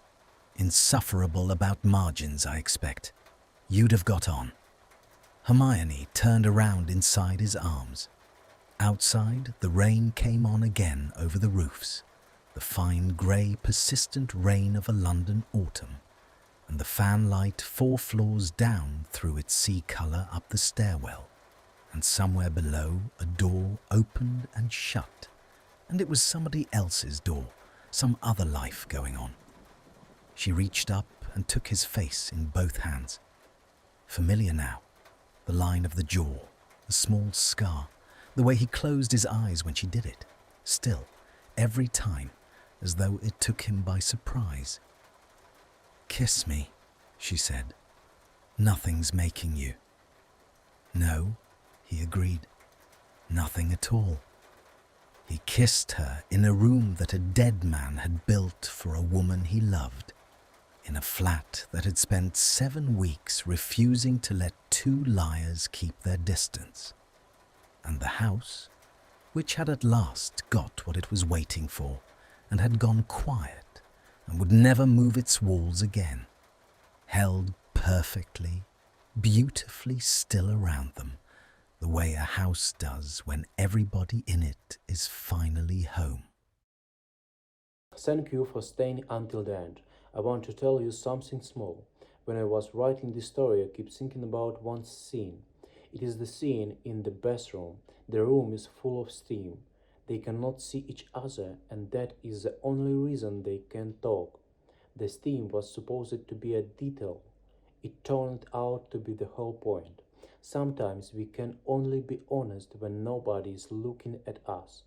Insufferable about margins, I expect. You'd have got on. Hermione turned around inside his arms. Outside, the rain came on again over the roofs, the fine grey, persistent rain of a London autumn, and the fanlight 4 floors down threw its sea colour up the stairwell, and somewhere below a door opened and shut, and it was somebody else's door, some other life going on. She reached up and took his face in both hands. Familiar now, the line of the jaw, the small scar, the way he closed his eyes when she did it, still, every time, as though it took him by surprise. Kiss me, she said. Nothing's making you. No, he agreed. Nothing at all. He kissed her in a room that a dead man had built for a woman he loved, in a flat that had spent 7 weeks refusing to let 2 liars keep their distance, and the house, which had at last got what it was waiting for and had gone quiet and would never move its walls again, held perfectly, beautifully still around them, the way a house does when everybody in it is finally home. Thank you for staying until the end. I want to tell you something small. When I was writing this story, I kept thinking about one scene. It is the scene in the bathroom. The room is full of steam. They cannot see each other, and that is the only reason they can talk. The steam was supposed to be a detail. It turned out to be the whole point. Sometimes we can only be honest when nobody is looking at us.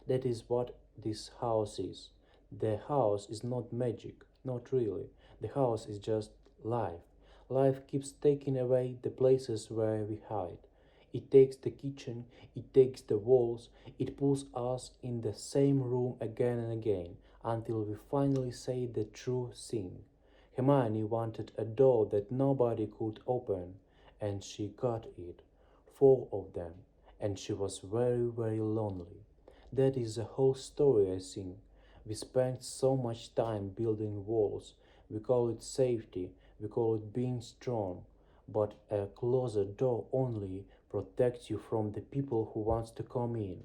That is what this house is. The house is not magic, not really. The house is just life. Life keeps taking away the places where we hide. It takes the kitchen, it takes the walls, it puts us in the same room again and again until we finally say the true thing. Hermione wanted a door that nobody could open, and she got it, 4 of them, and she was very, very lonely. That is the whole story, I think. We spent so much time building walls. We call it safety, we call it being strong, but a closet door only protects you from the people who wants to come in.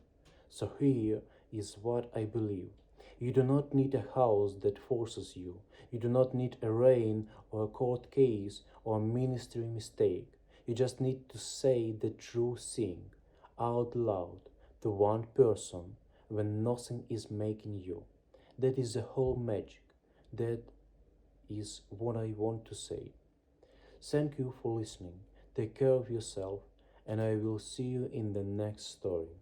So here is what I believe. You do not need a house that forces you. You do not need a rain or a court case or a ministry mistake. You just need to say the true thing out loud to one person when nothing is making you. That is the whole magic. That is what I want to say. Thank you for listening. Take care of yourself, and I will see you in the next story.